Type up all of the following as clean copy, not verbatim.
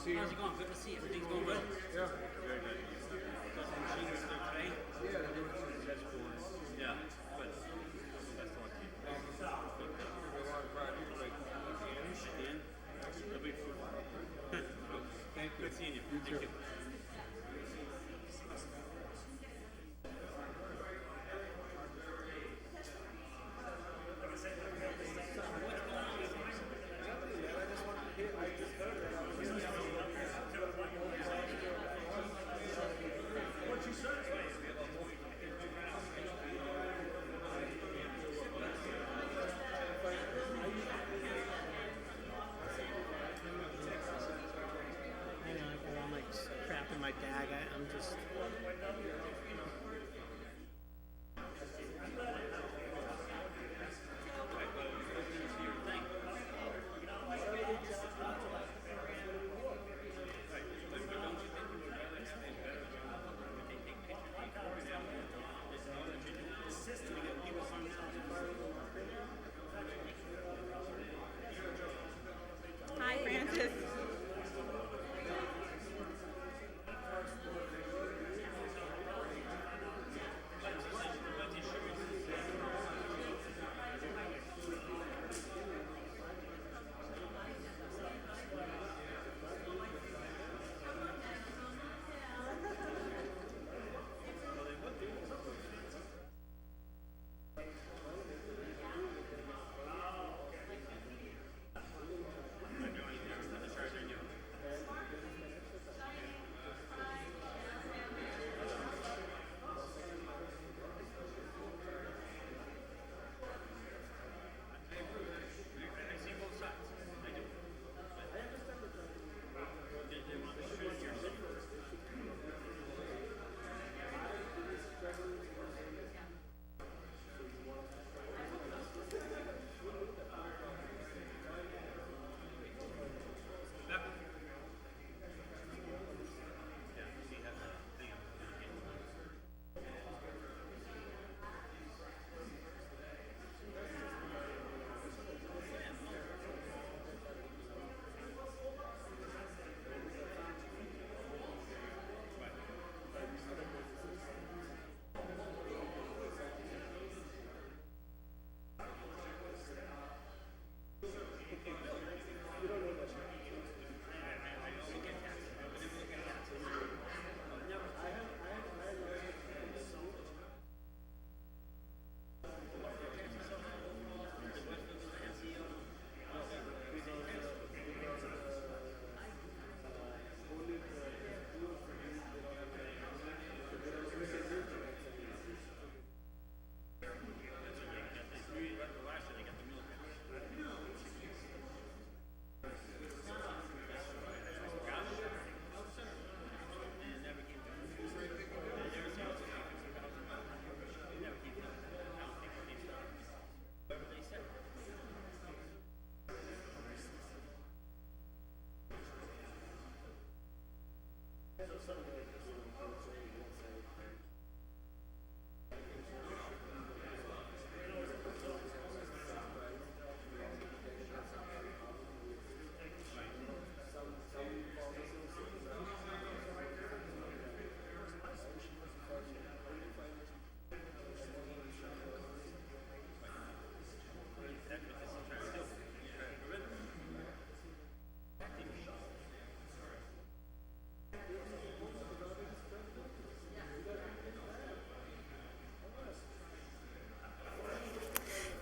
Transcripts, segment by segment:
see you. How's it going? Good to see you. Everything's going well? Yeah. Very good. Got some machines there today? Yeah, they're doing some test scores. Yeah. Good. Best of luck to you. There's a lot of projects like Dan? It'll be fun. Thank you. Good seeing you. You Thank too. you. I know, I got all my crap in my bag. I'm just. Hi, Francis.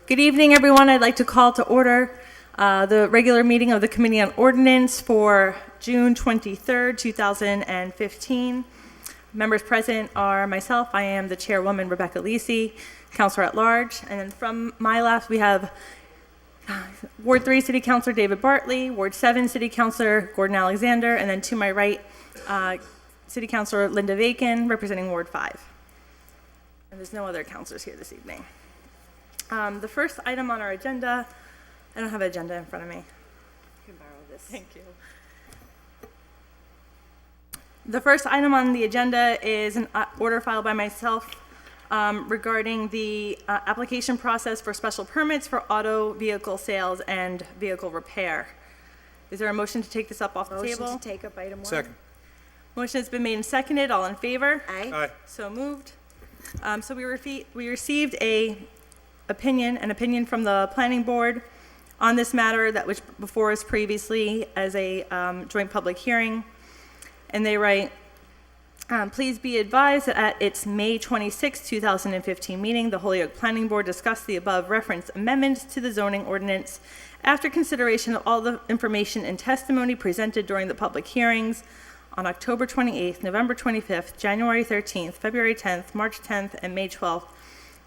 Good evening, everyone. I'd like to call to order the regular meeting of the Committee on Ordinance for June 23rd, 2015. Members present are myself. I am the chairwoman, Rebecca Lisi, Councilor at Large. And then from my left, we have Ward 3 City Councilor David Bartley, Ward 7 City Councilor Gordon Alexander, and then to my right, City Councilor Linda Vacan, representing Ward 5. And there's no other councilors here this evening. The first item on our agenda, I don't have an agenda in front of me. You can borrow this. Thank you. The first item on the agenda is an order filed by myself regarding the application process for special permits for auto vehicle sales and vehicle repair. Is there a motion to take this up off the Motion table? to take up item 1. Second. Motion has been made and seconded. All in favor? Aye. Aye. So moved. So we received an opinion from the planning board on this matter that was before us previously as a joint public hearing. And they write, please be advised that at its May 26, 2015 meeting, the Holyoke Planning Board discussed the above referenced amendments to the zoning ordinance after consideration of all the information and testimony presented during the public hearings on October 28th, November 25th, January 13th, February 10th, March 10th, and May 12th.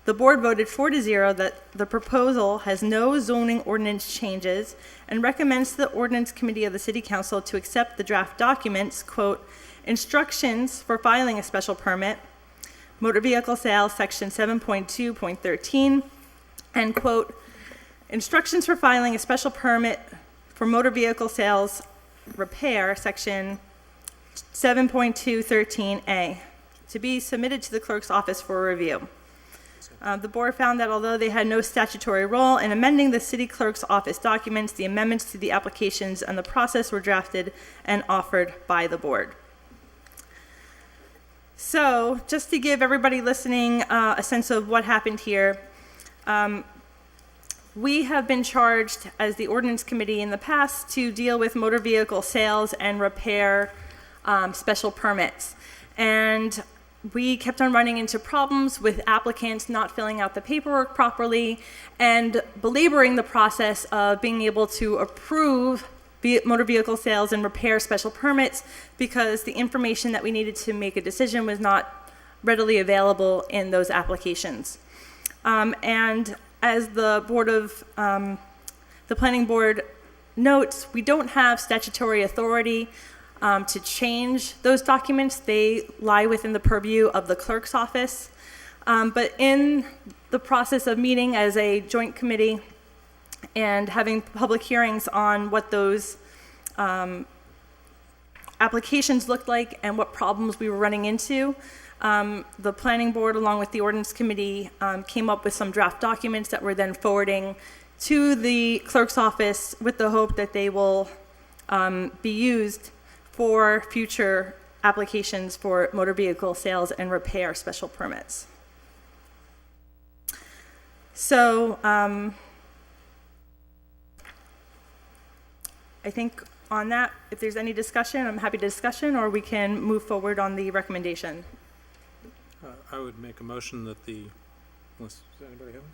The board voted 4-0 that the proposal has no zoning ordinance changes and recommends to the Ordinance Committee of the City Council to accept the draft documents, quote, instructions for filing a special permit, motor vehicle sales, section 7.2.13, and quote, instructions for filing a special permit for motor vehicle sales repair, section 7.213A, to be submitted to the clerk's office for review. The board found that although they had no statutory role in amending the city clerk's office documents, the amendments to the applications and the process were drafted and offered by the board. So, just to give everybody listening a sense of what happened here, we have been charged as the ordinance committee in the past to deal with motor vehicle sales and repair special permits. And we kept on running into problems with applicants not filling out the paperwork properly and belaboring the process of being able to approve motor vehicle sales and repair special permits because the information that we needed to make a decision was not readily available in those applications. And as the the planning board notes, we don't have statutory authority to change those documents. They lie within the purview of the clerk's office. But in the process of meeting as a joint committee and having public hearings on what those applications looked like and what problems we were running into, the planning board, along with the ordinance committee, came up with some draft documents that we're then forwarding to the clerk's office with the hope that they will be used for future applications for motor vehicle sales and repair special permits. So I think on that, if there's any discussion, I'm happy to discussion, or we can move forward on the recommendation. I would make a motion that does anybody have one?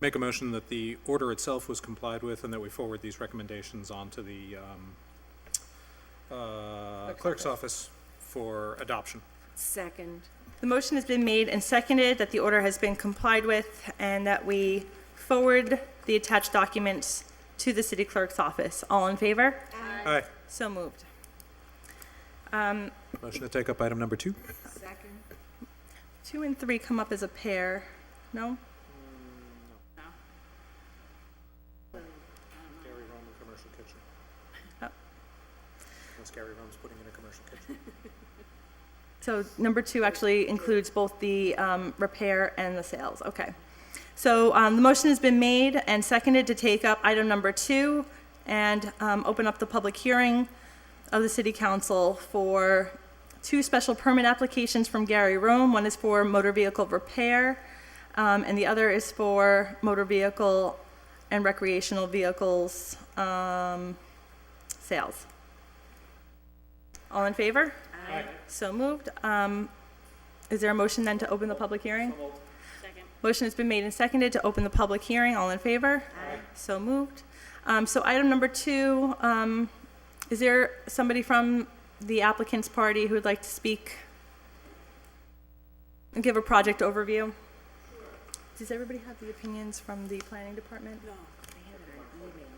Make a motion that the order itself was complied with and that we forward these recommendations on to the clerk's office for adoption. Second. The motion has been made and seconded that the order has been complied with and that we forward the attached documents to the city clerk's office. All in favor? Aye. So moved. Motion to take up item number 2. Second. 2 and 3 come up as a pair. No? Gary Rome and commercial kitchen. Oh. Unless Gary Rome's putting in a commercial kitchen. So number 2 actually includes both the repair and the sales. Okay. So the motion has been made and seconded to take up item number 2 and open up the public hearing of the City Council for 2 special permit applications from Gary Rome. One is for motor vehicle repair, and the other is for motor vehicle and recreational vehicles sales. All in favor? Aye. So moved. Is there a motion then to open the public hearing? Second. Motion has been made and seconded to open the public hearing. All in favor? Aye. So moved. So item number 2, is there somebody from the applicant's party who would like to speak and give a project overview? Does everybody have the opinions from the planning department? No, they have it on email.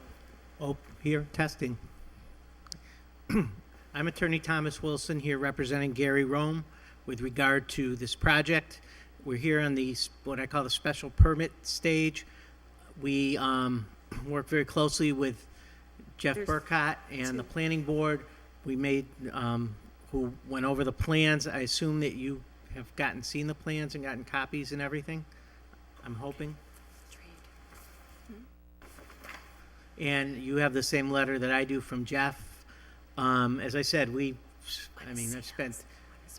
Oh, here, testing. I'm Attorney Thomas Wilson here representing Gary Rome with regard to this project. We're here on the, what I call the special permit stage. We work very closely with Jeff There's Burkott and the planning board. We made, who went over the plans. I assume that you have seen the plans and gotten copies and everything, I'm hoping. And you have the same letter that I do from Jeff. As I said, I've spent,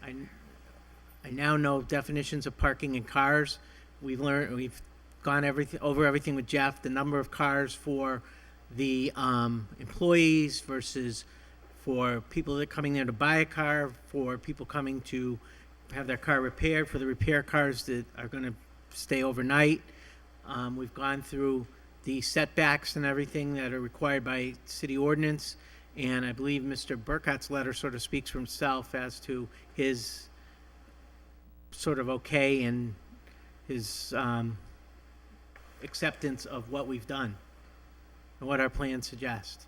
I now know definitions of parking in cars. We've gone over everything with Jeff, the number of cars for the employees versus for people that are coming there to buy a car, for people coming to have their car repaired, for the repair cars that are going to stay overnight. We've gone through the setbacks and everything that are required by city ordinance, and I believe Mr. Burkott's letter sort of speaks for himself as to his sort of okay and his acceptance of what we've done and what our plans suggest.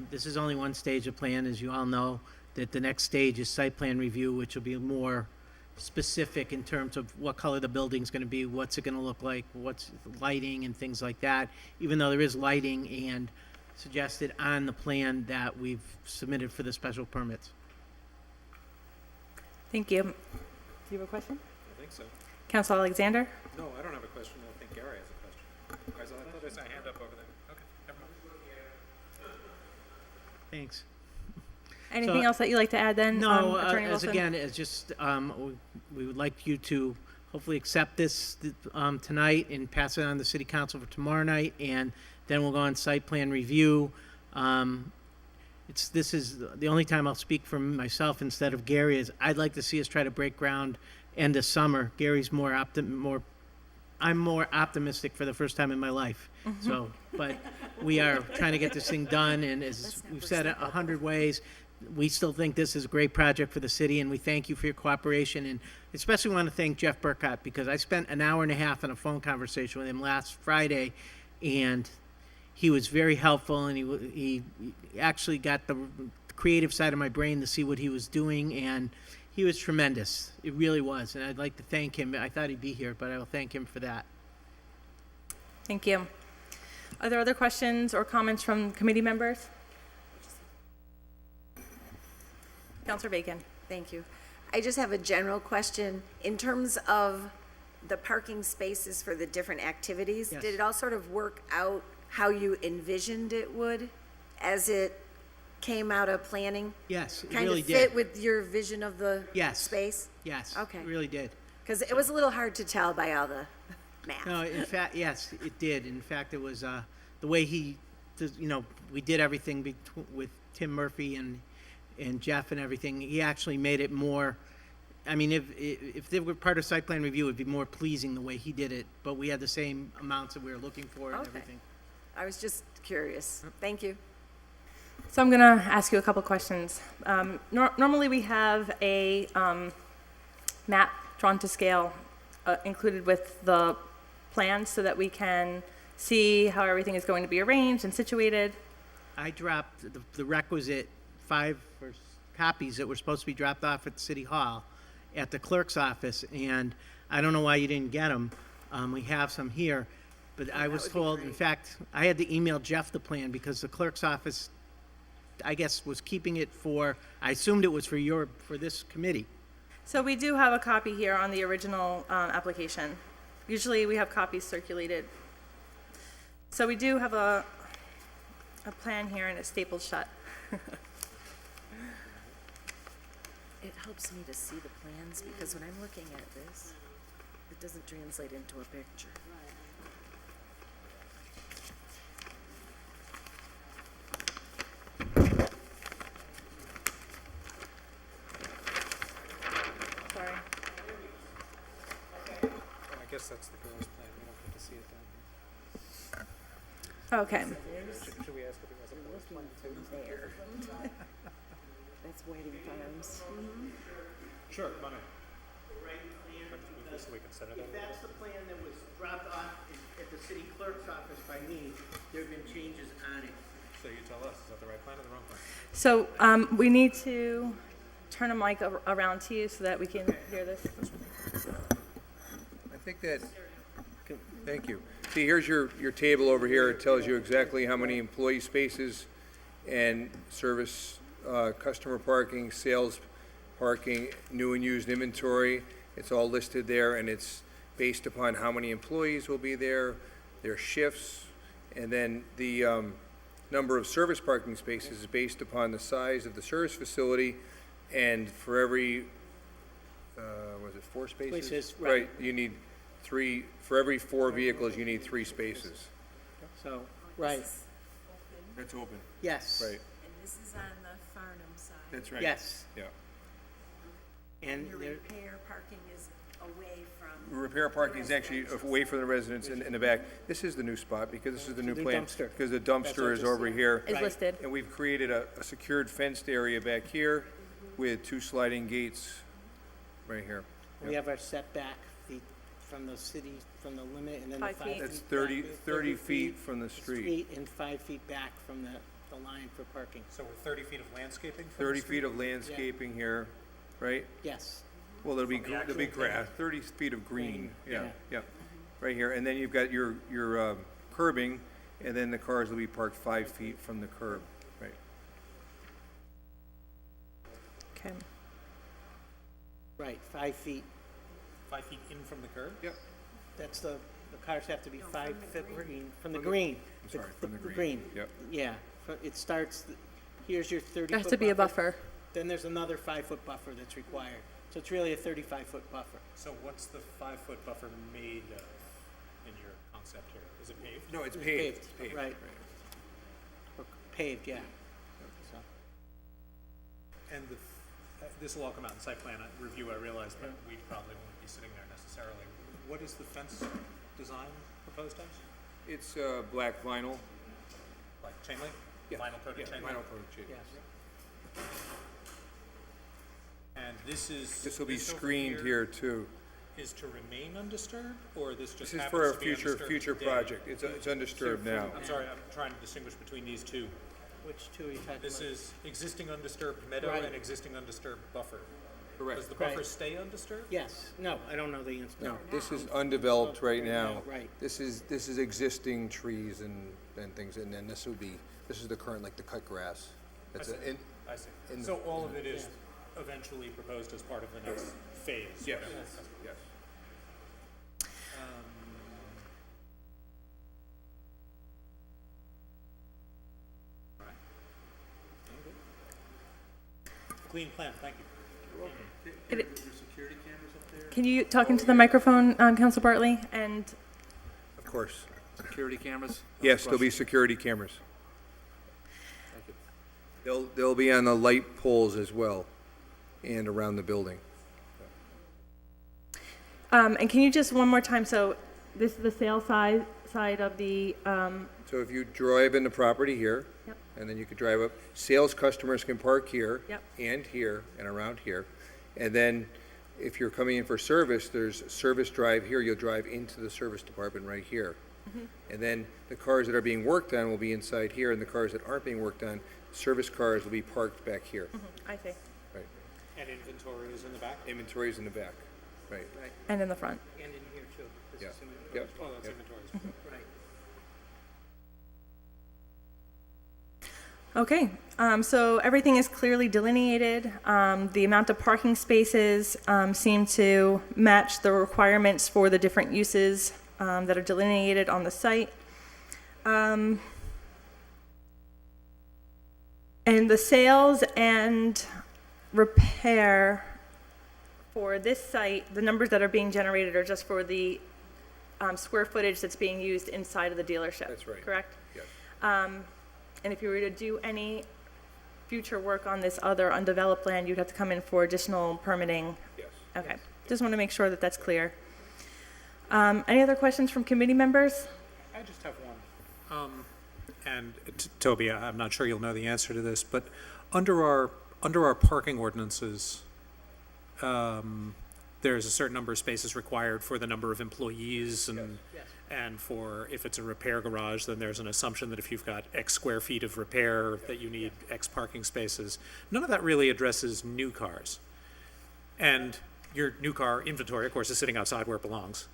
This is only one stage of plan, as you all know, that the next stage is site plan review, which will be more specific in terms of what color the building's gonna be, what's it gonna look like, what's lighting and things like that, even though there is lighting and suggested on the plan that we've submitted for the special permits. Thank you. Do you have a question? I think so. Council Alexander? No, I don't have a question. I think Gary has a question. Guys, I thought I saw a hand up over there. Okay, never mind. Thanks. Anything else that you'd like to add then? No, Attorney as Wilson? again, as just, we would like you to hopefully accept this tonight and pass it on to city council for tomorrow night, and then we'll go on site plan review. This is the only time I'll speak for myself instead of Gary, is I'd like to see us try to break ground end of summer. Gary's I'm more optimistic for the first time in my life. So, but we are trying to get this thing done, and as we've said 100 ways, we still think this is a great project for the city, and we thank you for your cooperation, and especially want to thank Jeff Burkott, because I spent an hour and a half on a phone conversation with him last Friday, and he was very helpful, and he actually got the creative side of my brain to see what he was doing, and he was tremendous. It really was, and I'd like to thank him. I thought he'd be here, but I will thank him for that. Thank you. Are there other questions or comments from committee members? Councilor Bacon. Thank you. I just have a general question. In terms of the parking spaces for the different activities, Yes. did it all sort of work out how you envisioned it would as it came out of planning? Yes, it Kind really of fit did. with your vision of the Yes. space? Yes, Okay. it really did. Because it was a little hard to tell by all the math. No, in fact, yes, it did. In fact, it was the way we did everything with Tim Murphy and Jeff and everything. He actually made it more. I mean, if they were part of site plan review, it'd be more pleasing the way he did it. But we had the same amounts that we were looking for and Okay. everything. I was just curious. Thank you. So I'm going to ask you a couple questions. Normally we have a map drawn to scale included with the plans so that we can see how everything is going to be arranged and situated. I dropped the requisite 5 copies that were supposed to be dropped off at City Hall at the clerk's office, and I don't know why you didn't get them. We have some here, but I was told, in fact, I had to email Jeff the plan because the clerk's office, I guess, was keeping it I assumed it was for this committee. So we do have a copy here on the original application. Usually we have copies circulated. So we do have a plan here and it's stapled shut. It helps me to see the plans because when I'm looking at this, it doesn't translate into a picture. Sorry. I guess that's the girls' plan. We don't get to see it down Okay. here. Should we ask if it was a girls' plan too? There. That's Whiting Farms. Sure, come on in. So we can set it up. If that's the plan that was dropped off at the city clerk's office by me, there have been changes on it. So you tell us, is that the right plan or the wrong plan? So we need to turn a mic around to you so that we can hear this. I think that, thank you. See, here's your table over here. It tells you exactly how many employee spaces and service, customer parking, sales parking, new and used inventory. It's all listed there, and it's based upon how many employees will be there, their shifts, And then the number of service parking spaces is based upon the size of the service facility, and for every, was it 4 spaces? Places, Right, right. you need 3, for every 4 vehicles, you need 3 spaces. So, right, That's open. yes. Right, And this is on the Farnham side. that's right. Yes, Yeah. and Your there, repair parking is away from. Repair parking is actually away from the residents in the back. This is the new spot, because this is the new The plan. dumpster. Because the That's dumpster what is this- over here. Is Right. listed. And we've created a secured fenced area back here with 2 sliding gates right here. we have our setback feet from the city, from the limit, and then the 5 5 feet. feet. That's back. 30 feet from the street. And 5 feet back from the line for parking. So we're 30 feet of landscaping from the 30 street? feet of landscaping here, right? Yes, Well, there'll be, From the there'll be actual grass, 30 feet of green, yeah, yeah. yeah. Right here, and then you've got your curbing, and then the cars will be parked 5 feet from the curb, right? Okay. right, 5 feet. 5 feet in from the curb? Yep. That's the cars have to be 5 feet green, from the green. I'm sorry, from the green. Yep. Yeah, it starts, here's your 30-foot There has to be a buffer. Then there's another 5-foot buffer that's required. So it's really a 35-foot buffer. So what's the 5-foot buffer made of in your concept here? Is it paved? No, it's It's paved. paved, right. Or paved, yeah. So, And this will all come out in site plan review, I realize, but we probably won't be sitting there necessarily. What is the fence design proposed as? It's black vinyl. Like chain link? Yeah, Vinyl coated yeah, chain link? vinyl coated chain. yes. And this is. This will be over screened here too. Is to remain undisturbed, or this just This is happens for a to be future undisturbed today? project. It's undisturbed now. I'm sorry, I'm trying to distinguish between these two. Which two are you talking about? This is existing undisturbed meadow Right. and existing undisturbed buffer. Correct. Does the buffer Right. stay undisturbed? Yes, no, I don't know the answer. No, this is undeveloped right now. Right. This is existing trees and things, and then this is the current, like the cut grass. That's I it. see. And- I see. in the- So all of it is eventually proposed as part of the next phase? Yes, whatever. yes. Clean plan, thank you. Can you talk into the microphone, Council Bartley? And Of course. Security cameras? Yes, there'll be security cameras. They'll be on the light poles as well, and around the building. and can you just one more time? So this is the sale side of the. So if you drive in the property here, Yep. and then you could drive up, sales customers can park here, Yep. and here, and around here. And then if you're coming in for service, there's service drive here, you'll drive into the service department right here. And then the cars that are being worked on will be inside here, and the cars that aren't being worked on, service cars will be parked back here. I see. Right. And inventory is in the back? Inventory's in the back. Right. And in the front. And in here too. This Yeah. is in- Yep. Oh, that's Yep. inventory. Right. Okay, so everything is clearly delineated. The amount of parking spaces seem to match the requirements for the different uses that are delineated on the site. And the sales and repair for this site, the numbers that are being generated are just for the square footage that's being used inside of the dealership. That's right. Correct? Yes. And if you were to do any future work on this other undeveloped land, you'd have to come in for additional permitting. Yes. Okay, just want to make sure that that's clear. Any other questions from committee members? I just have one. And Toby, I'm not sure you'll know the answer to this, but under our parking ordinances, there's a certain number of spaces required for the number of employees and for, if it's a repair garage, then there's an assumption that if you've got X square feet of repair, that you need X parking spaces. None of that really addresses new cars. And your new car inventory, of course, is sitting outside where it belongs.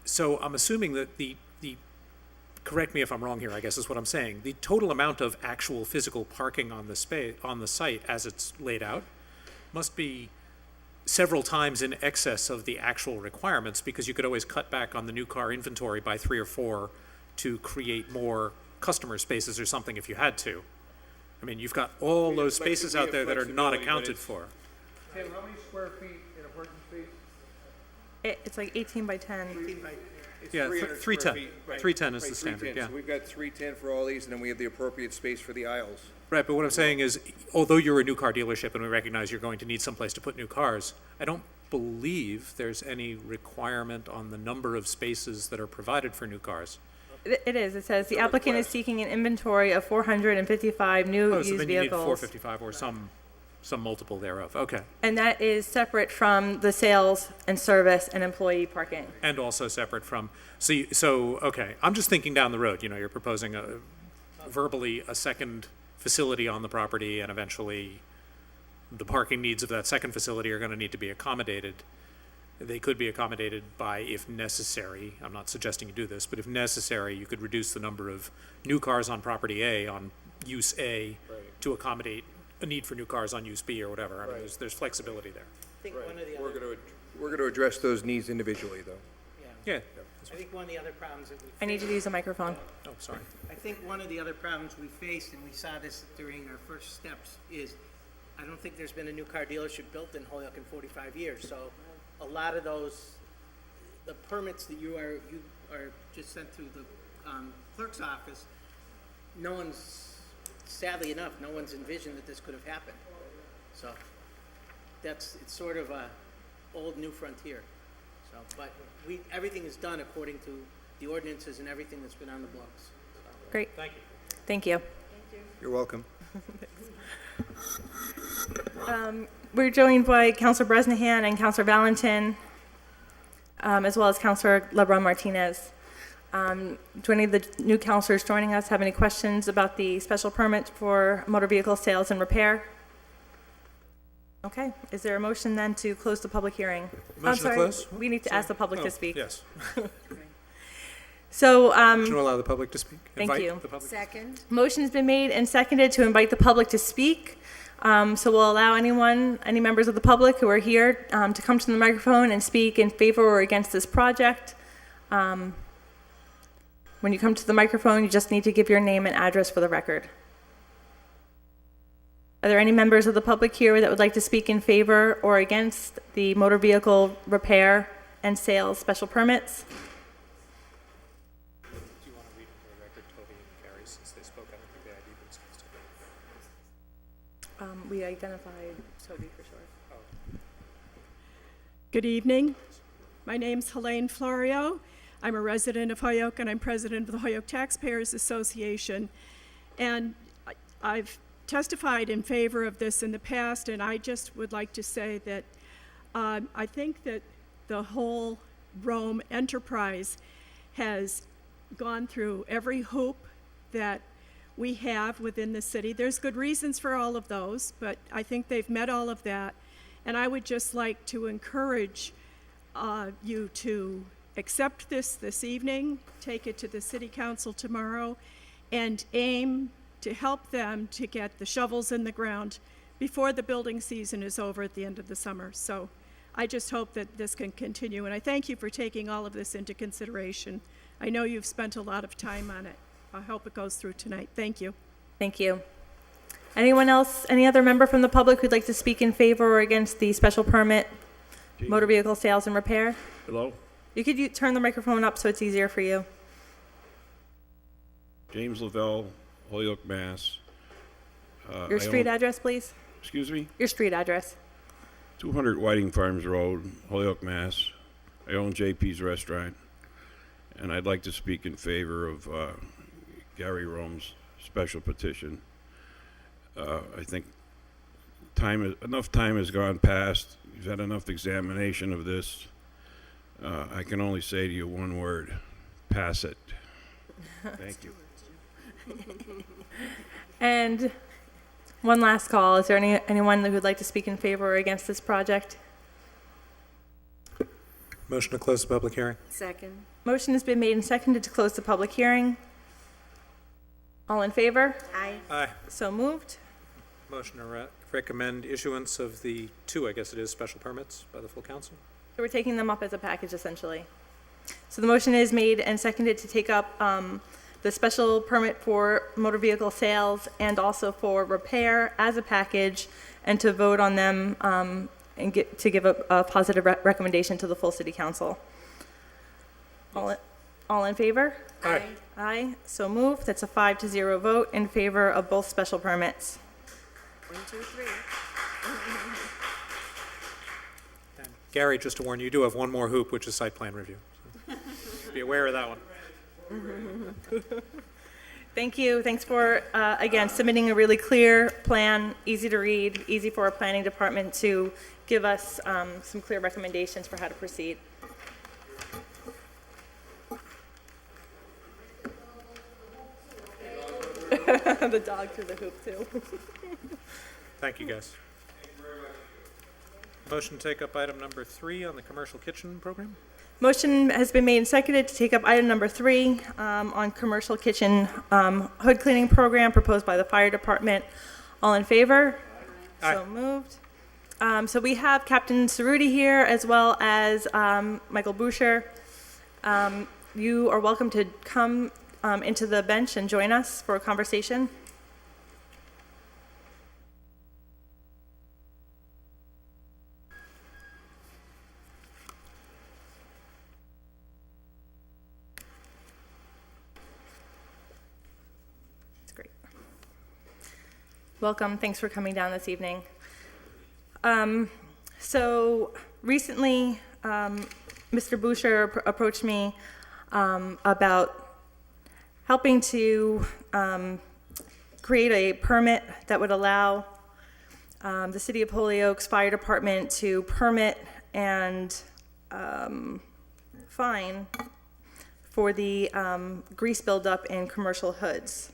So I'm assuming that the correct me if I'm wrong here, I guess is what I'm saying. The total amount of actual physical parking on the site as it's laid out must be several times in excess of the actual requirements, because you could always cut back on the new car inventory by 3 or 4 to create more customer spaces or something if you had to. I mean, you've got all those spaces out there that are not accounted for. Tim, how many square feet in a parking space? It's like 18 by 10. It's Yeah, 300 310. square feet, right. 310 is Right, the standard, 310. yeah. So we've got 310 for all these, and then we have the appropriate space for the aisles. Right, but what I'm saying is, although you're a new car dealership and we recognize you're going to need someplace to put new cars, I don't believe there's any requirement on the number of spaces that are provided for new cars. It is. It says the applicant is seeking an inventory of 455 new Oh, so used then you need vehicles. 455 or some multiple thereof, okay. And that is separate from the sales and service and employee parking. And also separate from, okay, I'm just thinking down the road, you know, you're proposing verbally a second facility on the property, and eventually the parking needs of that second facility are going to need to be accommodated. They could be accommodated by, if necessary, I'm not suggesting you do this, but if necessary, you could reduce the number of new cars on property A, on use A, to accommodate a need for new cars on use B or whatever. I mean, there's flexibility there. I think one of the We're other, going to address those needs individually, though. Yeah, I think one of the other problems that we I need you to use a microphone. oh, sorry. I think one of the other problems we faced, and we saw this during our first steps, is I don't think there's been a new car dealership built in Holyoke in 45 years. So a lot of those, the permits that you are just sent through the clerk's office, no one's, sadly enough, no one's envisioned that this could have happened. So it's sort of a old new frontier. So, but everything is done according to the ordinances and everything that's been on the books. Great. Thank you. Thank you. You're welcome. We're joined by Councilor Bresnahan and Councilor Valentin, as well as Councilor LeBron Martinez. Do any of the new councilors joining us have any questions about the special permit for motor vehicle sales and repair? Okay, is there a motion then to close the public hearing? I'm Motion to sorry, close? We need to ask the public to speak. Yes. So, Motion to allow the public to speak. Thank Invite you. the public. Second? motion's been made and seconded to invite the public to speak. So we'll allow any members of the public who are here to come to the microphone and speak in favor or against this project. When you come to the microphone, you just need to give your name and address for the record. Are there any members of the public here that would like to speak in favor or against the motor vehicle repair and sales special permits? Do you want to read into the record, Toby and Carrie, since they spoke? I don't think they ID'd themselves. We identified Toby for sure. Good evening. My name's Helene Florio. I'm a resident of Holyoke, and I'm president of the Holyoke Taxpayers Association. And I've testified in favor of this in the past, and I just would like to say that I think that the whole Rome enterprise has gone through every hoop that we have within the city. There's good reasons for all of those, but I think they've met all of that. And I would just like to encourage you to accept this evening, take it to the city council tomorrow, and aim to help them to get the shovels in the ground before the building season is over at the end of the summer. So I just hope that this can continue, and I thank you for taking all of this into consideration. I know you've spent a lot of time on it. I hope it goes through tonight. Thank you. Thank you. Anyone else, any other member from the public who'd like to speak in favor or against the special permit, motor vehicle sales and repair? Hello, You could turn the microphone up so it's easier for you. James Lavelle, Holyoke, Mass. Your street address, please? Excuse me? Your street address. 200 Whiting Farms Road, Holyoke, Mass. I own JP's Restaurant, and I'd like to speak in favor of Gary Rome's special petition. I think enough time has gone past. You've had enough examination of this. I can only say to you one word: pass it. Thank you. And one last call. Is there anyone who would like to speak in favor or against this project? Motion to close the public hearing. Second? Motion has been made and seconded to close the public hearing. All in favor? Aye. Aye. So moved. Motion to recommend issuance of the two, I guess it is, special permits by the full council. So we're taking them up as a package, essentially. So the motion is made and seconded to take up the special permit for motor vehicle sales and also for repair as a package, and to vote on them and to give a positive recommendation to the full city council. All in favor? Aye. Aye, so moved. That's a 5-0 vote in favor of both special permits. 1, 2, 3. And Gary, just to warn you, you do have one more hoop, which is site plan review. So be aware of that one. Thank you. Thanks for, again, submitting a really clear plan, easy to read, easy for our planning department to give us some clear recommendations for how to proceed. The dog through the hoop, too. Thank you, guys. Motion to take up item number 3 on the commercial kitchen program? Motion has been made and seconded to take up item number 3 on commercial kitchen hood cleaning program proposed by the fire department. All in favor? Aye. So moved. So we have Captain Cerruti here as well as Michael Boucher. You are welcome to come into the bench and join us for a conversation. It's great. Welcome. Thanks for coming down this evening. So recently, Mr. Boucher approached me about helping to create a permit that would allow the City of Holyoke's Fire Department to permit and fine for the grease buildup in commercial hoods,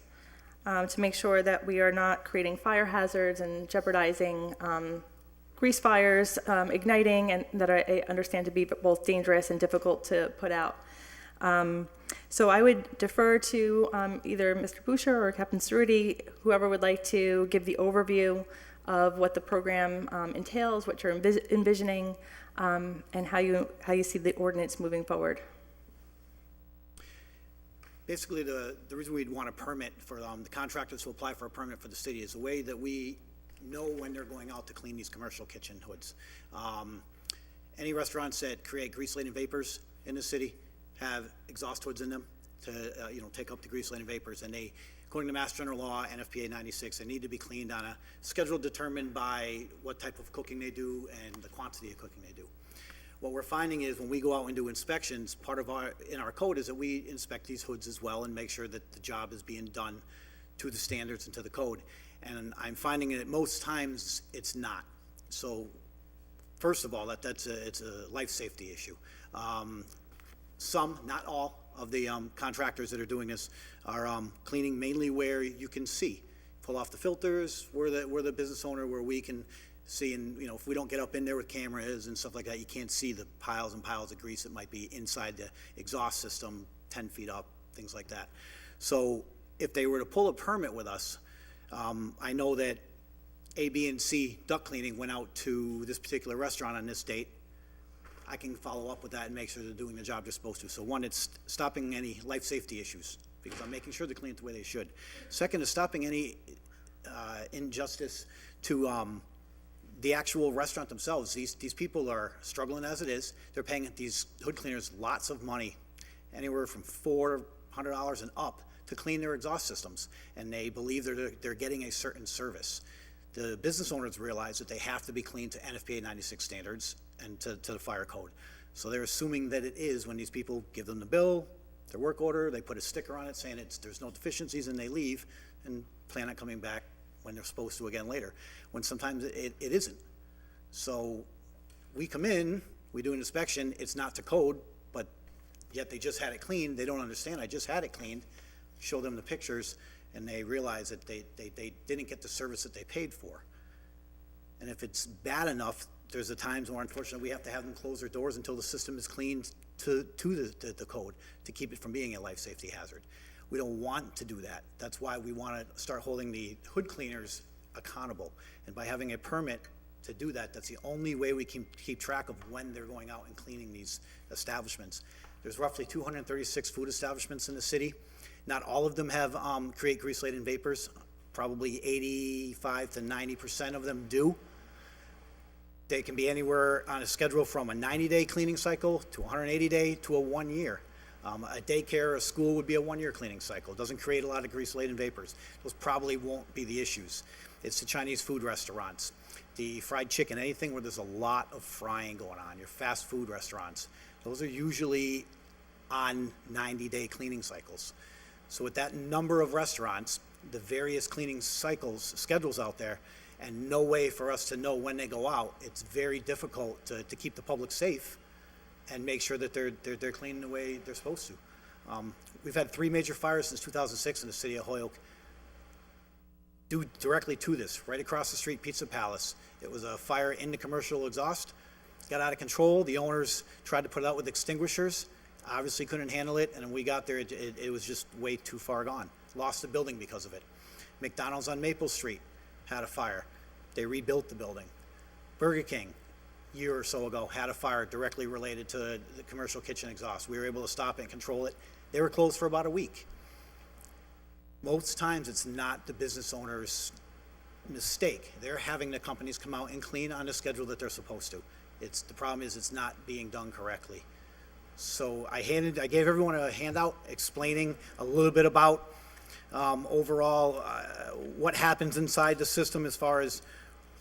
to make sure that we are not creating fire hazards and jeopardizing grease fires igniting, and that I understand to be both dangerous and difficult to put out. So I would defer to either Mr. Boucher or Captain Cerruti, whoever would like to give the overview of what the program entails, what you're envisioning, and how you see the ordinance moving forward. Basically, the reason we'd want a permit for the contractors to apply for a permit for the city is the way that we know when they're going out to clean these commercial kitchen hoods. Any restaurants that create grease-laden vapors in the city have exhaust hoods in them to take up the grease-laden vapors, and they, according to Mass General Law, NFPA 96, they need to be cleaned on a schedule determined by what type of cooking they do and the quantity of cooking they do. What we're finding is when we go out and do inspections, part of our code is that we inspect these hoods as well and make sure that the job is being done to the standards and to the code. And I'm finding that most times it's not. So first of all, it's a life safety issue. Some, not all, of the contractors that are doing this are cleaning mainly where you can see. Pull off the filters, we're the business owner where we can see, and if we don't get up in there with cameras and stuff like that, you can't see the piles and piles of grease that might be inside the exhaust system 10 feet up, things like that. So if they were to pull a permit with us, I know that A, B, and C duct cleaning went out to this particular restaurant on this date. I can follow up with that and make sure they're doing the job they're supposed to. So one, it's stopping any life safety issues because I'm making sure they're cleaned the way they should. Second is stopping any injustice to the actual restaurant themselves. These people are struggling as it is. They're paying these hood cleaners lots of money, anywhere from $400 and up, to clean their exhaust systems, and they believe they're getting a certain service. The business owners realize that they have to be cleaned to NFPA 96 standards and to the fire code. So they're assuming that it is when these people give them the bill, their work order, they put a sticker on it saying there's no deficiencies, and they leave and plan on coming back when they're supposed to again later, when sometimes it isn't. So we come in, we do an inspection, it's not to code, but yet they just had it cleaned. They don't understand, I just had it cleaned. Show them the pictures, and they realize that they didn't get the service that they paid for. And if it's bad enough, there's the times where unfortunately we have to have them close their doors until the system is cleaned to the code to keep it from being a life safety hazard. We don't want to do that. That's why we want to start holding the hood cleaners accountable. And by having a permit to do that, that's the only way we can keep track of when they're going out and cleaning these establishments. There's roughly 236 food establishments in the city. Not all of them have create grease-laden vapors. Probably 85 to 90% of them do. They can be anywhere on a schedule from a 90-day cleaning cycle to 180-day to a 1 year. A daycare or a school would be a 1 year cleaning cycle. It doesn't create a lot of grease-laden vapors. Those probably won't be the issues. It's the Chinese food restaurants, the fried chicken, anything where there's a lot of frying going on, your fast food restaurants. Those are usually on 90-day cleaning cycles. So with that number of restaurants, the various cleaning schedules out there, and no way for us to know when they go out, it's very difficult to keep the public safe and make sure that they're clean the way they're supposed to. We've had 3 major fires since 2006 in the city of Holyoke, due directly to this. Right across the street, Pizza Palace. It was a fire in the commercial exhaust. Got out of control. The owners tried to put it out with extinguishers. Obviously couldn't handle it, and when we got there, it was just way too far gone. Lost the building because of it. McDonald's on Maple Street had a fire. They rebuilt the building. Burger King, a year or so ago, had a fire directly related to the commercial kitchen exhaust. We were able to stop it and control it. They were closed for about a week. Most times, it's not the business owner's mistake. They're having the companies come out and clean on the schedule that they're supposed to. The problem is it's not being done correctly. So I gave everyone a handout explaining a little bit about overall what happens inside the system as far as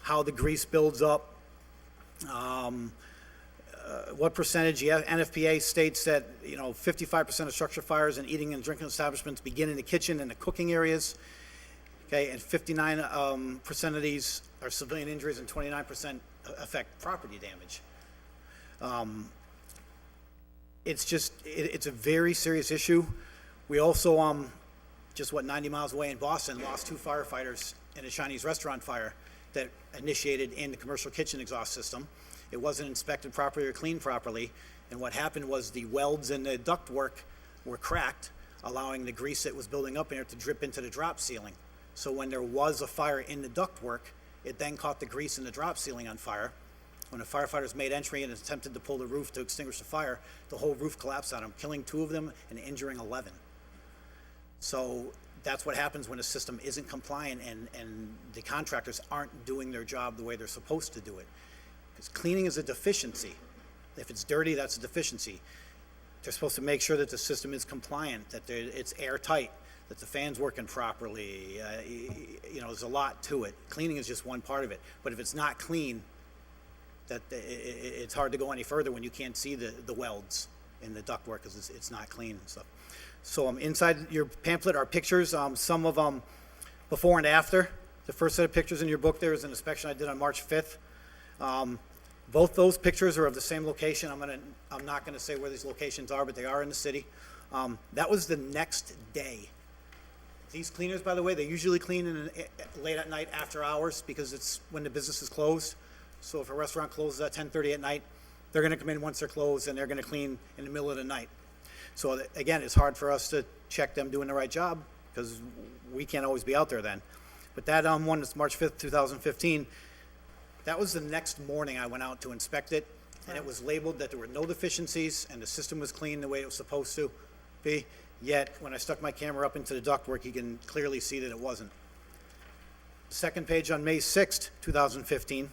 how the grease builds up, what percentage. The NFPA states that 55% of structure fires in eating and drinking establishments begin in the kitchen and the cooking areas. Okay, and 59% of these are civilian injuries and 29% affect property damage. It's a very serious issue. We also, just 90 miles away in Boston, lost 2 firefighters in a Chinese restaurant fire that initiated in the commercial kitchen exhaust system. It wasn't inspected properly or cleaned properly, and what happened was the welds in the ductwork were cracked, allowing the grease that was building up in there to drip into the drop ceiling. So when there was a fire in the ductwork, it then caught the grease in the drop ceiling on fire. When the firefighters made entry and attempted to pull the roof to extinguish the fire, the whole roof collapsed on them, killing 2 of them and injuring 11. So that's what happens when a system isn't compliant and the contractors aren't doing their job the way they're supposed to do it. Because cleaning is a deficiency. If it's dirty, that's a deficiency. They're supposed to make sure that the system is compliant, that it's airtight, that the fan's working properly. There's a lot to it. Cleaning is just one part of it. But if it's not clean, it's hard to go any further when you can't see the welds in the ductwork because it's not clean and stuff. So inside your pamphlet are pictures, some of them before and after. The first set of pictures in your book there is an inspection I did on March 5th. Both those pictures are of the same location. I'm not going to say where these locations are, but they are in the city. That was the next day. These cleaners, by the way, they usually clean late at night after hours because it's when the business is closed. So if a restaurant closes at 10:30 at night, they're going to come in once they're closed and they're going to clean in the middle of the night. So again, it's hard for us to check them doing the right job because we can't always be out there then. But that one is March 5th, 2015. That was the next morning I went out to inspect it, and it was labeled that there were no deficiencies and the system was clean the way it was supposed to be. Yet, when I stuck my camera up into the ductwork, you can clearly see that it wasn't. Second page on May 6th, 2015,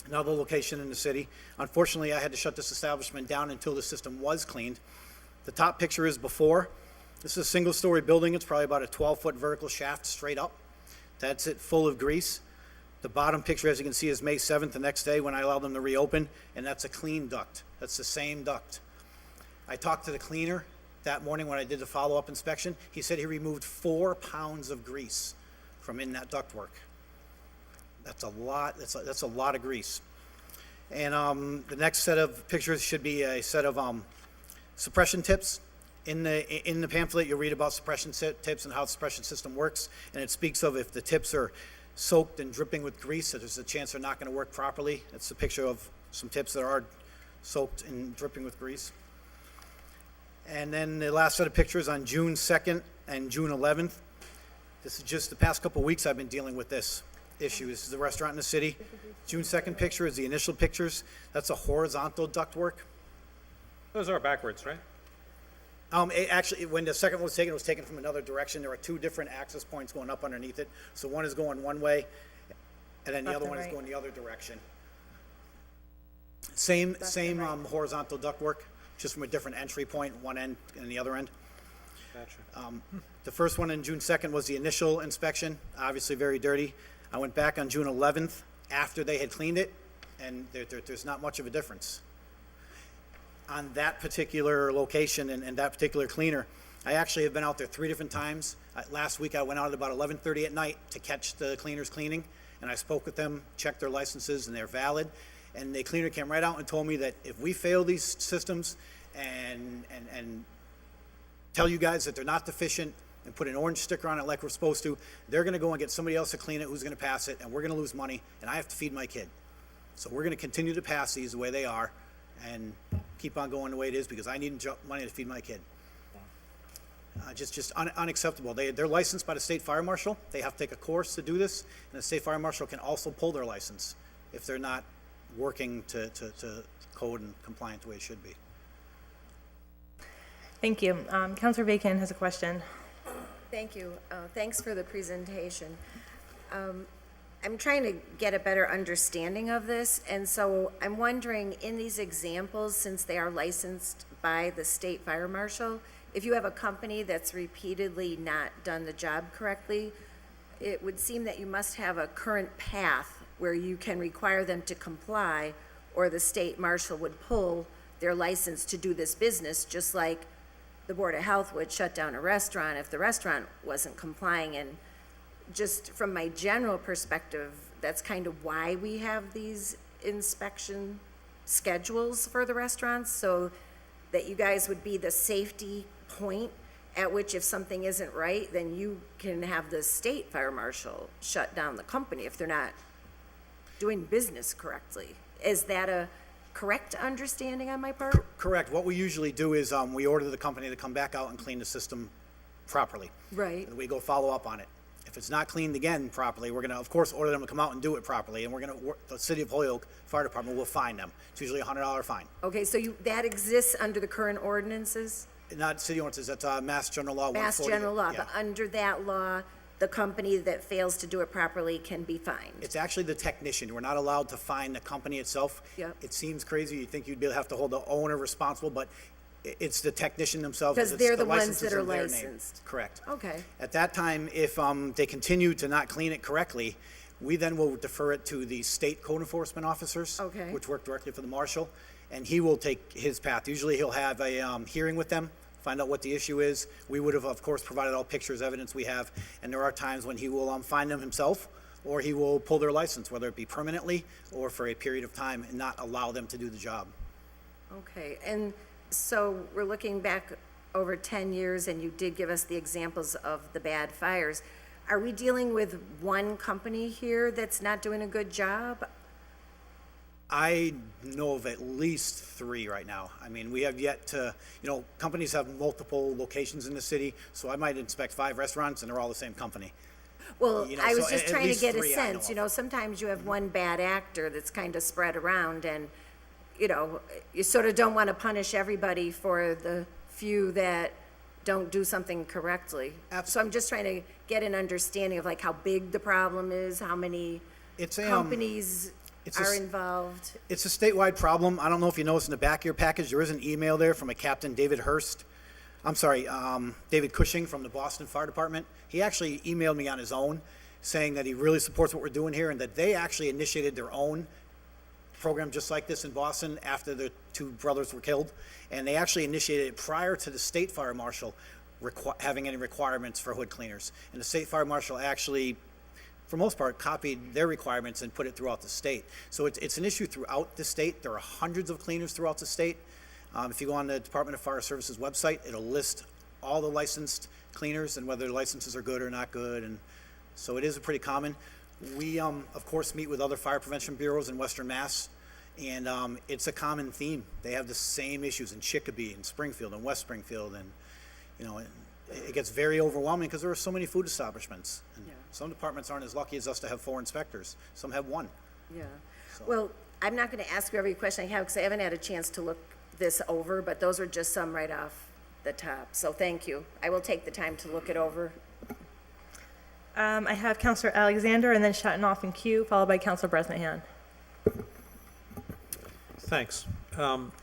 another location in the city. Unfortunately, I had to shut this establishment down until the system was cleaned. The top picture is before. This is a single-story building. It's probably about a 12-foot vertical shaft straight up. That's it, full of grease. The bottom picture, as you can see, is May 7th, the next day when I allowed them to reopen, and that's a clean duct. That's the same duct. I talked to the cleaner that morning when I did the follow-up inspection. He said he removed 4 pounds of grease from in that ductwork. That's a lot. That's a lot of grease. And the next set of pictures should be a set of suppression tips. In the pamphlet, you'll read about suppression tips and how the suppression system works, and it speaks of if the tips are soaked and dripping with grease, that there's a chance they're not going to work properly. It's a picture of some tips that are soaked and dripping with grease. And then the last set of pictures on June 2nd and June 11th. This is just the past couple weeks I've been dealing with this issue. This is the restaurant in the city. June 2nd picture is the initial pictures. That's a horizontal ductwork. Those are backwards, right? Actually, when the second one was taken, it was taken from another direction. There are two different access points going up underneath it. So one is going one way, and then the Left other and one is right. going the other direction. Same horizontal ductwork, just from a different entry point, one end and the other end. The first one on June 2nd was the initial inspection, obviously very dirty. I went back on June 11th after they had cleaned it, and there's not much of a difference. On that particular location and that particular cleaner, I actually have been out there 3 different times. Last week, I went out at about 11:30 at night to catch the cleaners cleaning, and I spoke with them, checked their licenses, and they're valid. And the cleaner came right out and told me that if we fail these systems and tell you guys that they're not deficient and put an orange sticker on it like we're supposed to, they're gonna go and get somebody else to clean it who's gonna pass it, and we're gonna lose money, and I have to feed my kid. So we're gonna continue to pass these the way they are and keep on going the way it is because I need money to feed my kid. Just unacceptable. They're licensed by the state fire marshal. They have to take a course to do this, and the state fire marshal can also pull their license if they're not working to code and compliant the way it should be. Thank you. Counselor Bacon has a question. Thank you. Thanks for the presentation. I'm trying to get a better understanding of this, and so I'm wondering, in these examples, since they are licensed by the state fire marshal, if you have a company that's repeatedly not done the job correctly, it would seem that you must have a current path where you can require them to comply, or the state marshal would pull their license to do this business, just like the Board of Health would shut down a restaurant if the restaurant wasn't complying. And just from my general perspective, that's kind of why we have these inspection schedules for the restaurants, so that you guys would be the safety point at which if something isn't right, then you can have the state fire marshal shut down the company if they're not doing business correctly. Is that a correct understanding on my part? Correct. What we usually do is we order the company to come back out and clean the system properly. Right. And we go follow up on it. If it's not cleaned again properly, we're going to, of course, order them to come out and do it properly, and we're going to, the City of Holyoke Fire Department will fine them. It's usually a $100 fine. Okay, so that exists under the current ordinances? Not city ordinances, that's Mass General Law 140. Mass General Law, Yeah. but under that law, the company that fails to do it properly can be fined? It's actually the technician. We're not allowed to fine the company itself. Yep. It seems crazy. You'd think you'd have to hold the owner responsible, but it's the technician themselves. Because it's they're the ones licenses that are in their name. licensed. Correct. Okay. At that time, if they continue to not clean it correctly, we then will defer it to the state code enforcement officers, Okay. which work directly for the marshal, and he will take his path. Usually, he'll have a hearing with them, find out what the issue is. We would have, of course, provided all pictures, evidence we have, and there are times when he will fine them himself, or he will pull their license, whether it be permanently or for a period of time, and not allow them to do the job. Okay, and so we're looking back over 10 years, and you did give us the examples of the bad fires. Are we dealing with one company here that's not doing a good job? I know of at least 3 right now. I mean, we have yet to, companies have multiple locations in the city, so I might inspect 5 restaurants and they're all the same company. Well, I was so just at trying to least get a 3 I know sense, of. sometimes you have one bad actor that's kind of spread around, and, you sort of don't want to punish everybody for the few that don't do something correctly. So I'm just trying to get an understanding of like how big the problem is, how many It's a, companies it's a are s- involved. It's a statewide problem. I don't know if you noticed in the back of your package, there is an email there from a Captain David David Cushing from the Boston Fire Department. He actually emailed me on his own saying that he really supports what we're doing here and that they actually initiated their own program just like this in Boston after the 2 brothers were killed. And they actually initiated it prior to the state fire marshal having any requirements for hood cleaners. And the state fire marshal actually, for most part, copied their requirements and put it throughout the state. So it's an issue throughout the state. There are hundreds of cleaners throughout the state. If you go on the Department of Fire Services website, it'll list all the licensed cleaners and whether their licenses are good or not good. And so it is pretty common. We, of course, meet with other fire prevention bureaus in Western Mass, and it's a common theme. They have the same issues in Chicopee and Springfield and West Springfield, and it gets very overwhelming because there are so many food establishments. And some departments aren't as lucky as us to have 4 inspectors. Some have 1. Yeah. Well, I'm not going to ask you every question I have because I haven't had a chance to look this over, but those are just some right off the top. So thank you. I will take the time to look it over. I have Counselor Alexander and then Shatnoff in queue, followed by Counselor Bresnahan. Thanks.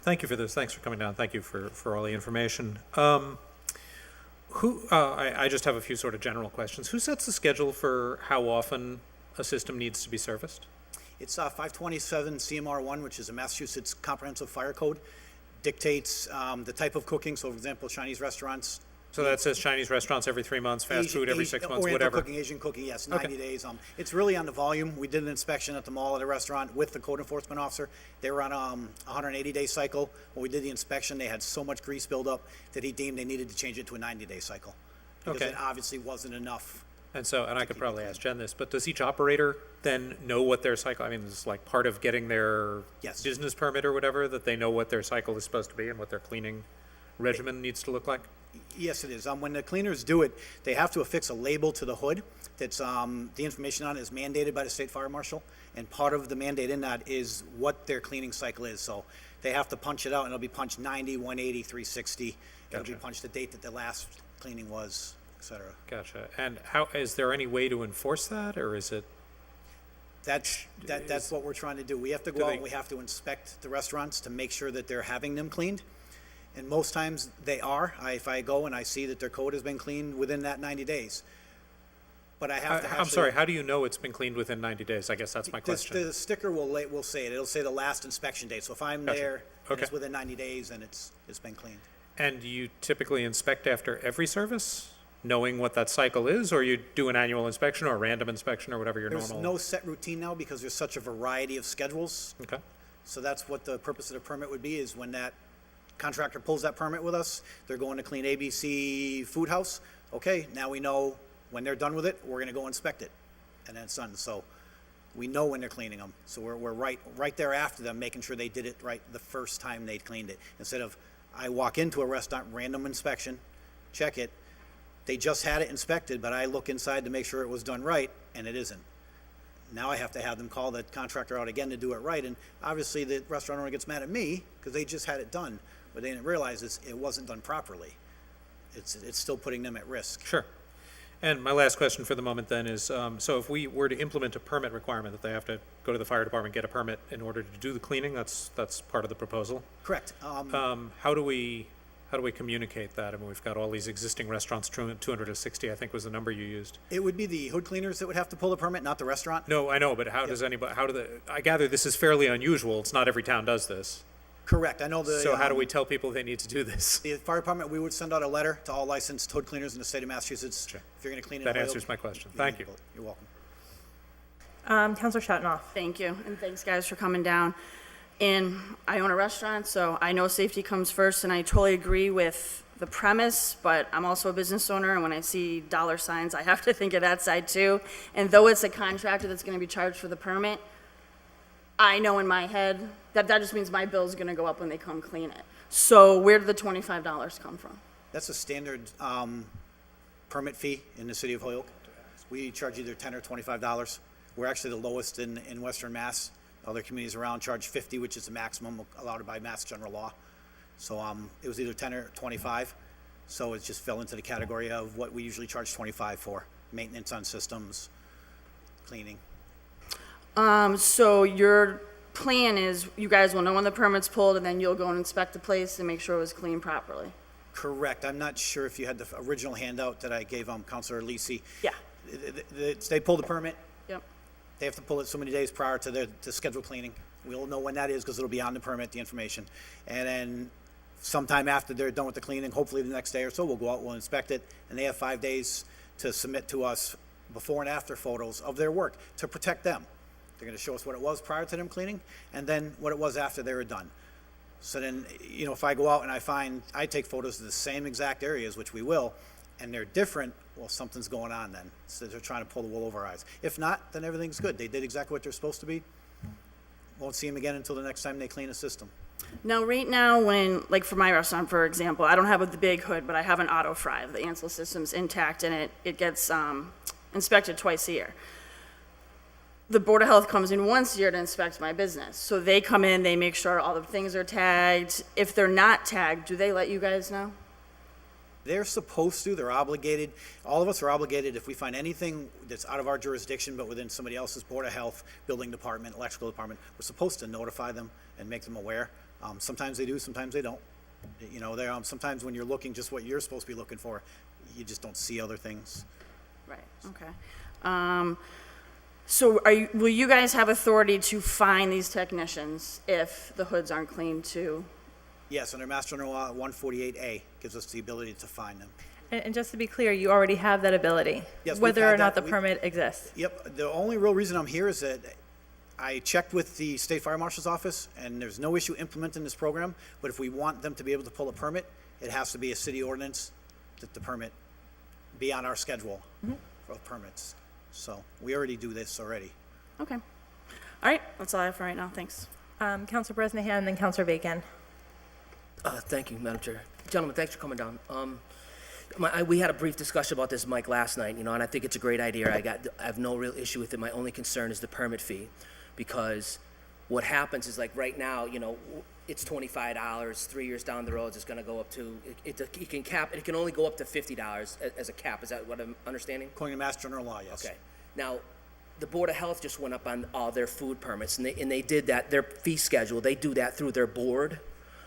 Thank you for this. Thanks for coming down. Thank you for all the information. I just have a few sort of general questions. Who sets the schedule for how often a system needs to be serviced? It's 527 CMR1, which is a Massachusetts Comprehensive Fire Code, dictates the type of cooking. So, for example, Chinese restaurants. So that says Chinese restaurants every 3 months, fast food every 6 months, Oriental whatever. cooking, Asian cooking, yes, 90 Okay. days. It's really on the volume. We did an inspection at the mall at a restaurant with the code enforcement officer. They were on a 180-day cycle. When we did the inspection, they had so much grease buildup that he deemed they needed to change it to a 90-day cycle. Because Okay. it obviously wasn't enough. And I could probably ask Jen this, but does each operator then know what their cycle, I mean, is like part of getting their Yes. business permit or whatever, that they know what their cycle is supposed to be and what their cleaning regimen needs to look like? Yes, it is. When the cleaners do it, they have to affix a label to the hood that's, the information on it is mandated by the state fire marshal, and part of the mandate in that is what their cleaning cycle is. So they have to punch it out, and it'll be punched 90, 180, 360. It'll be Gotcha. punched the date that the last cleaning was, et cetera. Gotcha. And is there any way to enforce that, or is it? That's what we're trying to do. We have to Do go out they- and we have to inspect the restaurants to make sure that they're having them cleaned. And most times they are. If I go and I see that their code has been cleaned within that 90 days. But I have to actually. I'm sorry, how do you know it's been cleaned within 90 days? I guess that's my The question. sticker will say it. It'll say the last inspection date. So if I'm Gotcha. there and Okay. it's within 90 days, then it's been cleaned. And do you typically inspect after every service, knowing what that cycle is, or you do an annual inspection or a random inspection or whatever your There's normal? no set routine now because there's such a variety of schedules. Okay. So that's what the purpose of the permit would be, is when that contractor pulls that permit with us, they're going to clean ABC Food House. Okay, now we know when they're done with it, we're gonna go inspect it, and then it's done. So we know when they're cleaning them. So we're right there after them, making sure they did it right the first time they cleaned it. Instead of, I walk into a restaurant, random inspection, check it, they just had it inspected, but I look inside to make sure it was done right, and it isn't. Now I have to have them call the contractor out again to do it right, and obviously the restaurant owner gets mad at me because they just had it done, but they didn't realize it wasn't done properly. It's still putting them at risk. Sure. And my last question for the moment then is, so if we were to implement a permit requirement that they have to go to the fire department, get a permit in order to do the cleaning, that's part of the proposal. Correct. How do we communicate that? I mean, we've got all these existing restaurants, 260, I think was the number you used. It would be the hood cleaners that would have to pull the permit, not the restaurant. No, I know, but how does anybody, I gather this is fairly unusual. It's not every town does this. Correct. I know the. So how do we tell people they need to do this? The fire department, we would send out a letter to all licensed hood cleaners in the state of Massachusetts. Sure. If you're gonna clean it. That oil, answers my question. Thank you. You're welcome. Counselor Shatnoff. Thank you, and thanks, guys, for coming down. And I own a restaurant, so I know safety comes first, and I totally agree with the premise, but I'm also a business owner, and when I see dollar signs, I have to think of that side too. And though it's a contractor that's gonna be charged for the permit, I know in my head that just means my bill's gonna go up when they come clean it. So where did the $25 come from? That's a standard permit fee in the city of Holyoke. We charge either $10 or $25. We're actually the lowest in Western Mass. Other communities around charge 50, which is the maximum allowed by Mass general law. So it was either 10 or 25. So it just fell into the category of what we usually charge 25 for: maintenance on systems, cleaning. So your plan is you guys will know when the permit's pulled, and then you'll go and inspect the place and make sure it was cleaned properly? Correct. I'm not sure if you had the original handout that I gave Councilor Lisi. Yeah. They pull the permit. Yep. They have to pull it so many days prior to the scheduled cleaning. We'll know when that is because it'll be on the permit, the information. And then sometime after they're done with the cleaning, hopefully the next day or so, we'll go out, we'll inspect it, and they have 5 days to submit to us before and after photos of their work to protect them. They're gonna show us what it was prior to them cleaning, and then what it was after they were done. So then, if I go out and I take photos of the same exact areas, which we will, and they're different, well, something's going on then. So they're trying to pull the wool over our eyes. If not, then everything's good. They did exactly what they're supposed to be. Won't see them again until the next time they clean a system. Now, right now, like for my restaurant, for example, I don't have the big hood, but I have an auto fry. The Ansel system's intact, and it gets inspected twice a year. The Board of Health comes in once a year to inspect my business. So they come in, they make sure all the things are tagged. If they're not tagged, do they let you guys know? they're supposed to, they're obligated, all of us are obligated, if we find anything that's out of our jurisdiction but within somebody else's Board of Health, Building Department, Electrical Department, we're supposed to notify them and make them aware. Sometimes they do, sometimes they don't. You know, there, sometimes when you're looking just what you're supposed to be looking for, you just don't see other things. Right, okay. So will you guys have authority to fine these technicians if the hoods aren't cleaned too? Yes, under Master General Law 148A gives us the ability to fine them. And just to be clear, you already have that ability? Yes, we've Whether had or not the that. permit exists? Yep, the only real reason I'm here is that I checked with the State Fire Marshal's office, and there's no issue implementing this program, but if we want them to be able to pull a permit, it has to be a city ordinance that the permit be on our schedule for permits. So we already do this already. Okay. All right, that's all I have for right now, thanks. Councilor Bresnahan, then Councilor Bacon. Thank you, Madam Chair. Gentlemen, thanks for coming down. We had a brief discussion about this, Mike, last night, you know, and I think it's a great idea. I have no real issue with it. My only concern is the permit fee, because what happens is, like, right now, you know, it's $25. 3 years down the road, it's going to go up to, it can only go up to $50 as a cap. Is that what I'm understanding? According to Mass General Law, yes. Okay. Now, the Board of Health just went up on all their food permits, and they did that, their fee schedule, they do that through their board.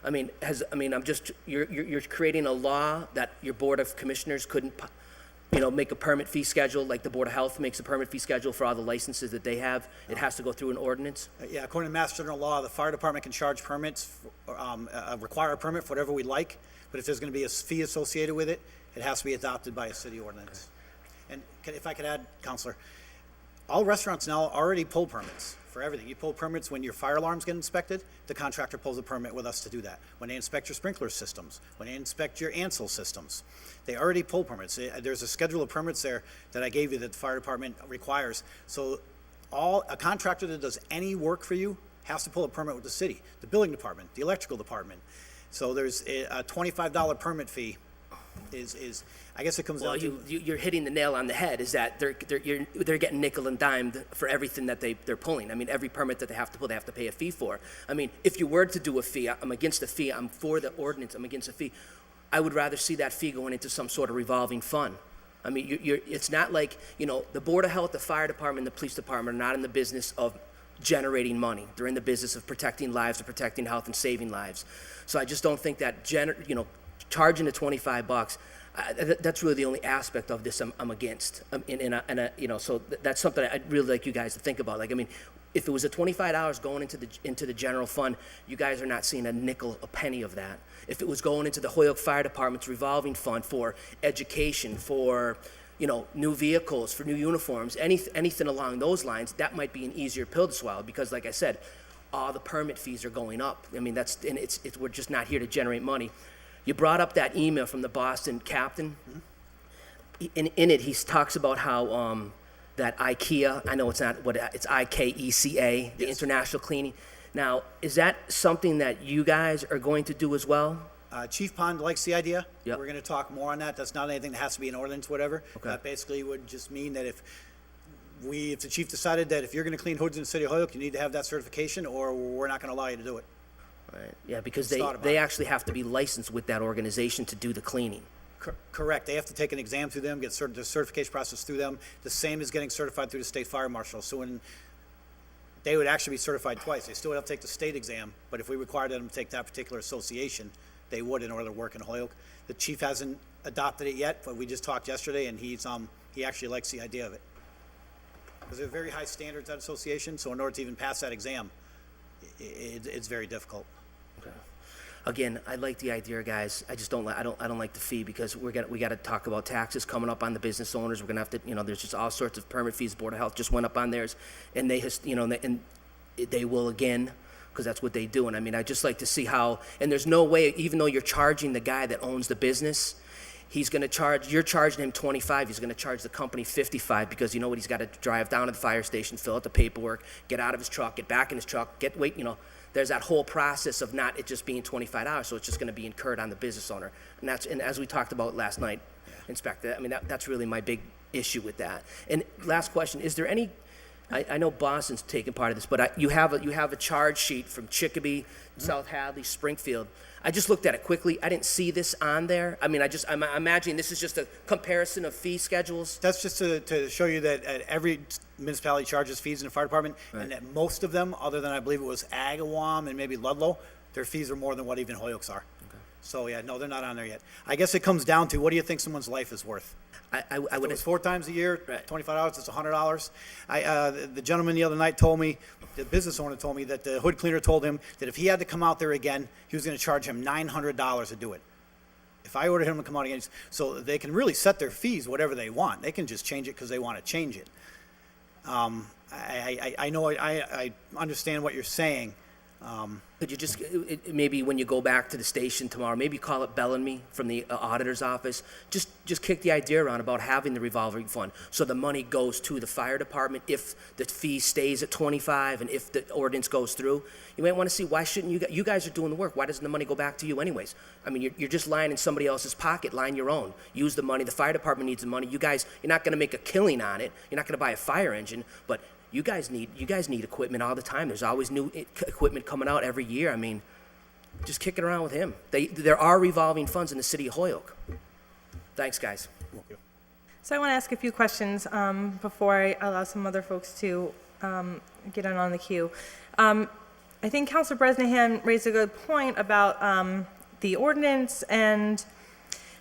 You're creating a law that your Board of Commissioners couldn't, you know, make a permit fee schedule, like the Board of Health makes a permit fee schedule for all the licenses that they have. It has to go through an ordinance. Yeah, according to Mass General Law, the fire department can charge permits, require a permit for whatever we like, but if there's going to be a fee associated with it, it has to be adopted by a city ordinance. And if I could add, Counselor, all restaurants now already pull permits for everything. You pull permits when your fire alarms get inspected, the contractor pulls a permit with us to do that. When they inspect your sprinkler systems, when they inspect your ANSEL systems, they already pull permits. There's a schedule of permits there that I gave you that the fire department requires. So a contractor that does any work for you has to pull a permit with the city, the building department, the electrical department. So there's a $25 permit fee is I guess it comes down to... You're hitting the nail on the head, is that they're getting nickel and dimed for everything that they're pulling. I mean, every permit that they have to pull, they have to pay a fee for. I mean, if you were to do a fee, I'm against a fee, I'm for the ordinance, I'm against a fee. I would rather see that fee going into some sort of revolving fund. I mean, it's not like, you know, the Board of Health, the fire department, the police department are not in the business of generating money. They're in the business of protecting lives, of protecting health and saving lives. So I just don't think that, charging the $25, that's really the only aspect of this I'm against. So that's something I'd really like you guys to think about. Like, I mean, if it was a $25 going into the general fund, you guys are not seeing a nickel, a penny of that. If it was going into the Holyoke Fire Department's revolving fund for education, for, you know, new vehicles, for new uniforms, anything along those lines, that might be an easier pill to swallow, because, like I said, all the permit fees are going up. I mean, we're just not here to generate money. You brought up that email from the Boston captain. In it, he talks about how that IKEA, I know it's not what it's IKECA, the international cleaning. Now, is that something that you guys are going to do as well? Chief Pond likes the idea. Yep. We're going to talk more on that. That's not anything that has to be an ordinance, whatever. Okay. That basically would just mean that if the chief decided that if you're going to clean hoods in the city of Holyoke, you need to have that certification, or we're not going to allow you to do it. Right. Yeah, because It's thought about they it. actually have to be licensed with that organization to do the cleaning. Correct. They have to take an exam through them, get the certification process through them, the same as getting certified through the state fire marshal. So when they would actually be certified twice. They still would have to take the state exam, but if we required them to take that particular association, they would in order to work in Holyoke. The chief hasn't adopted it yet, but we just talked yesterday, and he actually likes the idea of it. Because there are very high standards at association, so in order to even pass that exam, it's very difficult. Okay. Again, I like the idea, guys. I just don't like the fee, because we got to talk about taxes coming up on the business owners. We're gonna have to, there's just all sorts of permit fees. Board of Health just went up on theirs, and they will again, because that's what they do. And I mean, I just like to see how. And there's no way, even though you're charging the guy that owns the business, you're charging him $25. He's going to charge the company $55, because you know what? He's got to drive down to the fire station, fill out the paperwork, get out of his truck, get back in his truck, there's that whole process of not it just being $25, so it's just going to be incurred on the business owner. And as we talked about last night, Inspector, I mean, that's really my big issue with that. And last question, is there any I know Boston's taking part of this, but you have a charge sheet from Chicopee, South Hadley, Springfield. I just looked at it quickly. I didn't see this on there. I mean, I'm imagining this is just a comparison of fee schedules. That's just to show you that every municipality charges fees in the fire department, and that most of them, other than I believe it was Agawam and maybe Ludlow, their fees are more than what even Holyoke's are. So, yeah, no, they're not on there yet. I guess it comes down to, what do you think someone's life is worth? I If would. it was 4 times a year, Right. $25, it's $100. The gentleman the other night told me, the business owner told me that the hood cleaner told him that if he had to come out there again, he was gonna charge him $900 to do it. If I ordered him to come out again, so they can really set their fees whatever they want. They can just change it because they want to change it. I know, I understand what you're saying. Could you just, maybe when you go back to the station tomorrow, maybe call it Bellamy from the auditor's office, just kick the idea around about having the revolving fund, so the money goes to the fire department if the fee stays at 25 and if the ordinance goes through. You might want to see, why shouldn't you guys are doing the work, why doesn't the money go back to you anyways? I mean, you're just lying in somebody else's pocket, line your own. Use the money, the fire department needs the money. You guys, you're not going to make a killing on it, you're not going to buy a fire engine, but you guys need equipment all the time. There's always new equipment coming out every year. I mean, just kick it around with him. There are revolving funds in the city of Holyoke. Thanks, guys. So I want to ask a few questions before I allow some other folks to get in on the queue. I think Councilor Bresnahan raised a good point about the ordinance, and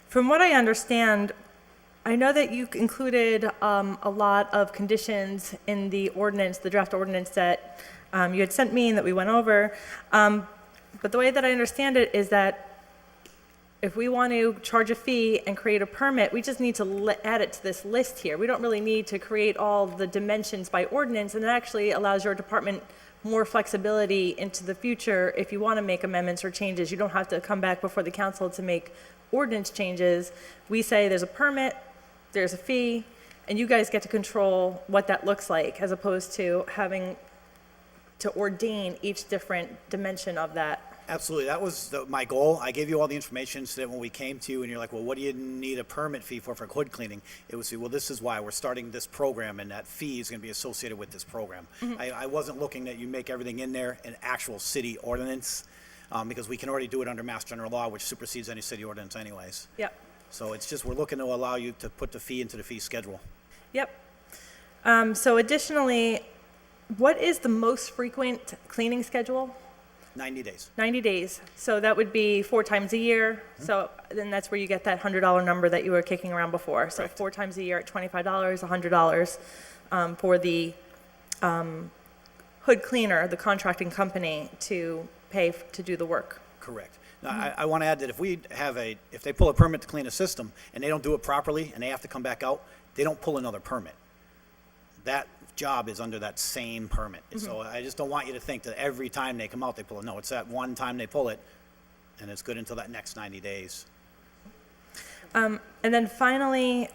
from what I understand, I know that you included a lot of conditions in the ordinance, the draft ordinance that you had sent me and that we went over. But the way that I understand it is that if we want to charge a fee and create a permit, we just need to add it to this list here. We don't really need to create all the dimensions by ordinance, and it actually allows your department more flexibility into the future. If you want to make amendments or changes, you don't have to come back before the council to make ordinance changes. We say there's a permit, there's a fee, and you guys get to control what that looks like, as opposed to having to ordain each different dimension of that. Absolutely, that was my goal. I gave you all the information so that when we came to you and you're like, well, what do you need a permit fee for hood cleaning? It was, well, this is why we're starting this program, and that fee is going to be associated with this program. I wasn't looking that you make everything in there an actual city ordinance, because we can already do it under Mass General Law, which supersedes any city ordinance anyways. Yep. So it's just, we're looking to allow you to put the fee into the fee schedule. Yep. So additionally, what is the most frequent cleaning schedule? 90 days. 90 days. So that would be 4 times a year. So then that's where you get that $100 number that you were kicking around before. So Correct. 4 times a year at $25, $100 for the hood cleaner, the contracting company, to pay to do the work. Correct. Now, I want to add that if they pull a permit to clean a system and they don't do it properly and they have to come back out, they don't pull another permit. That job is under that same permit. So I just don't want you to think that every time they come out, they pull it. No, it's that one time they pull it, and it's good until that next 90 days. And then finally,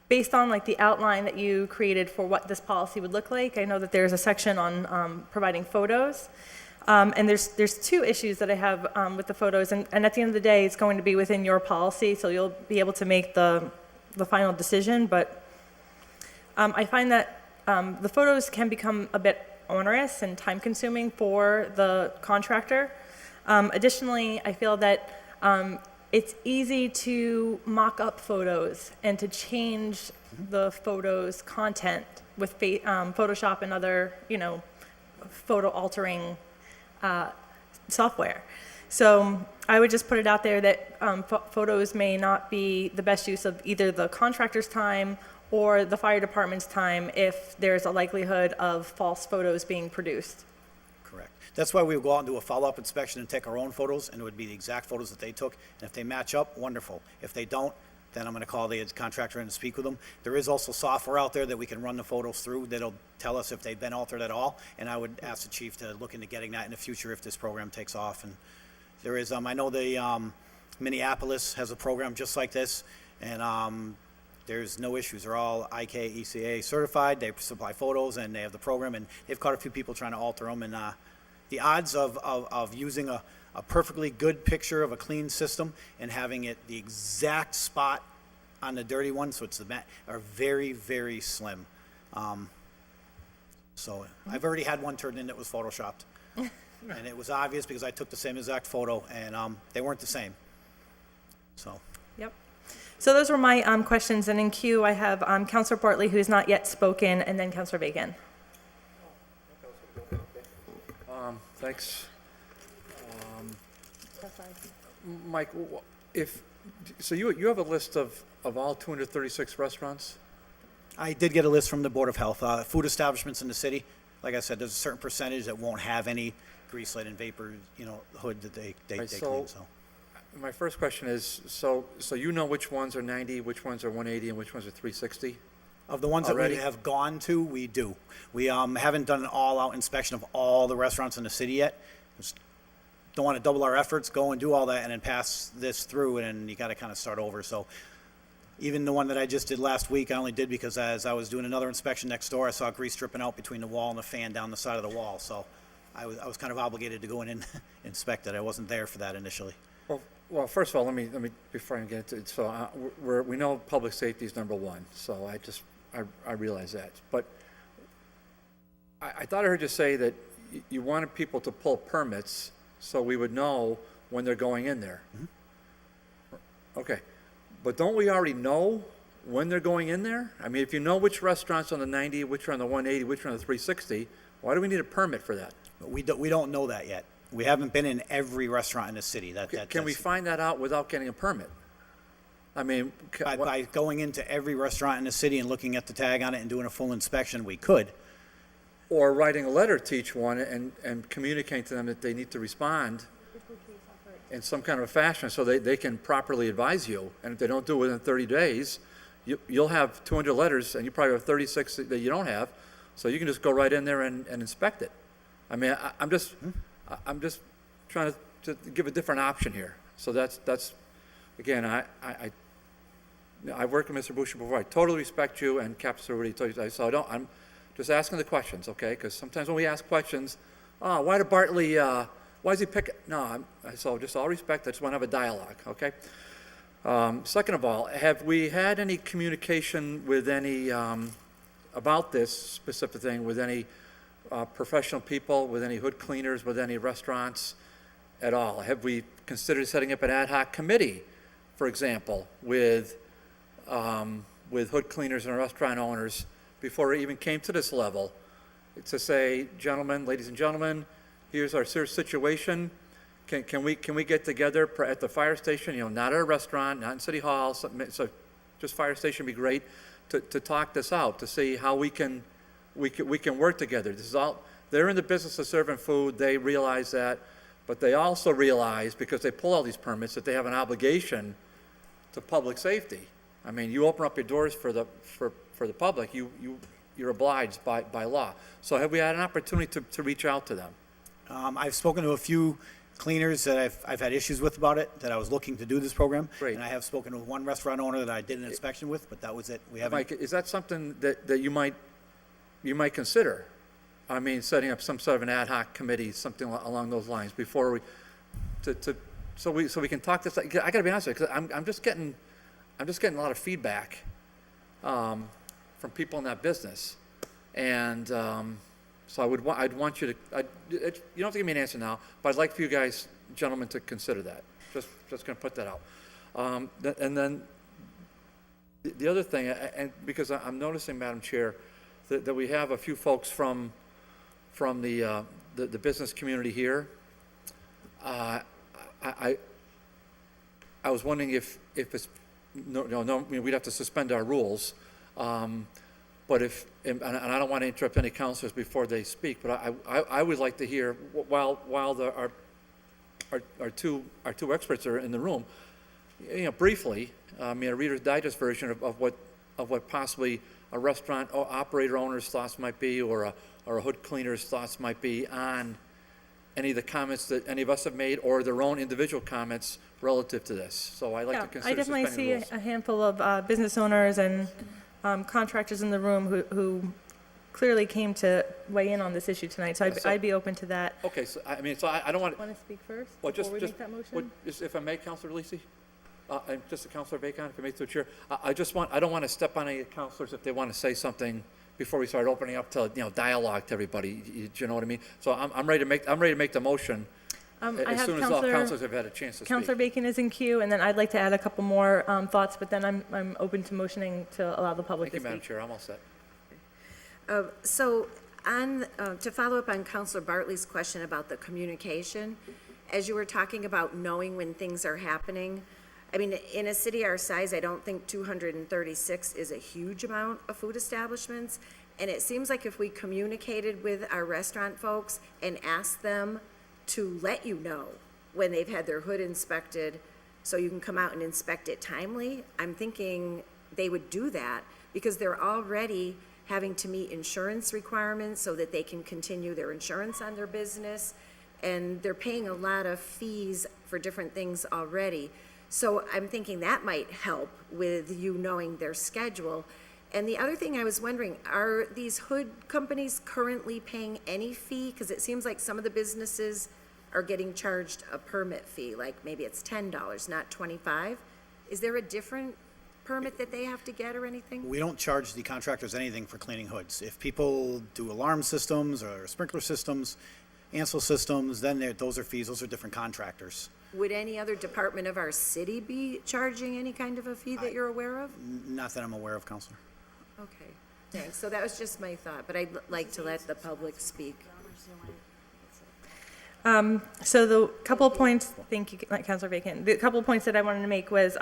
based on like the outline that you created for what this policy would look like, I know that there's a section on providing photos. And there's 2 issues that I have with the photos, and at the end of the day, it's going to be within your policy, so you'll be able to make the final decision, but I find that the photos can become a bit onerous and time-consuming for the contractor. Additionally, I feel that it's easy to mock up photos and to change the photos' content with Photoshop and other, photo-altering software. So I would just put it out there that photos may not be the best use of either the contractor's time or the fire department's time if there's a likelihood of false photos being produced. Correct. That's why we would go out and do a follow-up inspection and take our own photos, and it would be the exact photos that they took. And if they match up, wonderful. If they don't, then I'm going to call the contractor in and speak with them. There is also software out there that we can run the photos through that'll tell us if they've been altered at all, and I would ask the chief to look into getting that in the future if this program takes off. And there is, I know the Minneapolis has a program just like this, and there's no issues. They're all ECA certified, they supply photos, and they have the program, and they've caught a few people trying to alter them, and the odds of using a perfectly good picture of a clean system and having it the exact spot on the dirty one, so it's the are very, very slim. So I've already had one turned in that was photoshopped. And it was obvious because I took the same exact photo, and they weren't the same. So, Yep. So those were my questions, and in queue, I have Counselor Bartley, who has not yet spoken, and then Counselor Bacon. Thanks. Mike, so you have a list of all 236 restaurants? I did get a list from the Board of Health. Food establishments in the city, like I said, there's a certain percentage that won't have any grease light and vapor, hood that they Right, clean, so. My first question is, so you know which ones are 90, which ones are 180, and which ones are 360? Of the ones that Already? we have gone to, we do. We haven't done an all-out inspection of all the restaurants in the city yet. Just don't want to double our efforts, go and do all that, and then pass this through, and then you got to kind of start over. So even the one that I just did last week, I only did because as I was doing another inspection next door, I saw grease dripping out between the wall and the fan down the side of the wall. So I was kind of obligated to go in and inspect it. I wasn't there for that initially. Well, first of all, let me before I get into it. So we know public safety is number one. So I realize that. But I thought I heard you say that you wanted people to pull permits so we would know when they're going in there. Mm-hmm. Okay. But don't we already know when they're going in there? I mean, if you know which restaurants on the 90, which are on the 180, which are on the 360, why do we need a permit for that? We don't know that yet. We haven't been in every restaurant in the city. Can we find that out without getting a permit? I mean, by going into every restaurant in the city and looking at the tag on it and doing a full inspection, we could. Or writing a letter to each one and communicating to them that they need to respond in some kind of a fashion so they can properly advise you. And if they don't do it within 30 days, you'll have 200 letters and you probably have 36 that you don't have. So you can just go right in there and inspect it. I mean, I'm just trying to give a different option here. So that's again, I've worked with Mr. Boucher before. I totally respect you and Captain already told you. So I'm just asking the questions, okay? Because sometimes when we ask questions, why did Bartley, why does he pick it? No, so just all respect, I just want to have a dialogue, okay? Second of all, have we had any communication with any, about this specific thing, with any professional people, with any hood cleaners, with any restaurants at all? Have we considered setting up an ad hoc committee, for example, with hood cleaners and restaurant owners before it even came to this level, to say, gentlemen, ladies and gentlemen, here's our serious situation. Can we get together at the fire station? not at a restaurant, not in City Hall. So just fire station would be great to talk this out, to see how we can work together. This is all. They're in the business of serving food. They realize that, but they also realize, because they pull all these permits, that they have an obligation to public safety. I mean, you open up your doors for the public, you're obliged by law. So have we had an opportunity to reach out to them? I've spoken to a few cleaners that I've had issues with about it, that I was looking to do this program. Great. And I have spoken to one restaurant owner that I did an inspection with, but that was it. We haven't. Mike, is that something that you might consider? I mean, setting up some sort of an ad hoc committee, something along those lines, before we, so we can talk this. I got to be honest with you, because I'm just getting a lot of feedback from people in that business, and so I'd want you to. You don't have to give me an answer now, but I'd like for you guys, gentlemen, to consider that. Just going to put that out, and then the other thing, and because I'm noticing, Madam Chair, that we have a few folks from the business community here. I was wondering if it's no, we'd have to suspend our rules. But and I don't want to interrupt any counselors before they speak, but I would like to hear, while our two experts are in the room, briefly, a Reader's Digest version of what possibly a restaurant operator owner's thoughts might be, or a hood cleaner's thoughts might be on any of the comments that any of us have made, or their own individual comments relative to this. So I'd like to consider I definitely suspending see the rules. a handful of business owners and contractors in the room who clearly came to weigh in on this issue tonight, so I'd be open to that. Okay, so I don't want. Want to speak first Well, before we make that motion? If I may, Councilor Lisi, and just Councilor Bacon, if I may, through the chair, I don't want to step on any counselors if they want to say something before we start opening up to, dialogue to everybody. You know what I mean? So I'm ready to make the motion I as have soon as all councilors have had a chance to speak. Counselor Bacon is in queue, and then I'd like to add a couple more thoughts, but then I'm open to motioning to allow the public Thank to you, speak. Madam Chair. I'm all set. So to follow up on Counselor Bartley's question about the communication, as you were talking about knowing when things are happening, I mean, in a city our size, I don't think 236 is a huge amount of food establishments. And it seems like if we communicated with our restaurant folks and asked them to let you know when they've had their hood inspected so you can come out and inspect it timely, I'm thinking they would do that because they're already having to meet insurance requirements so that they can continue their insurance on their business. And they're paying a lot of fees for different things already. So I'm thinking that might help with you knowing their schedule. And the other thing I was wondering, are these hood companies currently paying any fee? Because it seems like some of the businesses are getting charged a permit fee, like maybe it's $10, not $25. Is there a different permit that they have to get or anything? We don't charge the contractors anything for cleaning hoods. If people do alarm systems or sprinkler systems, Ansel systems, then those are fees, those are different contractors. Would any other department of our city be charging any kind of a fee that you're aware of? Not that I'm aware of, Counselor. Okay, thanks. So that was just my thought, but I'd like to let the public speak. So the couple of points, thank you, Councilor Bacon. The couple of points that I wanted to make was,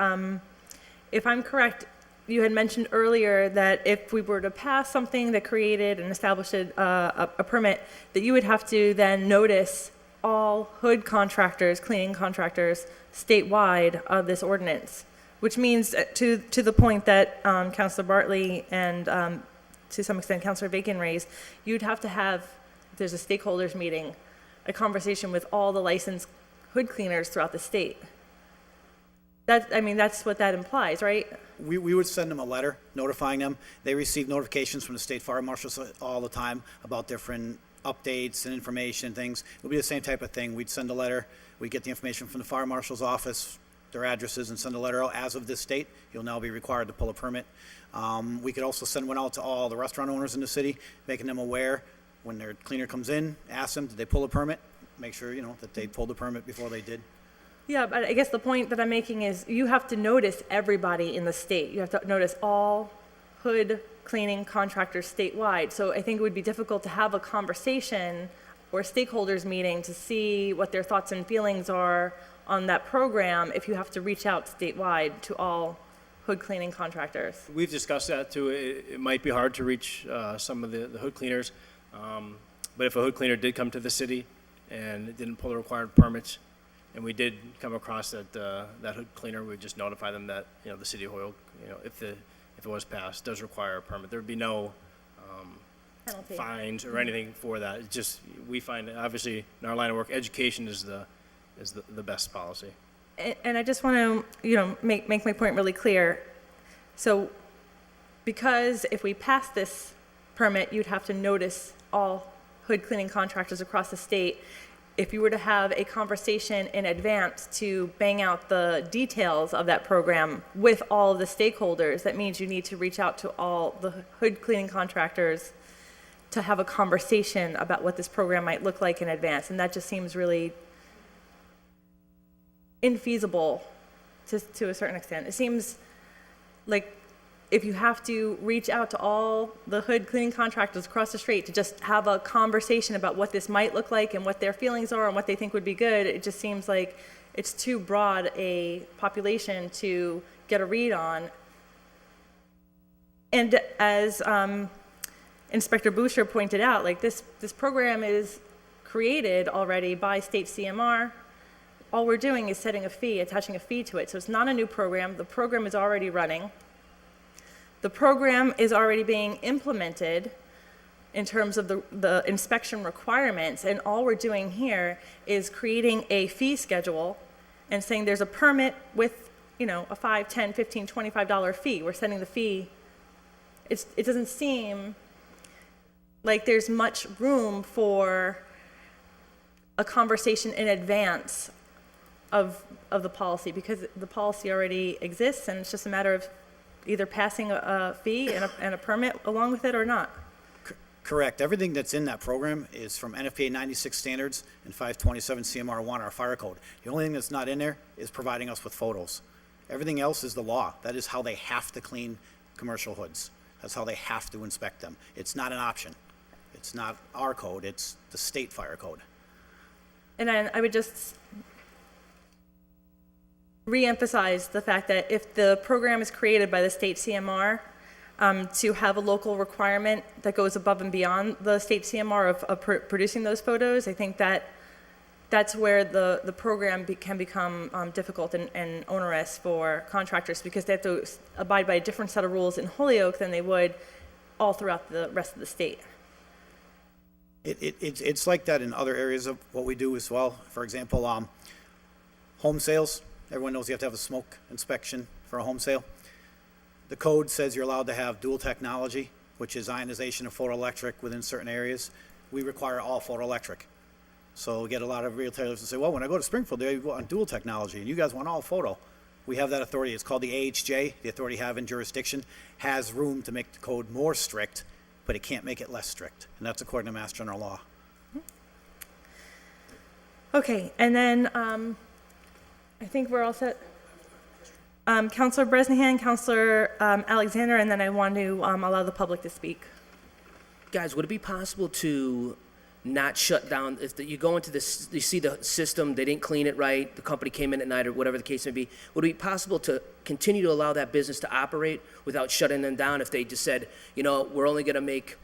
if I'm correct, you had mentioned earlier that if we were to pass something that created and established a permit, that you would have to then notice all hood contractors, cleaning contractors statewide of this ordinance, which means to the point that Councilor Bartley and to some extent Councilor Bacon raised, you'd have to have, if there's a stakeholders meeting, a conversation with all the licensed hood cleaners throughout the state. That's what that implies, right? We would send them a letter notifying them. They receive notifications from the state fire marshals all the time about different updates and information and things. It would be the same type of thing. We'd send a letter, we'd get the information from the fire marshal's office, their addresses, and send a letter out. As of this date, you'll now be required to pull a permit. We could also send one out to all the restaurant owners in the city, making them aware when their cleaner comes in, ask them, did they pull a permit? Make sure, that they pulled the permit before they did. Yeah, but I guess the point that I'm making is you have to notice everybody in the state. You have to notice all hood cleaning contractors statewide. So I think it would be difficult to have a conversation or a stakeholders meeting to see what their thoughts and feelings are on that program if you have to reach out statewide to all hood cleaning contractors. We've discussed that too. It might be hard to reach some of the hood cleaners, but if a hood cleaner did come to the city and didn't pull the required permits, and we did come across that hood cleaner, we'd just notify them that the city of Holyoke, if it was passed, does require a permit. There'd be no Penalty. fines or anything for that. It's just we find that obviously in our line of work, education is the best policy. And I just want to, make my point really clear. So, because if we pass this permit, you'd have to notice all hood cleaning contractors across the state. If you were to have a conversation in advance to bang out the details of that program with all of the stakeholders, that means you need to reach out to all the hood cleaning contractors to have a conversation about what this program might look like in advance. And that just seems really infeasible to a certain extent. It seems like if you have to reach out to all the hood cleaning contractors across the street to just have a conversation about what this might look like and what their feelings are and what they think would be good, it just seems like it's too broad a population to get a read on. And as Inspector Boucher pointed out, like this program is created already by state CMR. All we're doing is setting a fee, attaching a fee to it. So it's not a new program. The program is already running. The program is already being implemented in terms of the inspection requirements, and all we're doing here is creating a fee schedule and saying there's a permit with, a $5, $10, $15, $25 fee. We're setting the fee. It doesn't seem like there's much room for a conversation in advance of the policy, because the policy already exists, and it's just a matter of either passing a fee and a permit along with it or not. Correct. Everything that's in that program is from NFPA 96 standards and 527 CMR1, our fire code. The only thing that's not in there is providing us with photos. Everything else is the law. That is how they have to clean commercial hoods. That's how they have to inspect them. It's not an option. It's not our code, it's the state fire code. And then I would just reemphasize the fact that if the program is created by the state CMR, to have a local requirement that goes above and beyond the state CMR of producing those photos, I think that's where the program can become difficult and onerous for contractors, because they have to abide by a different set of rules in Holyoke than they would all throughout the rest of the state. It's like that in other areas of what we do as well. For example, home sales. Everyone knows you have to have a smoke inspection for a home sale. The code says you're allowed to have dual technology, which is ionization and photoelectric within certain areas. We require all photoelectric. So we get a lot of retailers that say, well, when I go to Springfield, they want dual technology, and you guys want all photo. We have that authority. It's called the AHJ. The authority have in jurisdiction has room to make the code more strict, but it can't make it less strict. And that's according to Mass General Law. Okay, and then I think we're all set. Councilor Bresnahan, Councilor Alexander, and then I want to allow the public to speak. Guys, would it be possible to not shut down, if you go into this, you see the system, they didn't clean it right, the company came in at night or whatever the case may be, would it be possible to continue to allow that business to operate without shutting them down if they just said, you know, we're only going to make,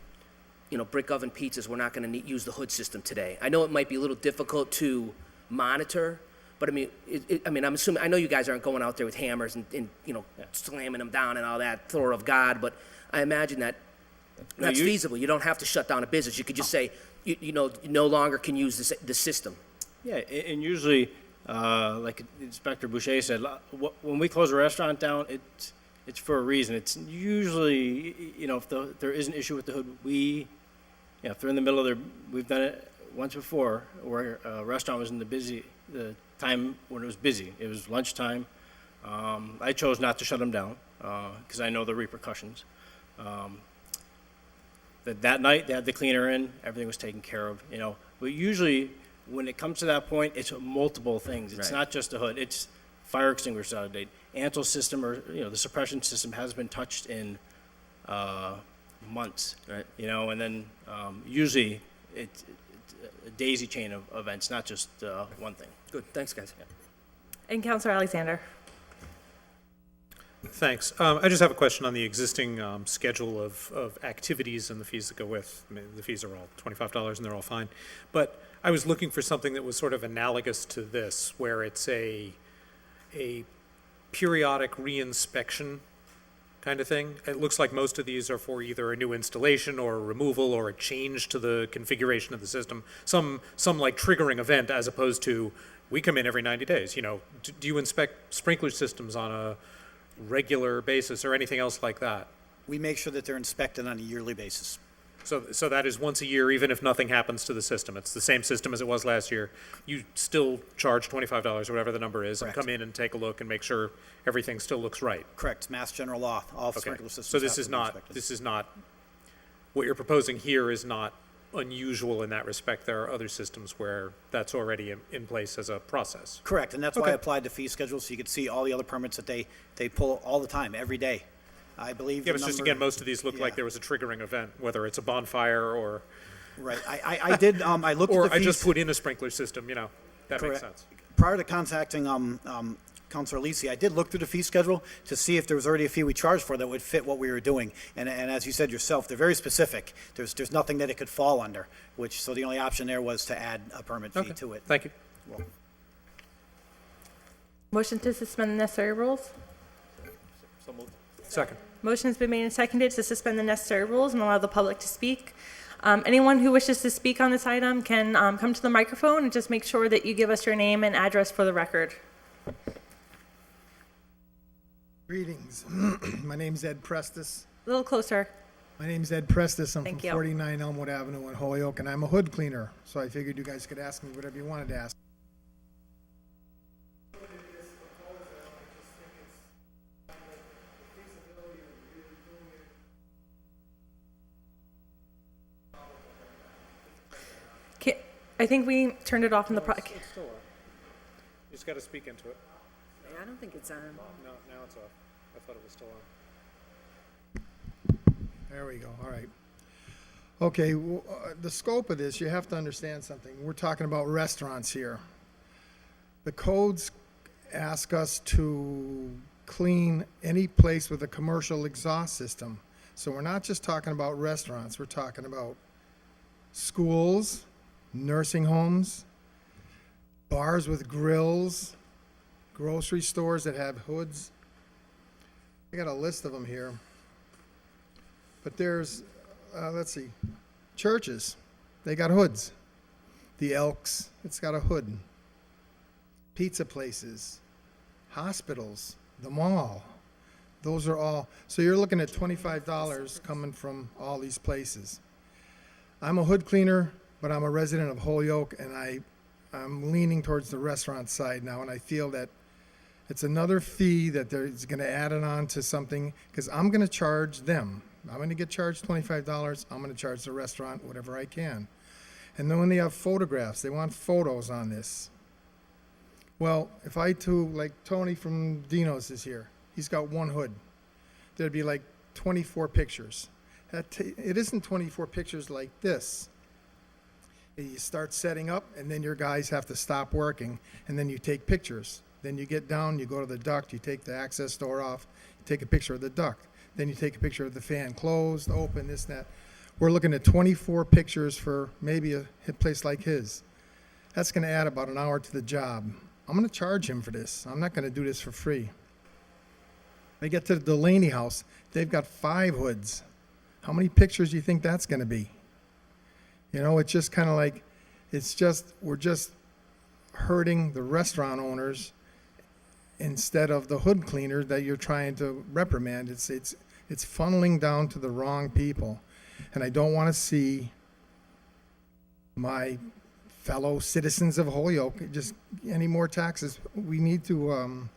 you know, brick oven pizzas, we're not going to use the hood system today? I know it might be a little difficult to monitor, but I mean, I'm assuming, I know you guys aren't going out there with hammers and you know, slamming them down and all that, Thor of God, but I imagine that that's feasible. You don't have to shut down a business. You could just say, you know, you no longer can use the system. Yeah, and usually, like Inspector Boucher said, when we close a restaurant down, it's for a reason. It's usually, you know, if there is an issue with the hood, if they're in the middle of we've done it once before, where a restaurant was in the time when it was busy. It was lunchtime. I chose not to shut them down because I know the repercussions. That night they had the cleaner in, everything was taken care of, you know. But usually when it comes to that point, it's multiple things. It's not just a hood. It's fire extinguishers out of date. Antle system, or you know, the suppression system hasn't been touched in months. Right. You know, and then usually it's a daisy chain of events, not just one thing. Good. Thanks, guys. Yeah. And Councilor Alexander. Thanks. I just have a question on the existing schedule of activities and the fees that go with. I mean, the fees are all $25 and they're all fine. But I was looking for something that was sort of analogous to this, where it's a periodic reinspection kind of thing. It looks like most of these are for either a new installation or a removal or a change to the configuration of the system. Some like triggering event, as opposed to, we come in every 90 days. You know, do you inspect sprinkler systems on a regular basis or anything else like that? We make sure that they're inspected on a yearly basis. So that is once a year, even if nothing happens to the system. It's the same system as it was last year. You still charge $25 or whatever the number is. Correct. And come in and take a look and make sure everything still looks right. Correct. Mass General Law. All sprinkler systems. So this is not what you're proposing here is not unusual in that respect. There are other systems where that's already in place as a process. Correct, and that's why I applied the fee schedule, so you could see all the other permits that they pull all the time, every day. I believe. Yeah, but just again, most of these look like there was a triggering event, whether it's a bonfire or. Right. I did. I looked or at the fees. I just put in a sprinkler system. You know, that makes sense. Prior to contacting Councilor Lisi, I did look through the fee schedule to see if there was already a fee we charged for that would fit what we were doing. And as you said yourself, they're very specific. There's nothing that it could fall under. So the only option there was to add a permit fee to it. Thank you. Welcome. Motion to suspend the necessary rules. So moved. Second. Motion's been made and seconded to suspend the necessary rules and allow the public to speak. Anyone who wishes to speak on this item can come to the microphone and just make sure that you give us your name and address for the record. Greetings. My name's Ed Prestis. A little closer. My name's Ed Prestis. I'm Thank from you. 49 Elmwood Avenue in Holyoke, and I'm a hood cleaner. So I figured you guys could ask me whatever you wanted to ask. I think we turned it off in the It's still on. You just gotta speak into it. I don't think it's on. No, now it's off. I thought it was still on. There we go, all right. Okay, the scope of this, you have to understand something. We're talking about restaurants here. The codes ask us to clean any place with a commercial exhaust system. So we're not just talking about restaurants, we're talking about schools, nursing homes, bars with grills, grocery stores that have hoods. I got a list of them here. But there's, let's see, churches, they got hoods. The Elks, it's got a hood. Pizza places, hospitals, the mall, those are all, so you're looking at $25 coming from all these places. I'm a hood cleaner, but I'm a resident of Holyoke, and I'm leaning towards the restaurant side now, and I feel that it's another fee that they're going to add it on to something, because I'm going to charge them. I'm going to get charged $25. I'm going to charge the restaurant whatever I can. And then when they have photographs, they want photos on this. Well, if I like Tony from Dino's is here, he's got one hood. There'd be like 24 pictures. It isn't 24 pictures like this. You start setting up, and then your guys have to stop working, and then you take pictures. Then you get down, you go to the duct, you take the access door off, you take a picture of the duct. Then you take a picture of the fan closed, open, this, that. We're looking at 24 pictures for maybe a place like his. That's going to add about an hour to the job. I'm going to charge him for this. I'm not going to do this for free. I get to the Delaney house. They've got 5 hoods. How many pictures do you think that's going to be? You know, it's just kind of like, we're just hurting the restaurant owners instead of the hood cleaner that you're trying to reprimand. It's funneling down to the wrong people. And I don't want to see my fellow citizens of Holyoke just any more taxes. We need to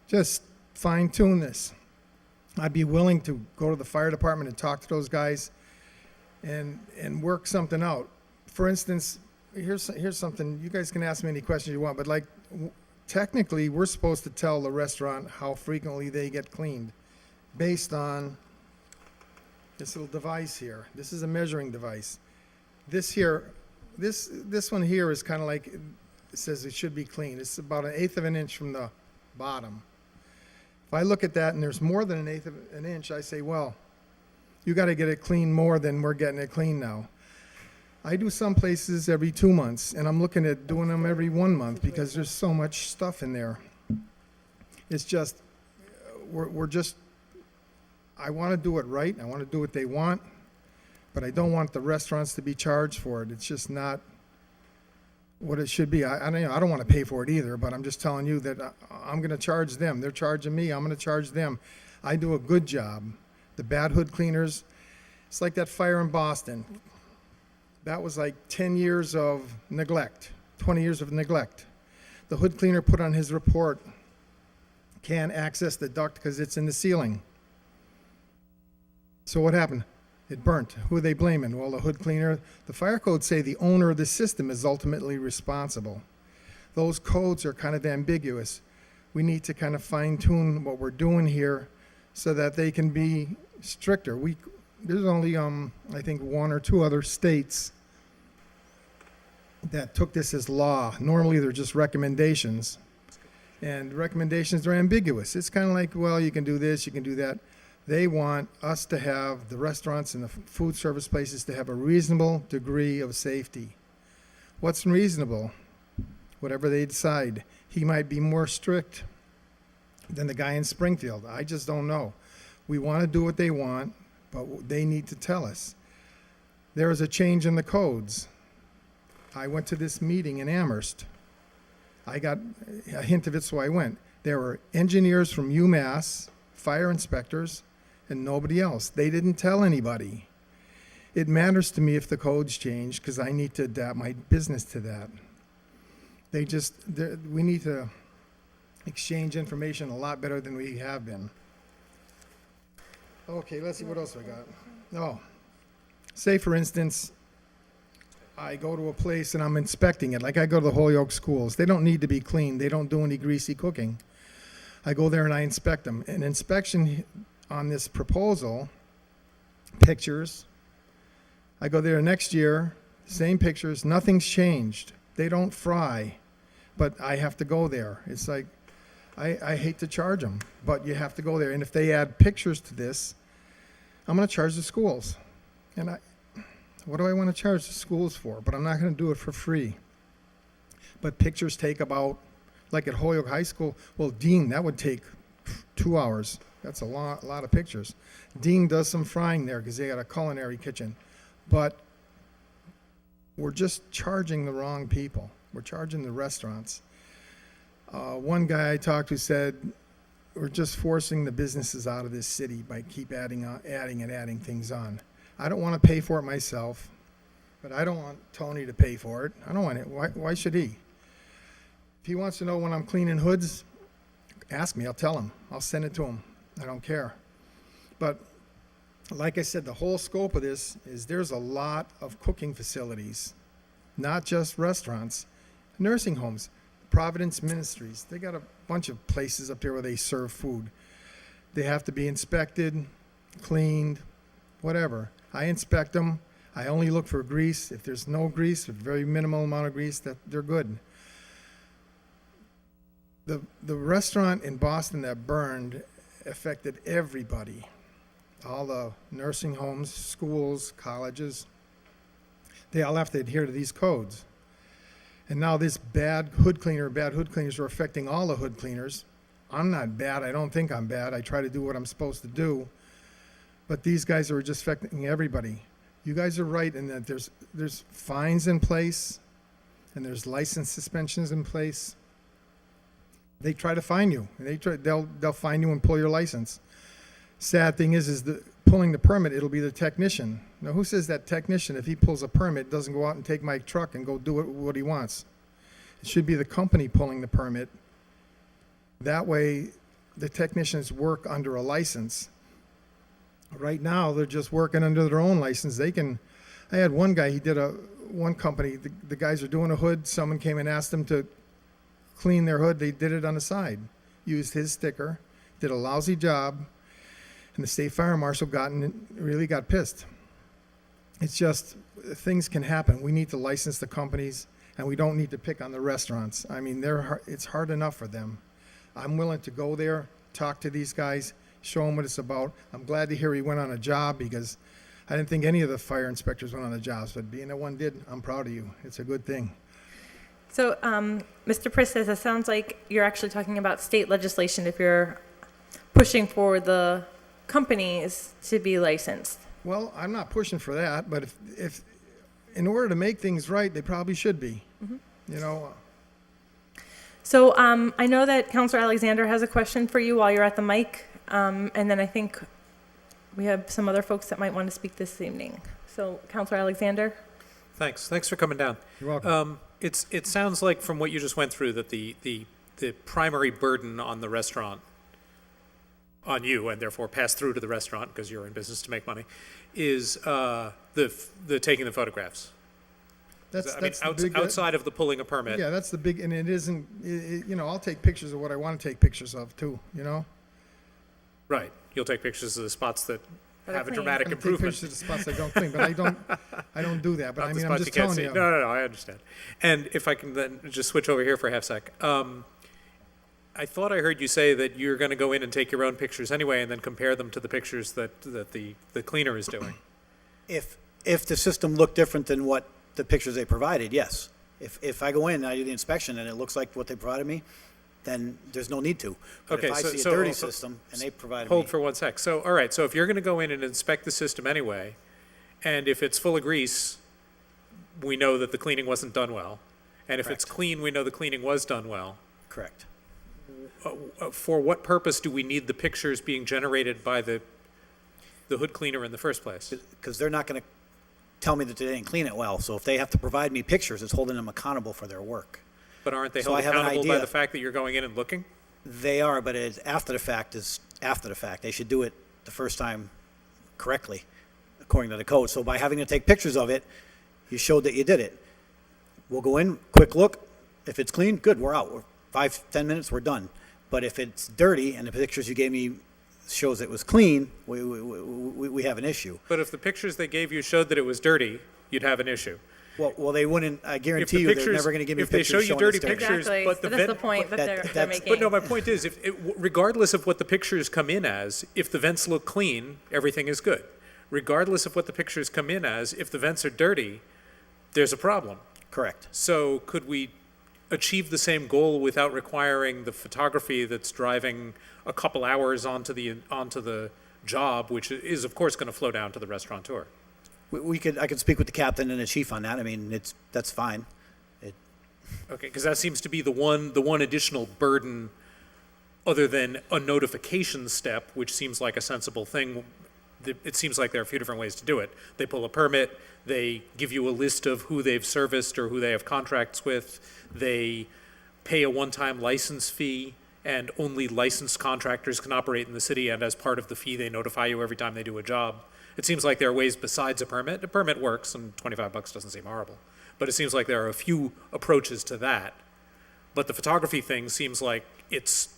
just fine tune this. I'd be willing to go to the fire department and talk to those guys and work something out. For instance, here's something, you guys can ask me any questions you want, but like technically we're supposed to tell the restaurant how frequently they get cleaned based on this little device here. This is a measuring device. This one here is kind of like, it says it should be clean. It's about 1/8 of an inch from the bottom. If I look at that and there's more than 1/8 of an inch, I say, well, you got to get it clean more than we're getting it clean now. I do some places every 2 months, and I'm looking at doing them every 1 month because there's so much stuff in there. It's just, I want to do it right. I want to do what they want, but I don't want the restaurants to be charged for it. It's just not what it should be. I don't want to pay for it either, but I'm just telling you that I'm going to charge them. They're charging me. I'm going to charge them. I do a good job. The bad hood cleaners, it's like that fire in Boston. That was like 10 years of neglect, 20 years of neglect. The hood cleaner put on his report, can't access the duct because it's in the ceiling. So what happened? It burnt. Who are they blaming? Well, the hood cleaner. The fire codes say the owner of the system is ultimately responsible. Those codes are kind of ambiguous. We need to kind of fine tune what we're doing here so that they can be stricter. There's only, I think, 1 or 2 other states that took this as law. Normally, they're just recommendations. And recommendations are ambiguous. It's kind of like, well, you can do this, you can do that. They want us to have, the restaurants and the food service places, to have a reasonable degree of safety. What's reasonable? Whatever they decide. He might be more strict than the guy in Springfield. I just don't know. We want to do what they want, but they need to tell us. There is a change in the codes. I went to this meeting in Amherst. I got a hint of it, so I went. There were engineers from UMass, fire inspectors, and nobody else. They didn't tell anybody. It matters to me if the codes change because I need to adapt my business to that. We need to exchange information a lot better than we have been. Okay, let's see what else we got. Oh, say for instance, I go to a place and I'm inspecting it, like I go to the Holyoke schools. They don't need to be cleaned. They don't do any greasy cooking. I go there and I inspect them. An inspection on this proposal, pictures, I go there next year, same pictures, nothing's changed. They don't fry, but I have to go there. It's like, I hate to charge them, but you have to go there. And if they add pictures to this, I'm going to charge the schools. And what do I want to charge the schools for? But I'm not going to do it for free. But pictures take about, like at Holyoke High School, well, Dean, that would take 2 hours. That's a lot of pictures. Dean does some frying there because they got a culinary kitchen. But we're just charging the wrong people. We're charging the restaurants. One guy I talked to said, we're just forcing the businesses out of this city by keep adding things on. I don't want to pay for it myself, but I don't want Tony to pay for it. I don't want it. Why should he? If he wants to know when I'm cleaning hoods, ask me. I'll tell him. I'll send it to him. I don't care. But like I said, the whole scope of this is there's a lot of cooking facilities, not just restaurants, nursing homes, Providence Ministries. They got a bunch of places up there where they serve food. They have to be inspected, cleaned, whatever. I inspect them. I only look for grease. If there's no grease, a very minimal amount of grease, that they're good. The restaurant in Boston that burned affected everybody. All the nursing homes, schools, colleges, they all have to adhere to these codes. And now this bad hood cleaners are affecting all the hood cleaners. I'm not bad. I don't think I'm bad. I try to do what I'm supposed to do. But these guys are just affecting everybody. You guys are right in that there's fines in place and there's license suspensions in place. They try to fine you. They'll fine you and pull your license. Sad thing is pulling the permit, it'll be the technician. Now, who says that technician, if he pulls a permit, doesn't go out and take my truck and go do what he wants? It should be the company pulling the permit. That way, the technicians work under a license. Right now, they're just working under their own license. I had one guy, one company, the guys are doing a hood, someone came and asked them to clean their hood, they did it on the side. Used his sticker, did a lousy job, and the state fire marshal really got pissed. It's just, things can happen. We need to license the companies, and we don't need to pick on the restaurants. I mean, it's hard enough for them. I'm willing to go there, talk to these guys, show them what it's about. I'm glad to hear he went on a job because I didn't think any of the fire inspectors went on the jobs, but being that one did, I'm proud of you. It's a good thing. So, Mr. Priss says it sounds like you're actually talking about state legislation if you're pushing for the companies to be licensed. Well, I'm not pushing for that, but if in order to make things right, they probably should be. Mm-hmm. You know. So I know that Councilor Alexander has a question for you while you're at the mic, and then I think we have some other folks that might want to speak this evening. So, Councilor Alexander. Thanks for coming down. You're welcome. It sounds like from what you just went through that the primary burden on the restaurant, on you, and therefore pass through to the restaurant because you're in business to make money, is the taking the photographs. Outside of the pulling a permit. Yeah, that's the big, and it isn't. I'll take pictures of what I want to take pictures of too. You know. Right. You'll take pictures of the spots that have a clean. dramatic improvement. Take pictures of the spots I don't clean, but I don't do that. But Not I the mean, I'm spots just you can't telling see. you. No, I understand. And if I can then just switch over here for a half sec. I thought I heard you say that you're going to go in and take your own pictures anyway and then compare them to the pictures that the cleaner is doing. If the system looked different than what the pictures they provided, yes. If I go in and I do the inspection and it looks like what they provided me, then there's no need to. But Okay, if I see a dirty system and they provided Hold me, for 1 sec. So, all right, so if you're going to go in and inspect the system anyway, and if it's full of grease, we know that the cleaning wasn't done well. And if it's clean, we know the cleaning was done well. correct. For what purpose do we need the pictures being generated by the hood cleaner in the first place? Because they're not going to tell me that they didn't clean it well. So if they have to provide me pictures, it's holding them accountable for their work. But aren't they So held I have an accountable by idea. the fact that you're going in and looking? They are, but it's after the fact is after the fact. They should do it the first time correctly, according to the code. So by having to take pictures of it, You showed that you did it. We'll go in, quick look. If it's clean, good, we're out. We're 5, 10 minutes, we're done. But if it's dirty and the pictures you gave me shows it was clean, we have an issue. But if the pictures they gave you showed that it was dirty, you'd have an issue. Well, they wouldn't, I guarantee you, they're never gonna give me If they show pictures you showing dirty it's dirty. pictures, Exactly. but the That's the vent, point that they're that's- making. but no, my point is, regardless of what the pictures come in as, if the vents look clean, everything is good. Regardless of what the pictures come in as, if the vents are dirty, there's a problem. Correct. So could we achieve the same goal without requiring the photography that's driving a couple hours onto the job, which is of course going to flow down to the restaurateur? I could speak with the captain and the chief on that. I mean, that's fine. Okay, because that seems to be the one additional burden, other than a notification step, which seems like a sensible thing. It seems like there are a few different ways to do it. They pull a permit, they give you a list of who they've serviced or who they have contracts with, they pay a one-time license fee, and only licensed contractors can operate in the city, and as part of the fee, they notify you every time they do a job. It seems like there are ways besides a permit. A permit works, and $25 doesn't seem horrible. But it seems like there are a few approaches to that. But the photography thing seems like it's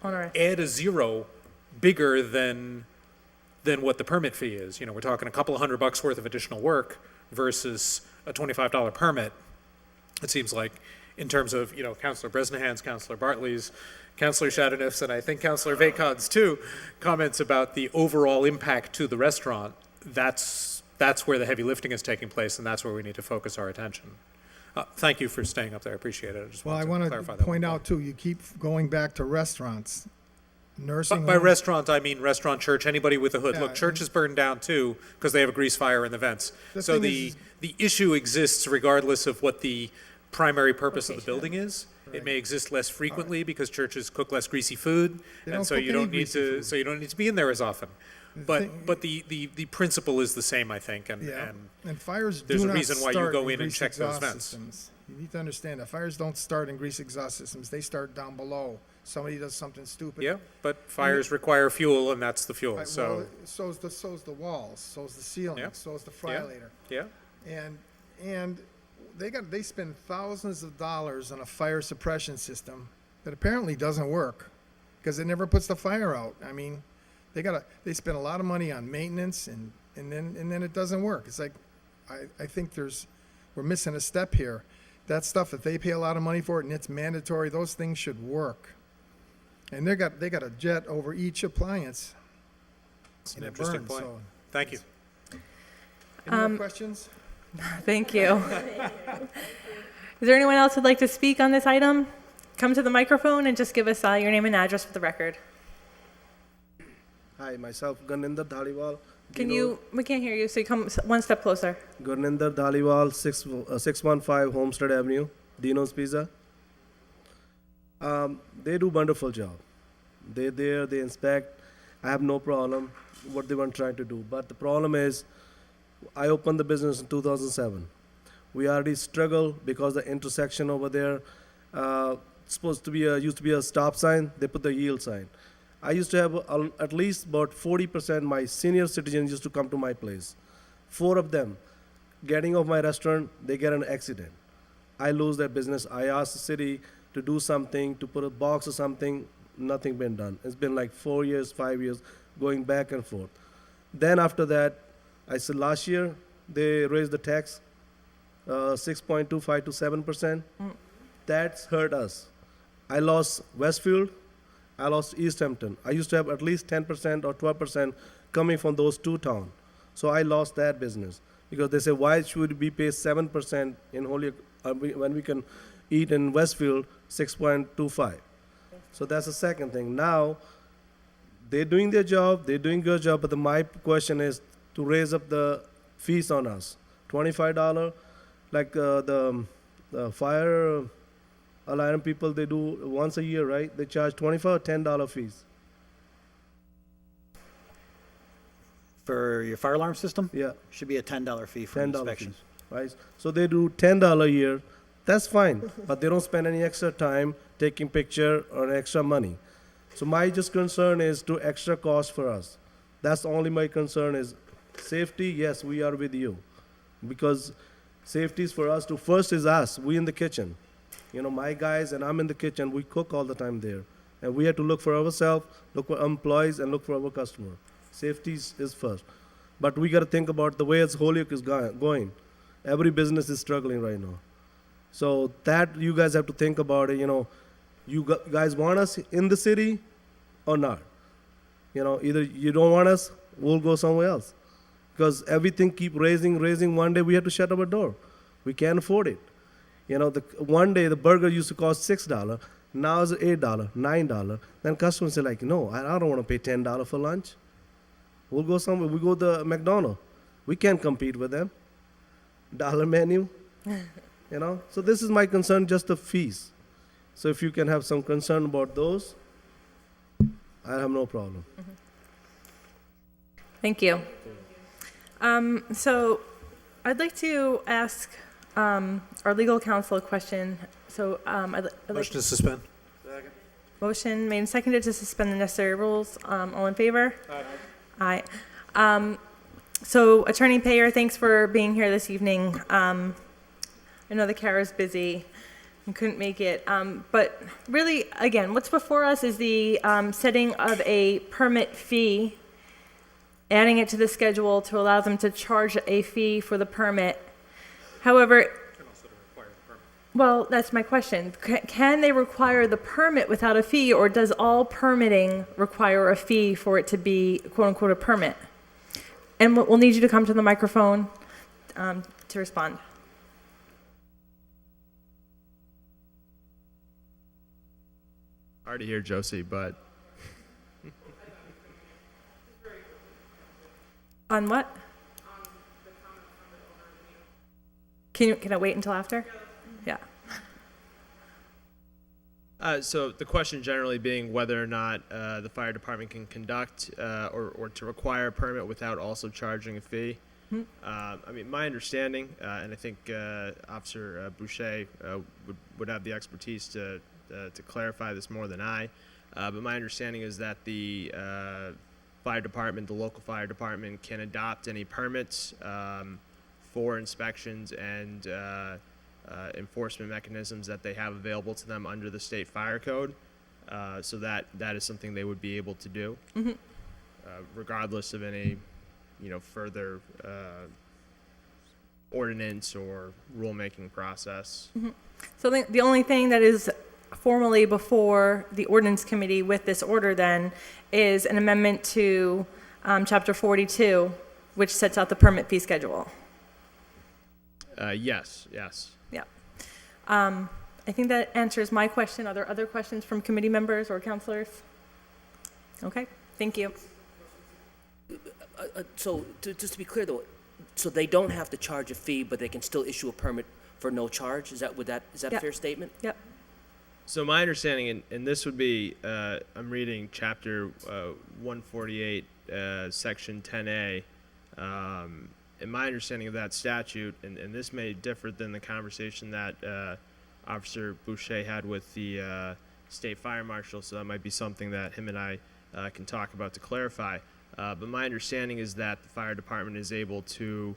add a zero bigger than what the permit fee is. You know, we're talking a couple of $100 worth of additional work versus a $25 permit. It seems like in terms of, you know, Councilor Bresnahan's, Councilor Bartley's, Councilor Shadowniff's, and I think Councilor Vacon's too, comments about the overall impact to the restaurant, that's where the heavy lifting is taking place, and that's where we need to focus our attention. Thank you for staying up there. I appreciate it. I just Well, I wanted want to clarify to that. point out too, you keep going back to restaurants, nursing By homes. restaurant, I mean restaurant, church, anybody with a hood. Yeah, Look, church is burned down too because they have a grease fire in the vents. The So thing the issue exists regardless of what the primary purpose of the building is. It may exist less frequently because churches cook less greasy food, They and don't so cook you any don't need greasy to food. so you don't need to be in there as often. thing- But the principle is the same, I think, and And fires there's do a not reason why you start go in and grease check those exhaust vents. systems. You need to understand that fires don't start in grease exhaust systems. They start down below. Somebody does something stupid. Yeah, but fires require fuel, and that's the fuel. Well, So so's the walls, so's the ceiling, Yeah. so's the Yeah. frylater. yeah. And they spend thousands of dollars on a fire suppression system that apparently doesn't work because it never puts the fire out. I mean, they spend a lot of money on maintenance and then it doesn't work. It's like, I think we're missing a step here. That stuff, if they pay a lot of money for it and it's mandatory, those things should work. And they got a jet over each appliance. It's an And it interesting burns, point. so- Thank you. Any more questions? Thank you. Is there anyone else who'd like to speak on this item? Come to the microphone and just give us your name and address for the record. Hi, myself Ganinder Dhaliwal. We can't hear you, so you come one step closer. Ganinder Dhaliwal, 615 Homestead Avenue, Dino's Pizza. They do wonderful job. They're there, they inspect. I have no problem what they were trying to do. But the problem is, I opened the business in 2007. We already struggle because the intersection over there used to be a stop sign. They put the yield sign. I used to have at least about 40% my senior citizens used to come to my place. 4 of them, getting off my restaurant, they get an accident. I lose their business. I asked the city to do something, to put a box or something, nothing been done. It's been like 4 years, 5 years, going back and forth. Then after that, I said last year, they raised the tax 6.25 to 7%. That's hurt us. I lost Westfield, I lost East Hampton. I used to have at least 10% or 12% coming from those 2 towns. So I lost that business because they say, why should we pay 7% in Holyoke when we can eat in Westfield 6.25? So that's the second thing. Now, they're doing their job, they're doing good job, but my question is to raise up the fees on us. $25, like the fire alarm people, they do once a year, right? They charge $25 or $10 fees. For your fire alarm system? Yeah. Should be a $10 fee for $10 inspections. fees, right? So they do $10 a year. That's fine, but they don't spend any extra time taking picture or extra money. So my just concern is to extra cost for us. That's only my concern is safety. Yes, we are with you, because safety is for us to, first is us, we in the kitchen. You know, my guys and I'm in the kitchen, we cook all the time there. And we have to look for ourselves, look for employees, and look for our customer. Safety is first. But we got to think about the way as Holyoke is going. Every business is struggling right now. So that you guys have to think about it, you know, guys want us in the city or not? You know, either you don't want us, we'll go somewhere else. Because everything keep raising. One day we have to shut our door. We can't afford it. You know, one day the burger used to cost $6. Now it's $8, $9. Then customers say like, no, I don't want to pay $10 for lunch. We'll go somewhere. We go to McDonald's. We can't compete with them. Dollar menu. You know, so this is my concern, just the fees. So if you can have some concern about those, I have no problem. Thank you. So I'd like to ask our legal counsel a question. So Motion to suspend. Motion made and seconded to suspend the necessary rules. All in favor? Aye. Aye. So Attorney Payer, thanks for being here this evening. I know the Kara's busy and couldn't make it. But really, again, what's before us is the setting of a permit fee, adding it to the schedule to allow them to charge a fee for the permit. However, well, that's my question. Can they require the permit without a fee, or does all permitting require a fee for it to be quote-unquote a permit? And we'll need you to come to the microphone to respond. Hard to hear Josie, but On what? Can I wait until after? Yeah. So the question generally being whether or not the fire department can conduct or to require a permit without also charging a fee. I mean, my understanding, and I think Officer Boucher would have the expertise to clarify this more than I, but my understanding is that the fire department, the local fire department, can adopt any permits for inspections and enforcement mechanisms that they have available to them under the state fire code. So that is something they would be able to do, regardless of any, further ordinance or rulemaking process. So the only thing that is formally before the ordinance committee with this order then is an amendment to chapter 42, which sets out the permit fee schedule. Yes. Yeah. I think that answers my question. Are there other questions from committee members or counselors? Okay, thank you. So just to be clear though, so they don't have to charge a fee, but they can still issue a permit for no charge? Is that a fair statement? Yep. So my understanding, and this would be, I'm reading chapter 148, section 10A, and my understanding of that statute, and this may differ than the conversation that Officer Boucher had with the state fire marshal, so that might be something that him and I can talk about to clarify. But my understanding is that the fire department is able to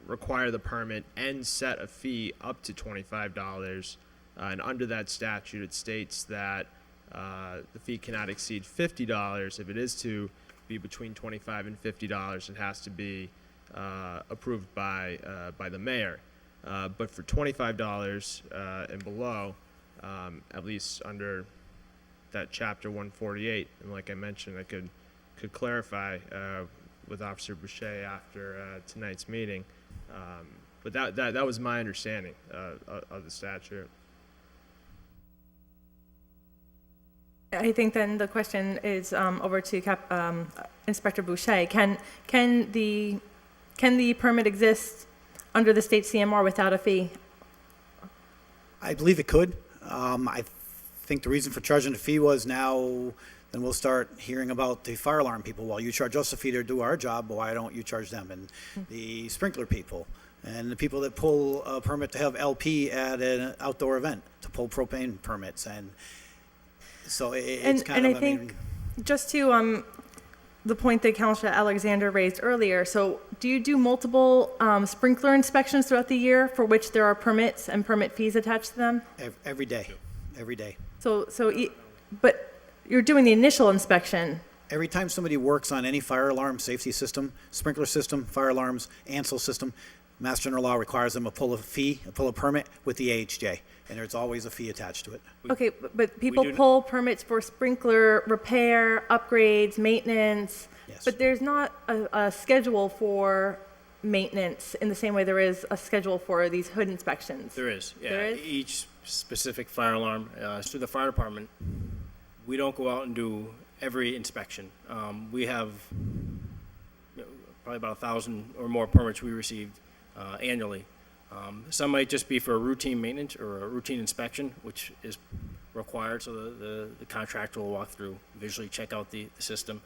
require the permit and set a fee up to $25. And under that statute, it states that the fee cannot exceed $50. If it is to be between $25 and $50, it has to be approved by the mayor. But for $25 and below, at least under that chapter 148, and like I mentioned, I could clarify with Officer Boucher after tonight's meeting. But that was my understanding of the statute. I think then the question is over to Inspector Boucher. Can the permit exist under the state CMR without a fee? I believe it could. I think the reason for charging the fee was now then we'll start hearing about the fire alarm people. Well, you charge us a fee to do our job, but why don't you charge them? And the sprinkler people and the people that pull a permit to have LP at an outdoor event to pull propane permits. And so it's kind of, I think just to the point that Councilor Alexander raised earlier. So do you do multiple sprinkler inspections throughout the year for which there are permits and permit fees attached to them? Every day, every day. But you're doing the initial inspection. Every time somebody works on any fire alarm safety system, sprinkler system, fire alarms, ANSEL system, Mass General Law requires them to pull a permit with the AHJ, and there's always a fee attached to it. Okay, but people pull permits for sprinkler repair, upgrades, maintenance, but there's not a schedule for maintenance in the same way there is a schedule for these hood inspections. There is, yeah. There is? Each specific fire alarm, through the fire department, we don't go out and do every inspection. We have probably about 1,000 or more permits we received annually. Some might just be for a routine maintenance or a routine inspection, which is required, so the contractor will walk through, visually check out the system.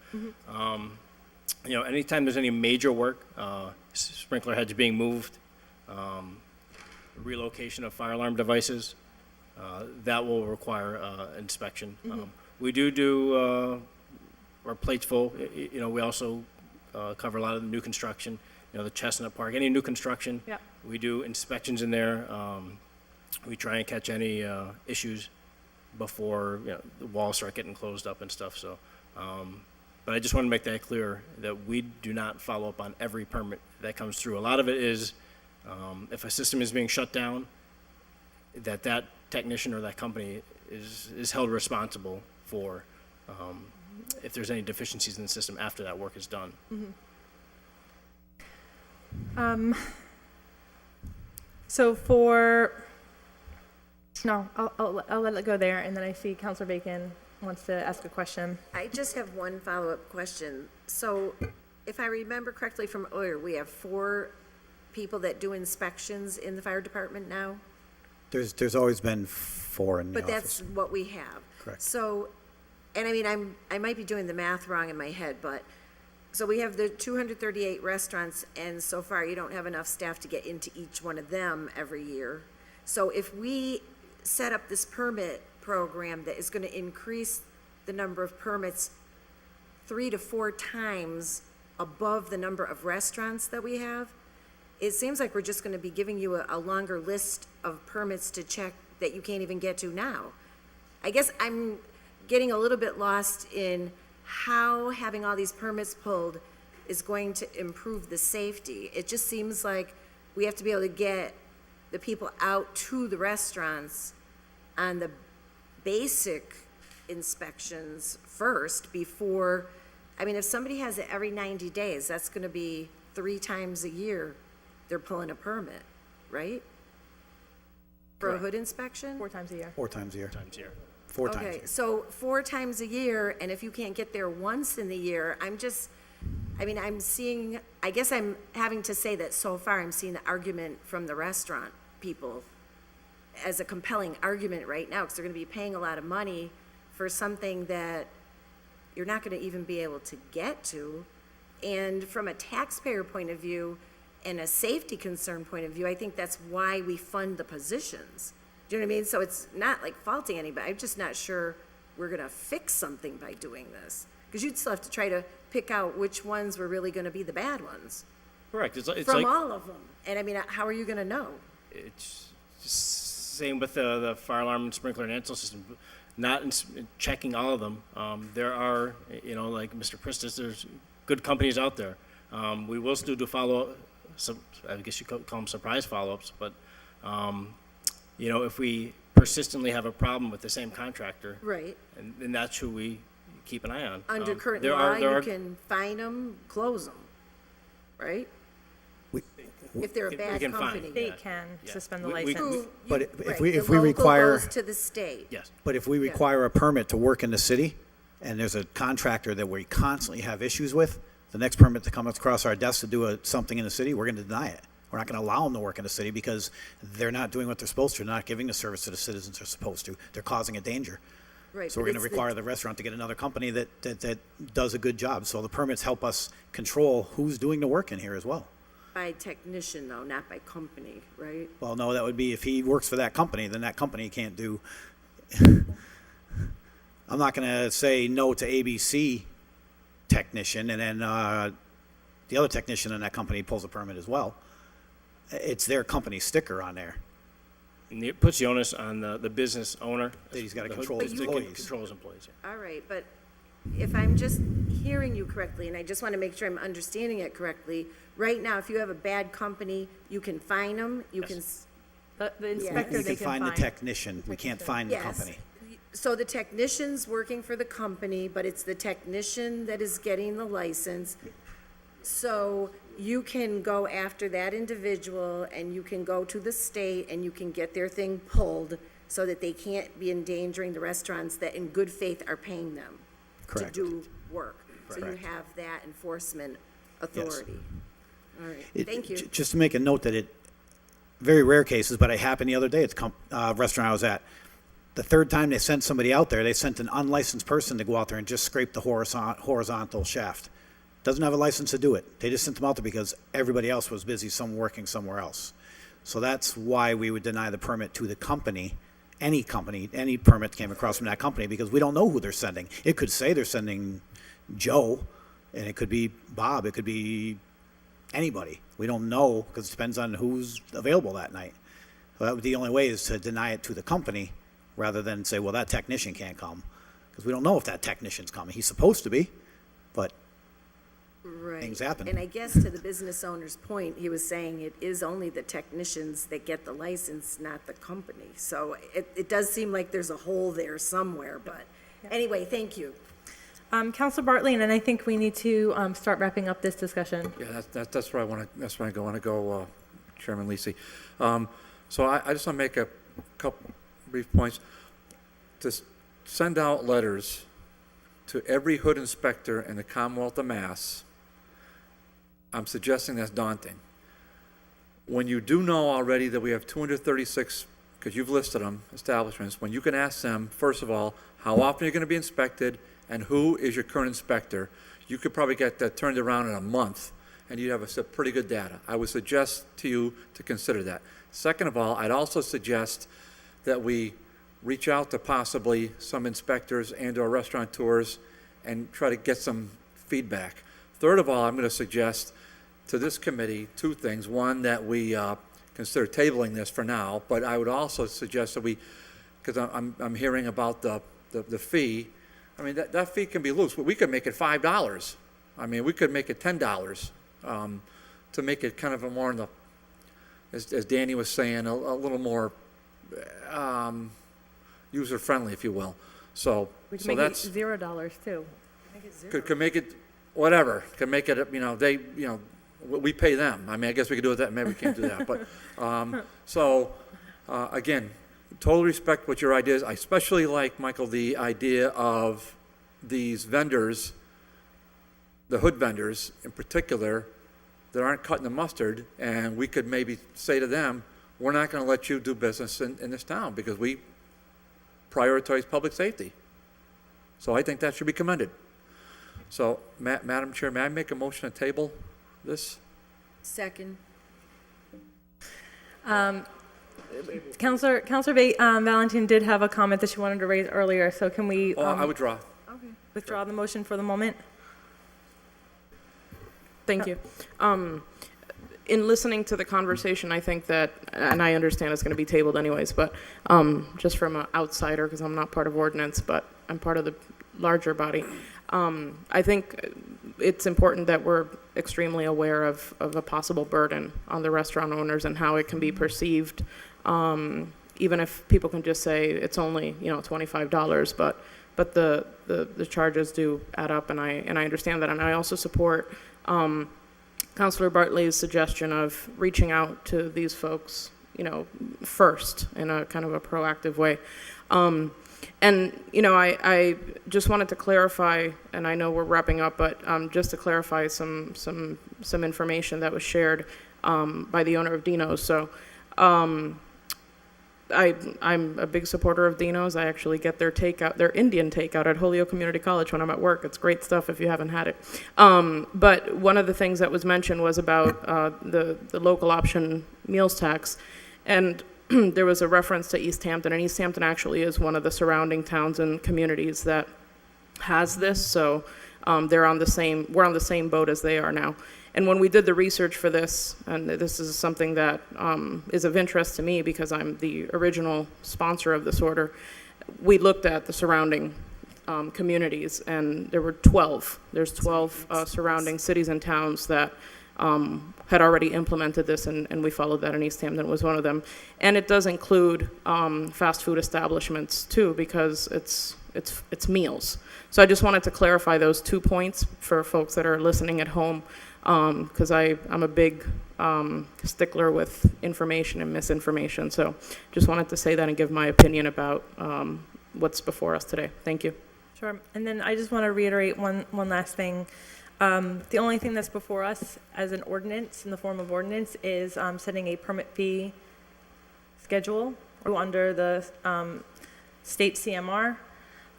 Anytime there's any major work, sprinkler heads being moved, relocation of fire alarm devices, that will require inspection. We do our plates full. We also cover a lot of the new construction. The Chestnut Park, any new construction. Yep. We do inspections in there. We try and catch any issues before the walls start getting closed up and stuff. So, but I just want to make that clear that we do not follow up on every permit that comes through. A lot of it is if a system is being shut down, that technician or that company is held responsible for if there's any deficiencies in the system after that work is done. So I'll let it go there, and then I see Councilor Bacon wants to ask a question. I just have one follow-up question. So if I remember correctly from earlier, we have 4 people that do inspections in the fire department now? There's always been 4 in the But office. that's what we have. Correct. So, and I mean, I might be doing the math wrong in my head, but, so we have the 238 restaurants, and so far you don't have enough staff to get into each one of them every year. So if we set up this permit program that is going to increase the number of permits 3 to 4 times above the number of restaurants that we have, it seems like we're just going to be giving you a longer list of permits to check that you can't even get to now. I guess I'm getting a little bit lost in how having all these permits pulled is going to improve the safety. It just seems like we have to be able to get the people out to the restaurants on the basic inspections first before, I mean, if somebody has it every 90 days, that's going to be 3 times a year they're pulling a permit, right? For a hood inspection? 4 times a year. 4 times a year. 4 times a Okay, year. so 4 times a year, and if you can't get there once in the year, I'm seeing, I guess I'm having to say that so far I'm seeing the argument from the restaurant people as a compelling argument right now, because they're going to be paying a lot of money for something that you're not going to even be able to get to. And from a taxpayer point of view and a safety concern point of view, I think that's why we fund the positions. Do you know what I mean? So it's not like faulting anybody. I'm just not sure we're going to fix something by doing this. Because you'd still have to try to pick out which ones were really going to be the bad ones. Correct. It's from like, all of them. And I mean, how are you going to know? It's same with the fire alarm and sprinkler and ANSEL system. Not checking all of them. There are, like Mr. Pristis, there's good companies out there. We will still do follow-up, I guess you could call them surprise follow-ups, but, if we persistently have a problem with the same contractor. Right. And that's who we keep an eye on. Under current law, you can fine them, close them, right? If they're a bad can fine, company. State can suspend the license. But if Right, we the local require, goes to the state. Yes. but if we require a permit to work in the city, and there's a contractor that we constantly have issues with, the next permit that comes across our desk to do something in the city, we're going to deny it. We're not going to allow them to work in the city because they're not doing what they're supposed to, not giving the service to the citizens they're supposed to. They're causing a danger. Right. So we're going to require the restaurant to get another company that does a good job. So the permits help us control who's doing the work in here as well. By technician though, not by company, right? Well, no, that would be if he works for that company, then that company can't do. I'm not going to say no to ABC technician, and then the other technician in that company pulls a permit as well, it's their company sticker on there. And it puts the onus on the business owner. That he's gotta the control hood- his to employees. Control his employees, yeah. All right, but if I'm just hearing you correctly, and I just want to make sure I'm understanding it correctly, right now, if you have a bad company, you can fine them, you can. The inspector, We they can find the technician, we can't find the Yes. company. So the technician's working for the company, but it's the technician that is getting the license. So you can go after that individual and you can go to the state and you can get their thing pulled so that they can't be endangering the restaurants that in good faith are paying them Correct. to do work. So you Correct. have that enforcement authority. All right, It- thank you. Just to make a note that very rare cases, but it happened the other day at the restaurant I was at. The third time they sent somebody out there, they sent an unlicensed person to go out there and just scrape the horizontal shaft. Doesn't have a license to do it. They just sent them out there because everybody else was busy working somewhere else. So that's why we would deny the permit to the company, any permit came across from that company, because we don't know who they're sending. It could say they're sending Joe, and it could be Bob, it could be anybody. We don't know, because it depends on who's available that night. So that would be the only way, is to deny it to the company, rather than say, well, that technician can't come, because we don't know if that technician's coming. He's supposed to be, but Right. things happen. And I guess to the business owner's point, he was saying it is only the technicians that get the license, not the company. So it does seem like there's a hole there somewhere, but anyway, thank you. Counselor Bartley, and then I think we need to start wrapping up this discussion. Yeah, that's where I want to, that's where I want to go, Chairman Lisi. So I just want to make a couple brief points. To send out letters to every hood inspector in the Commonwealth of Mass, I'm suggesting that's daunting. When you do know already that we have 236, because you've listed them, establishments, when you can ask them, first of all, how often you're going to be inspected and who is your current inspector, you could probably get that turned around in a month and you'd have some pretty good data. I would suggest to you to consider that. Second of all, I'd also suggest that we reach out to possibly some inspectors and or restaurateurs and try to get some feedback. Third of all, I'm going to suggest to this committee two things. One, that we consider tabling this for now, but I would also suggest that we, because I'm hearing about the fee. I mean, that fee can be loose, but we could make it $5. I mean, we could make it $10 to make it kind of a more, in the, as Danny was saying, a little more user-friendly, if you will. So, We can so make that's, it $0 too. could make it whatever, could make it, we pay them. I mean, I guess we could do it that, maybe we can't do that, but, again, totally respect what your idea is. I especially like, Michael, the idea of these vendors, the hood vendors in particular, that aren't cutting the mustard, and we could maybe say to them, we're not gonna let you do business in this town because we prioritize public safety. So I think that should be commended. So, Madam Chair, may I make a motion to table this? Second. Counselor Valentin did have a comment that she wanted to raise earlier, so can we I withdraw. withdraw the motion for the moment? Thank you. In listening to the conversation, I think that, and I understand it's going to be tabled anyways, but just from an outsider, because I'm not part of Ordinance, but I'm part of the larger body, I think it's important that we're extremely aware of a possible burden on the restaurant owners and how it can be perceived, even if people can just say it's only, $25, but the charges do add up, and I understand that, and I also support Councilor Bartley's suggestion of reaching out to these folks, first in a kind of a proactive way. And, I just wanted to clarify, and I know we're wrapping up, but just to clarify some information that was shared by the owner of Dino's. So I'm a big supporter of Dino's. I actually get their Indian takeout at Holyoke Community College when I'm at work. It's great stuff if you haven't had it. But one of the things that was mentioned was about the local option meals tax. And there was a reference to East Hampton, and East Hampton actually is one of the surrounding towns and communities that has this. So we're on the same boat as they are now. And when we did the research for this, and this is something that is of interest to me because I'm the original sponsor of this order, we looked at the surrounding communities, and there were 12. There's 12 surrounding cities and towns that had already implemented this, and we followed that, and East Hampton was one of them. And it does include fast food establishments too, because it's meals. So I just wanted to clarify those 2 points for folks that are listening at home, because I'm a big stickler with information and misinformation. So just wanted to say that and give my opinion about what's before us today. Thank you. Sure. And then I just want to reiterate one last thing. The only thing that's before us as an ordinance, in the form of ordinance, is setting a permit fee schedule under the state CMR.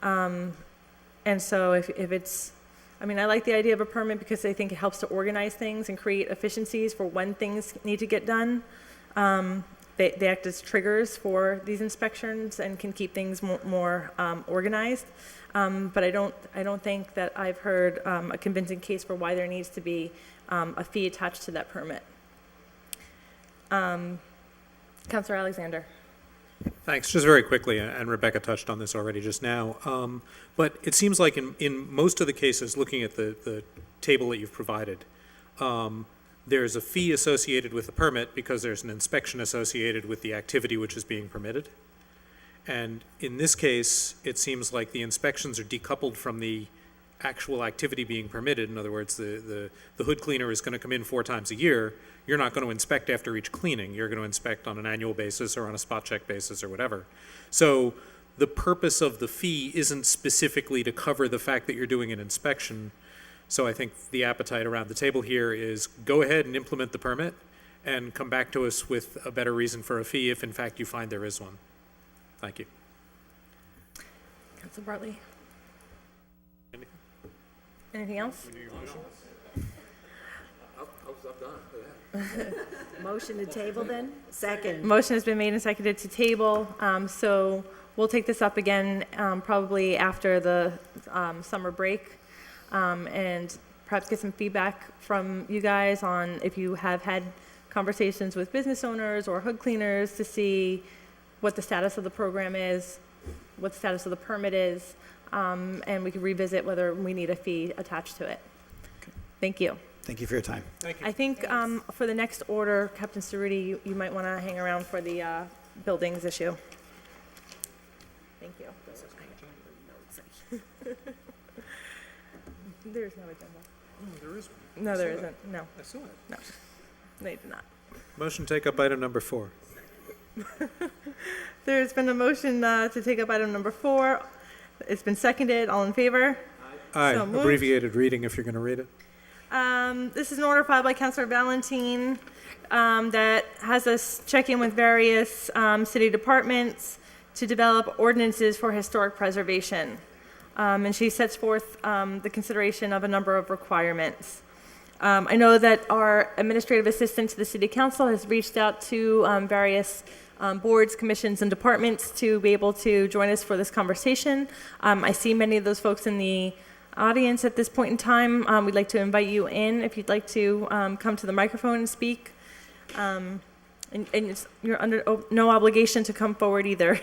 And so if it's, I mean, I like the idea of a permit because I think it helps to organize things and create efficiencies for when things need to get done. They act as triggers for these inspections and can keep things more organized. But I don't think that I've heard a convincing case for why there needs to be a fee attached to that permit. Councilor Alexander. Thanks. Just very quickly, and Rebecca touched on this already just now, but it seems like in most of the cases, looking at the table that you've provided, there's a fee associated with the permit because there's an inspection associated with the activity which is being permitted. And in this case, it seems like the inspections are decoupled from the actual activity being permitted. In other words, the hood cleaner is going to come in 4 times a year. You're not going to inspect after each cleaning. You're going to inspect on an annual basis or on a spot check basis or whatever. So the purpose of the fee isn't specifically to cover the fact that you're doing an inspection. So I think the appetite around the table here is go ahead and implement the permit and come back to us with a better reason for a fee if in fact you find there is one. Thank you. Councilor Bartley. Anything else? Motion to table then? Second. Motion has been made and seconded to table. So we'll take this up again probably after the summer break and perhaps get some feedback from you guys on if you have had conversations with business owners or hood cleaners to see what the status of the program is, what the status of the permit is, and we can revisit whether we need a fee attached to it. Okay. Thank you. Thank you for your time. Thank you. I think for the next order, Captain Cerruti, you might want to hang around for the buildings issue. Thank you. There's no agenda. Oh, there is one. No, there isn't. No. I saw it. No. They did not. Motion to take up item number 4. There's been a motion to take up item number 4. It's been seconded. All in favor? Aye. So moved. Abbreviated reading if you're going to read it. This is an order filed by Councilor Valentine that has us check in with various city departments to develop ordinances for historic preservation. And she sets forth the consideration of a number of requirements. I know that our administrative assistant to the City Council has reached out to various boards, commissions, and departments to be able to join us for this conversation. I see many of those folks in the audience at this point in time. We'd like to invite you in if you'd like to come to the microphone and speak. And you're under no obligation to come forward either.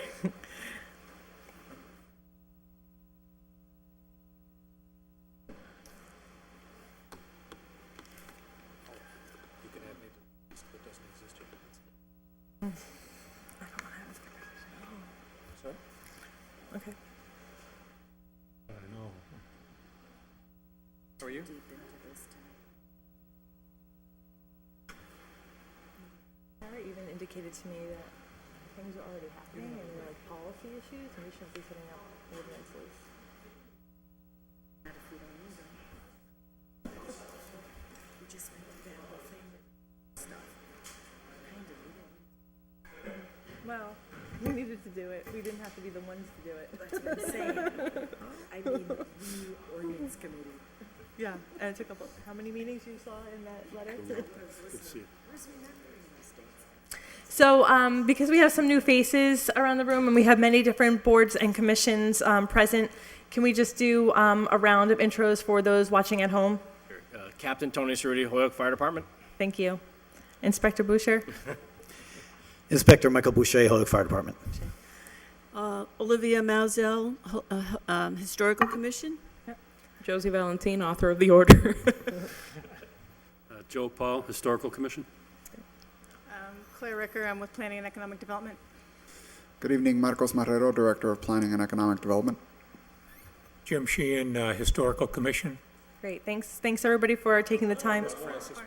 Okay. I know. How are you? Sarah even indicated to me that things are already happening and there are policy issues and we shouldn't be setting up ordinances. Not if we don't need them. We just went through that whole thing with stuff. Kind of, we didn't. Well, we needed to do it. We didn't have to be the ones to do it. That's what I'm saying. I mean, the ordinance committee. Yeah, and it took up, how many meetings you saw in that letter? Where's remembering those dates? So because we have some new faces around the room and we have many different boards and commissions present, can we just do a round of intros for those watching at home? Captain Tony Cerruti, Holyoke Fire Department. Thank you. Inspector Boucher? Inspector Michael Boucher, Holyoke Fire Department. Olivia Mausel, Historical Commission. Josie Valentine, author of the order. Joe Paul, Historical Commission. Claire Ricker, I'm with Planning and Economic Development. Good evening, Marcos Marrero, Director of Planning and Economic Development. Jim Sheehan, Historical Commission. Great, thanks everybody for taking the time.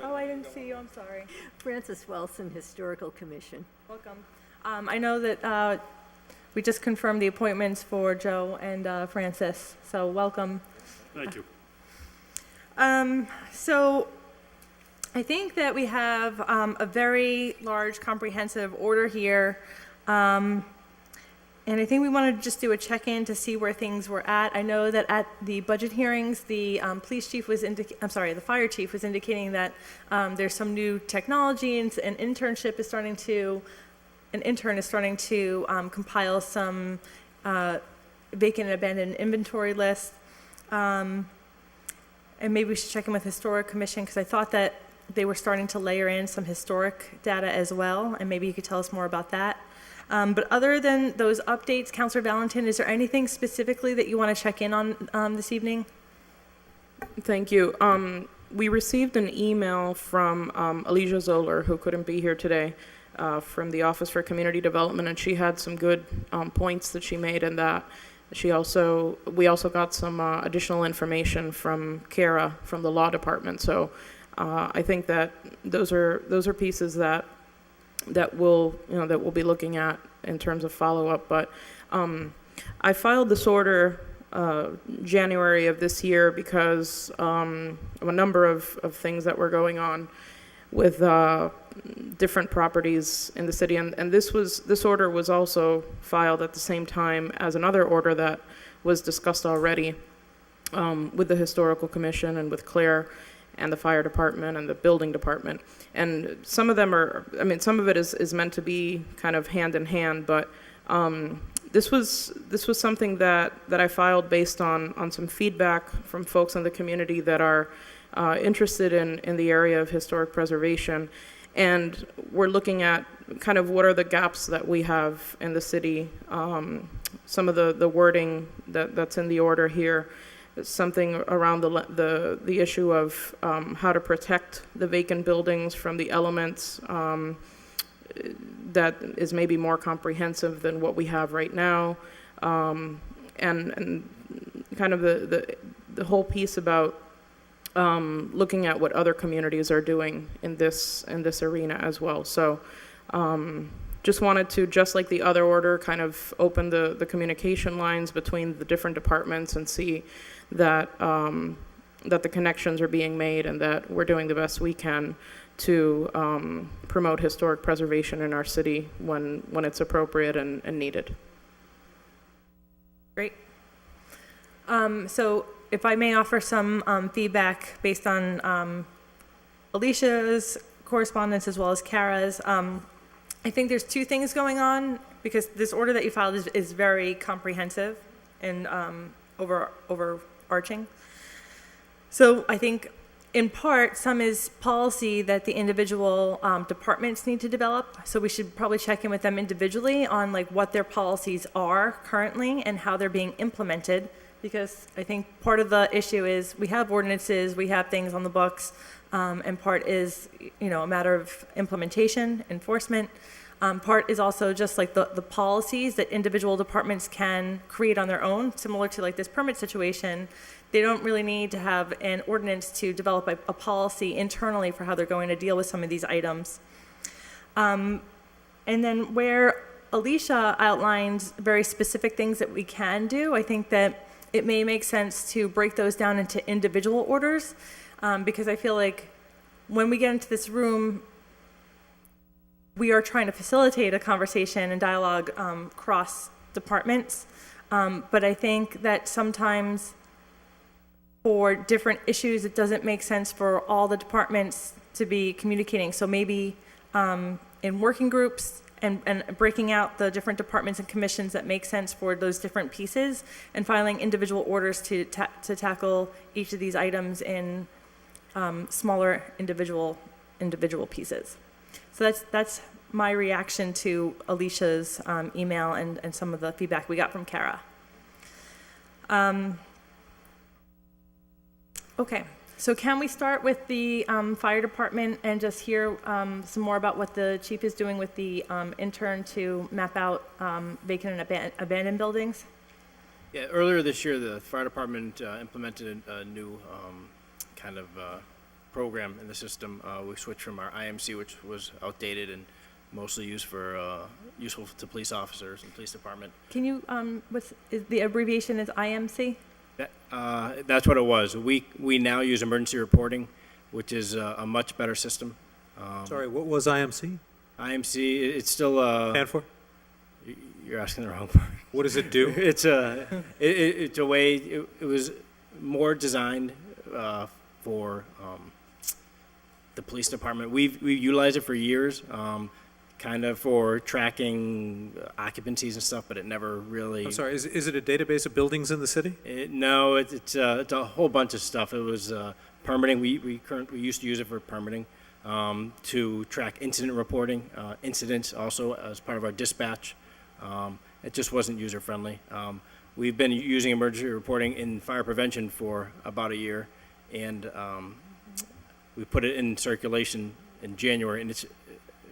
Oh, I didn't see you, I'm sorry. Frances Wilson, Historical Commission. Welcome. I know that we just confirmed the appointments for Joe and Francis, so welcome. Thank you. So I think that we have a very large comprehensive order here. And I think we want to just do a check-in to see where things were at. I know that at the budget hearings, the police chief was the fire chief was indicating that there's some new technology and an intern is starting to compile some vacant and abandoned inventory lists. And maybe we should check in with Historic Commission because I thought that they were starting to layer in some historic data as well, and maybe you could tell us more about that. But other than those updates, Councilor Valentin, is there anything specifically that you want to check in on this evening? Thank you. We received an email from Alicia Zoller, who couldn't be here today, from the Office for Community Development, and she had some good points that she made, and that we also got some additional information from Kara from the Law Department. So I think that those are pieces that we'll be looking at in terms of follow-up. But I filed this order January of this year because of a number of things that were going on with different properties in the city, and this order was also filed at the same time as another order that was discussed already with the Historical Commission and with Claire and the fire department and the building department. And some of it is meant to be kind of hand in hand, but this was something that I filed based on some feedback from folks in the community that are interested in the area of historic preservation. And we're looking at kind of what are the gaps that we have in the city. Some of the wording that's in the order here, something around the issue of how to protect the vacant buildings from the elements that is maybe more comprehensive than what we have right now, and kind of the whole piece about looking at what other communities are doing in this arena as well. So just wanted to, just like the other order, kind of open the communication lines between the different departments and see that that the connections are being made and that we're doing the best we can to promote historic preservation in our city when it's appropriate and needed. Great. So if I may offer some feedback based on Alicia's correspondence as well as Kara's, I think there's two things going on because this order that you filed is very comprehensive and overarching. So I think in part, some is policy that the individual departments need to develop. So we should probably check in with them individually on like what their policies are currently and how they're being implemented. Because I think part of the issue is we have ordinances, we have things on the books, and part is, a matter of implementation, enforcement. Part is also just like the policies that individual departments can create on their own, similar to like this permit situation. They don't really need to have an ordinance to develop a policy internally for how they're going to deal with some of these items. And then where Alicia outlines very specific things that we can do, I think that it may make sense to break those down into individual orders, because I feel like when we get into this room, we are trying to facilitate a conversation and dialogue cross departments, but I think that sometimes for different issues, it doesn't make sense for all the departments to be communicating. So maybe in working groups, and breaking out the different departments and commissions that make sense for those different pieces, and filing individual orders to tackle each of these items in smaller individual pieces. So that's my reaction to Alicia's email and some of the feedback we got from Kara. Okay, so can we start with the fire department and just hear some more about what the chief is doing with the intern to map out vacant and abandoned buildings? Yeah, earlier this year, the fire department implemented a new kind of program in the system. We switched from our IMC, which was outdated and mostly used for useful to police officers and police department. Can you, the abbreviation is IMC? That's what it was. We now use emergency reporting, which is a much better system. Sorry, what was IMC? IMC, it's still Stand for? You're asking the wrong part. What does it do? It's a way. It was more designed for the police department. We've utilized it for years, kind of for tracking occupancies and stuff, but it never really. I'm sorry, is it a database of buildings in the city? No, it's a whole bunch of stuff. It was permitting. We used to use it for permitting, to track incident reporting, incidents also as part of our dispatch. It just wasn't user friendly. We've been using emergency reporting in fire prevention for about a year, and we put it in circulation in January, and it's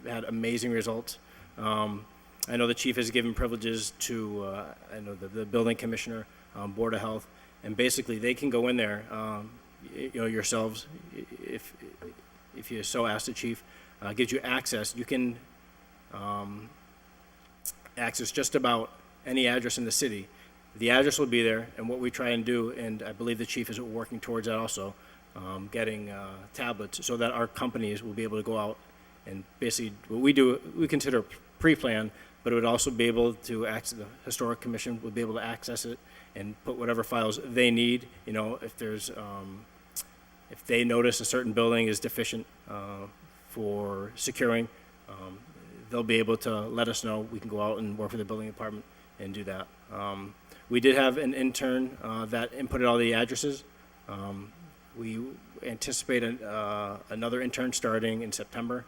had amazing results. I know the chief has given privileges to I know the building commissioner, Board of Health, and basically they can go in there, yourselves, if you so ask the chief, gives you access. You can access just about any address in the city. The address will be there, and what we try and do, and I believe the chief is working towards that also, getting tablets so that our companies will be able to go out and basically what we do, we consider pre-plan, but it would also be able to access, the historic commission would be able to access it and put whatever files they need. If there's if they notice a certain building is deficient for securing, they'll be able to let us know. We can go out and work with the building department and do that. We did have an intern that inputted all the addresses. We anticipate another intern starting in September.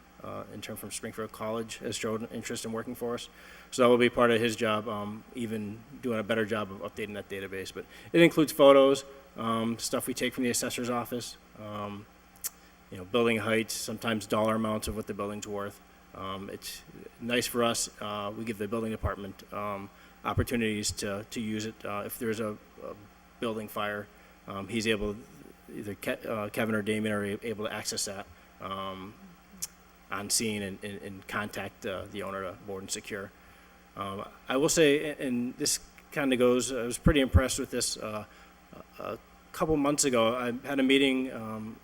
Intern from Springfield College has showed interest in working for us. So that will be part of his job, even doing a better job of updating that database. But it includes photos, stuff we take from the assessor's office, building heights, sometimes dollar amounts of what the building's worth. It's nice for us. We give the building department opportunities to use it. If there's a building fire, he's able, either Kevin or Damien are able to access that on scene and contact the owner to board and secure. I will say, and this kind of goes, I was pretty impressed with this. A couple months ago, I had a meeting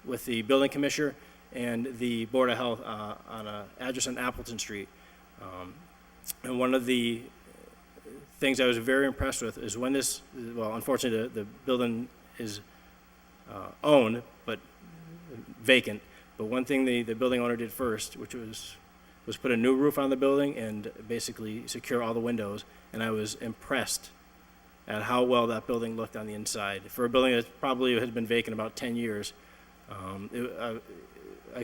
with the building commissioner and the Board of Health on an address on Appleton Street. And one of the things I was very impressed with is when this, well, unfortunately the building is owned but vacant. But one thing the building owner did first, which was put a new roof on the building and basically secure all the windows. And I was impressed at how well that building looked on the inside. For a building that probably had been vacant about 10 years, I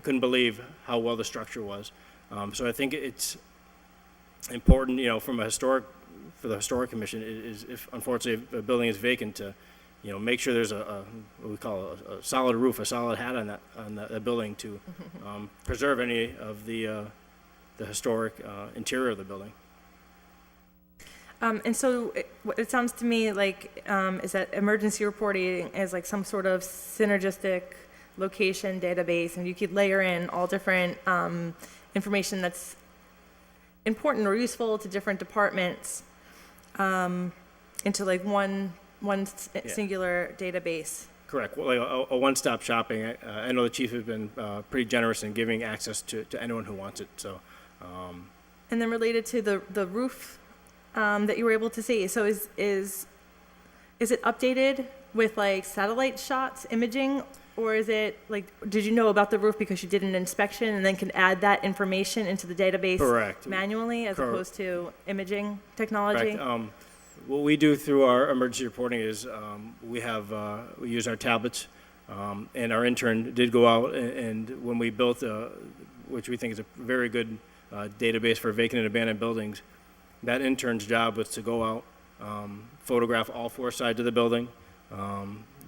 couldn't believe how well the structure was. So I think it's important, from for the historic commission, is if unfortunately if a building is vacant, to make sure there's what we call a solid roof, a solid hat on that building to preserve any of the historic interior of the building. And so it sounds to me like is that emergency reporting is like some sort of synergistic location database, and you could layer in all different information that's important or useful to different departments into like one singular database. Correct. Well, like a one-stop shopping. I know the chief has been pretty generous in giving access to anyone who wants it. So. And then related to the roof that you were able to see. So is it updated with like satellite shots, imaging, Or is it, like, did you know about the roof because you did an inspection and then can add that information into the database Correct. manually as Correct. opposed to imaging technology? Correct. What we do through our emergency reporting is we use our tablets, and our intern did go out and when we built, which we think is a very good database for vacant and abandoned buildings, that intern's job was to go out, photograph all four sides of the building,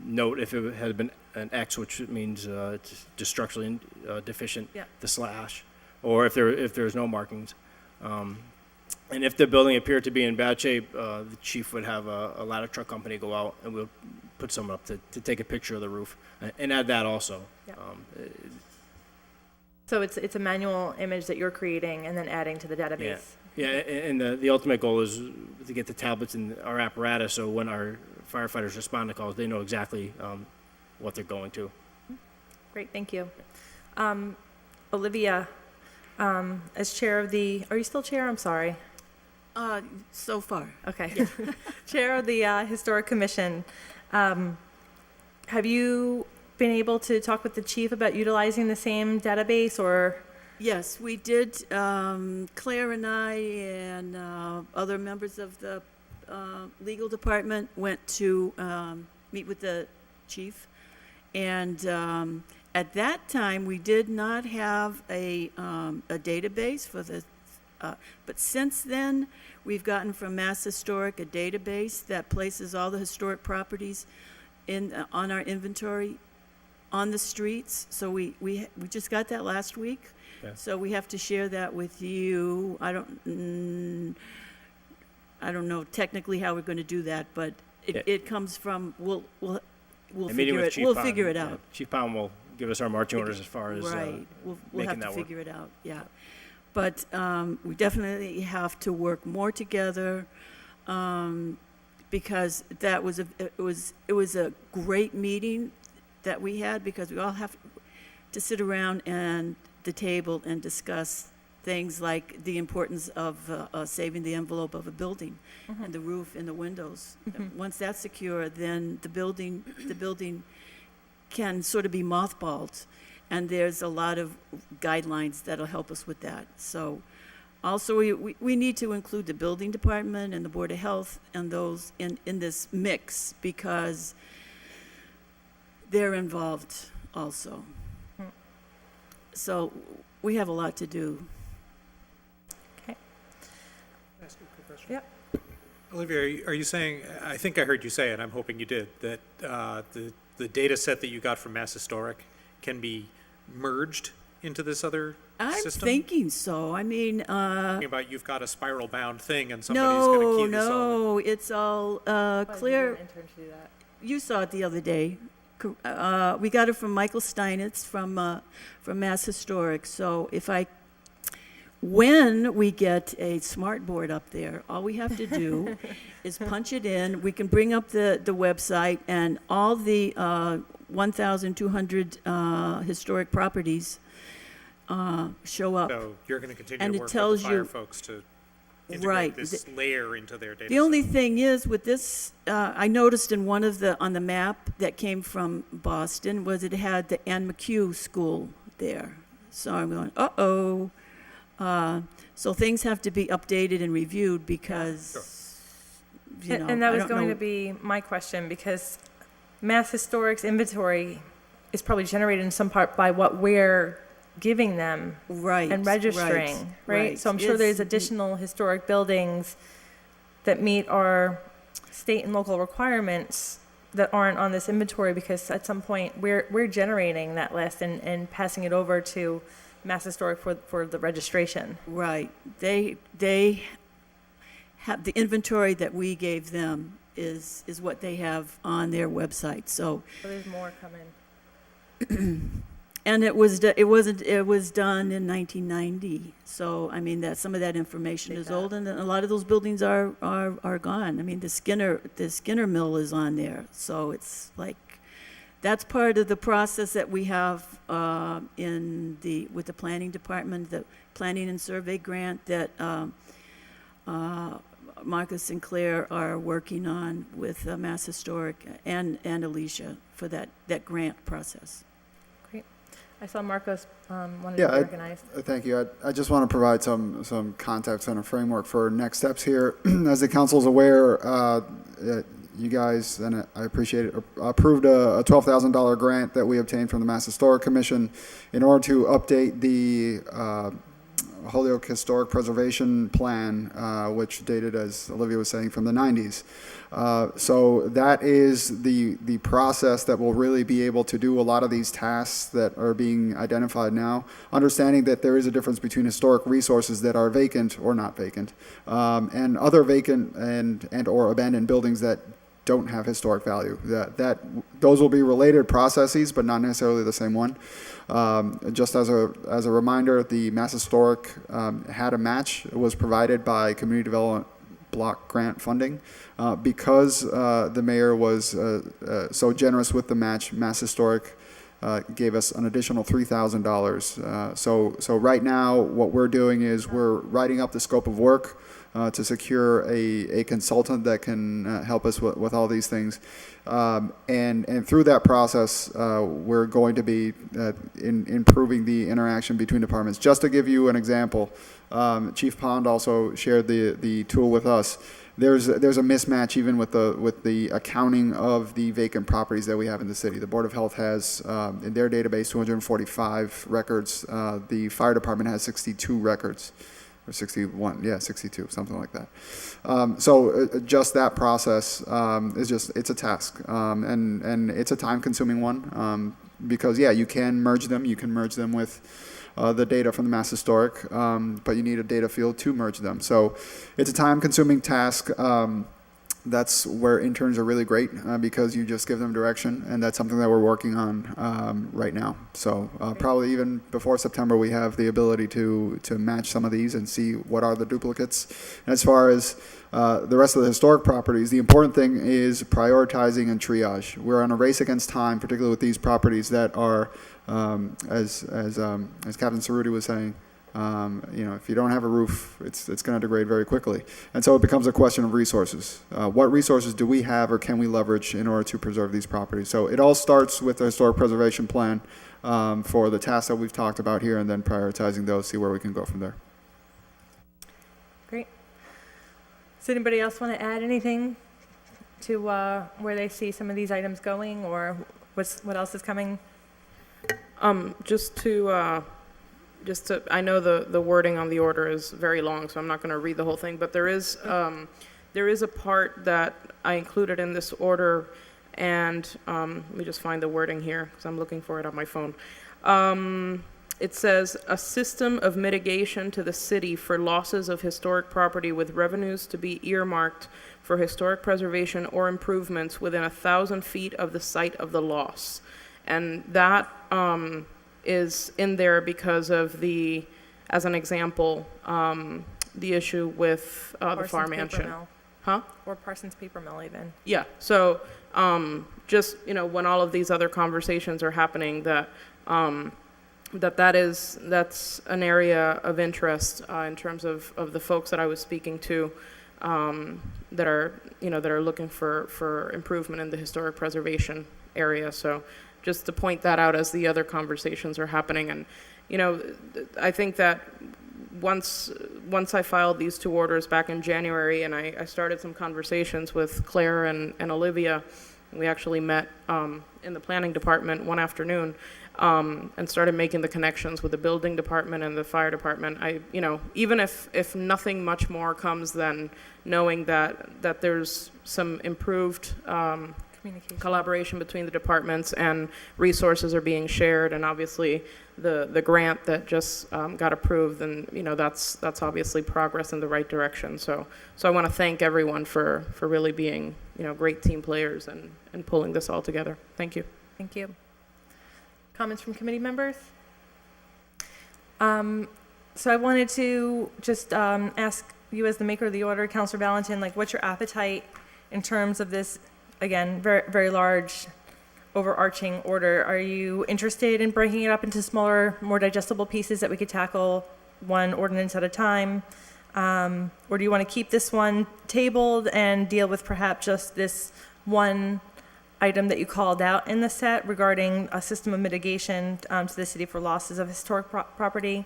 note if it had been an X, which means it's just structurally deficient, Yeah. the slash, or if there's no markings. And if the building appeared to be in bad shape, the chief would have a ladder truck company go out and we'll put someone up to take a picture of the roof and add that also. Yeah. So it's a manual image that you're creating and then adding to the database? Yeah, and the ultimate goal is to get the tablets in our apparatus so when our firefighters respond to calls, they know exactly what they're going to. Great, thank you. Olivia, as chair of the, are you still chair? I'm sorry. So far. Okay. Chair of the Historic Commission, have you been able to talk with the chief about utilizing the same database or? Yes, we did. Claire and I and other members of the legal department went to meet with the chief. And at that time, we did not have a database for the, but since then, we've gotten from Mass Historic a database that places all the historic properties on our inventory on the streets. So we just got that last week. Yeah. So we have to share that with you. I don't know technically how we're going to do that, but it comes from, we'll figure it out. Chief Pound will give us our marching orders as far as Right, we'll have to that work. figure it out, yeah. But we definitely have to work more together, because that was it was a great meeting that we had, because we all have to sit around and the table and discuss things like the importance of saving the envelope of a building and the roof and the windows. Once that's secure, then the building can sort of be mothballed, and there's a lot of guidelines that'll help us with that. So also we need to include the building department and the Board of Health and those in this mix, because they're involved also. So we have a lot to do. Okay. Ask you a quick question? Yep. Olivia, are you saying, I think I heard you say, and I'm hoping you did, that the data set that you got from Mass Historic can be merged into this other I'm system? thinking so. I mean, Talking about you've got a spiral bound thing and somebody's going to key this all. no, it's all clear. You saw it the other day. We got it from Michael Steinitz from Mass Historic. So when we get a smart board up there, all we have to do is punch it in. We can bring up the website, and all the 1,200 historic properties show up. So you're going to continue And to it work with tells the fire you- folks to Right. integrate this layer into their data The set. only thing is with this, I noticed in one of on the map that came from Boston, was it had the Ann McHugh School there. So I'm going, uh-oh. So things have to be updated and reviewed because, you know, And that I was don't going know- to be my question, because Mass Historic's inventory is probably generated in some part by what we're giving them Right, and registering, right? So I'm sure It's- there's additional historic buildings that meet our state and local requirements that aren't on this inventory, because at some point we're generating that list and passing it over to Mass Historic for the registration. Right. They have, the inventory that we gave them is what they have on their website, so. So there's more coming. And it was done in 1990, so, I mean, that, some of that information is old, and a lot of those buildings are gone. I mean, the Skinner Mill is on there, so it's like, that's part of the process that we have with the planning department, the planning and survey grant that Marcus and Claire are working on with Mass Historic and Alicia for that grant process. Great. I saw Marcos wanted Yeah, to be organized. thank you. I just want to provide some context and a framework for next steps here. As the council's aware, you guys, and I appreciate it, approved a $12,000 grant that we obtained from the Mass Historic Commission in order to update the Holyoke Historic Preservation Plan, which dated, as Olivia was saying, from the 90s. So that is the process that will really be able to do a lot of these tasks that are being identified now, understanding that there is a difference between historic resources that are vacant or not vacant, and other vacant and or abandoned buildings that don't have historic value. Those will be related processes, but not necessarily the same one. Just as a reminder, the Mass Historic had a match. It was provided by Community Development Block Grant funding. Because the mayor was so generous with the match, Mass Historic gave us an additional $3,000. So right now, what we're doing is we're writing up the scope of work to secure a consultant that can help us with all these things. And through that process, we're going to be improving the interaction between departments. Just to give you an example, Chief Pond also shared the tool with us. There's a mismatch even with the accounting of the vacant properties that we have in the city. The Board of Health has in their database 245 records. The fire department has 62 records. Or 61, yeah, 62, something like that. So just that process it's a task, and it's a time-consuming one, because yeah, you can merge them with the data from the Mass Historic, but you need a data field to merge them. So it's a time-consuming task. That's where interns are really great, because you just give them direction, and that's something that we're working on right now. So probably even before September, we have the ability to match some of these and see what are the duplicates. And as far as the rest of the historic properties, the important thing is prioritizing and triage. We're on a race against time, particularly with these properties that are, as Captain Cerruti was saying, if you don't have a roof, it's going to degrade very quickly. And so it becomes a question of resources. What resources do we have or can we leverage in order to preserve these properties? So it all starts with the historic preservation plan for the tasks that we've talked about here, and then prioritizing those, see where we can go from there. Great. Does anybody else want to add anything to where they see some of these items going, or what else is coming? I know the wording on the order is very long, so I'm not going to read the whole thing, but there is a part that I included in this order, and let me just find the wording here, because I'm looking for it on my phone. It says, a system of mitigation to the city for losses of historic property with revenues to be earmarked for historic preservation or improvements within 1,000 feet of the site of the loss. And that is in there because of as an example, the issue with the farm mansion. Mill. Huh? Or Parsons Paper Mill even. Yeah, so just, when all of these other conversations are happening, that's an area of interest in terms of the folks that I was speaking to that are looking for improvement in the historic preservation area. So just to point that out as the other conversations are happening. And, I think that once I filed these two orders back in January, and I started some conversations with Claire and Olivia, we actually met in the planning department one afternoon and started making the connections with the building department and the fire department. Even if nothing much more comes than knowing that there's some improved collaboration between the departments and resources are being shared, and obviously the grant that just got approved, and that's obviously progress in the right direction. So I want to thank everyone for really being great team players and pulling this all together. Thank you. Thank you. Comments from committee members? So I wanted to just ask you, as the maker of the order, Councilor Valentin, what's your appetite in terms of this, again, very, very large, overarching order? Are you interested in breaking it up into smaller, more digestible pieces that we could tackle one ordinance at a time? Or do you want to keep this one tabled and deal with perhaps just this one item that you called out in the set regarding a system of mitigation to the city for losses of historic property?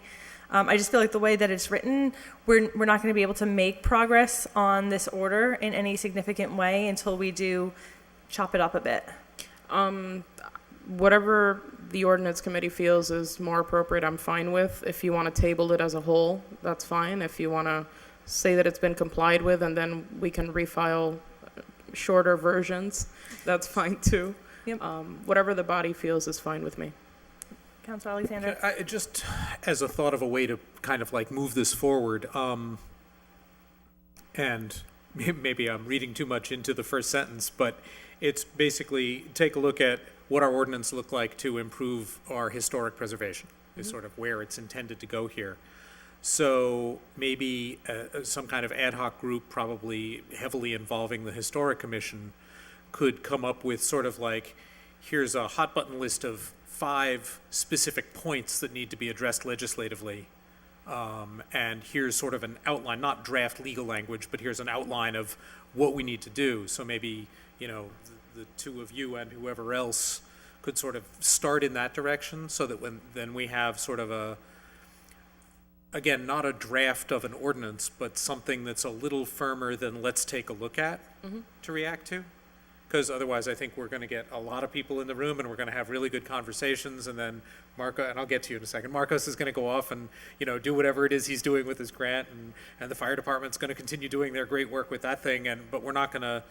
I just feel like the way that it's written, we're not going to be able to make progress on this order in any significant way until we do chop it up a bit. Whatever the ordinance committee feels is more appropriate, I'm fine with. If you want to table it as a whole, that's fine. If you want to say that it's been complied with and then we can refile shorter versions, that's fine too. Yep. Whatever the body feels is fine with me. Councilor Alexander? Just as a thought of a way to kind of like move this forward, and maybe I'm reading too much into the first sentence, but it's basically take a look at what our ordinance look like to improve our historic preservation, is sort of where it's intended to go here. So maybe some kind of ad hoc group, probably heavily involving the Historic Commission, could come up with sort of like, here's a hot button list of 5 specific points that need to be addressed legislatively. And here's sort of an outline, not draft legal language, but here's an outline of what we need to do. So maybe, you know, the two of you and whoever else could sort of start in that direction, so that then we have sort of a, again, not a draft of an ordinance, but something that's a little firmer than let's take a look at to react to. Because otherwise I think we're going to get a lot of people in the room and we're going to have really good conversations, and then Marco, and I'll get to you in a second, Marcos is going to go off and, you know, do whatever it is he's doing with his grant, and the fire department's going to continue doing their great work with that thing, but we're not going to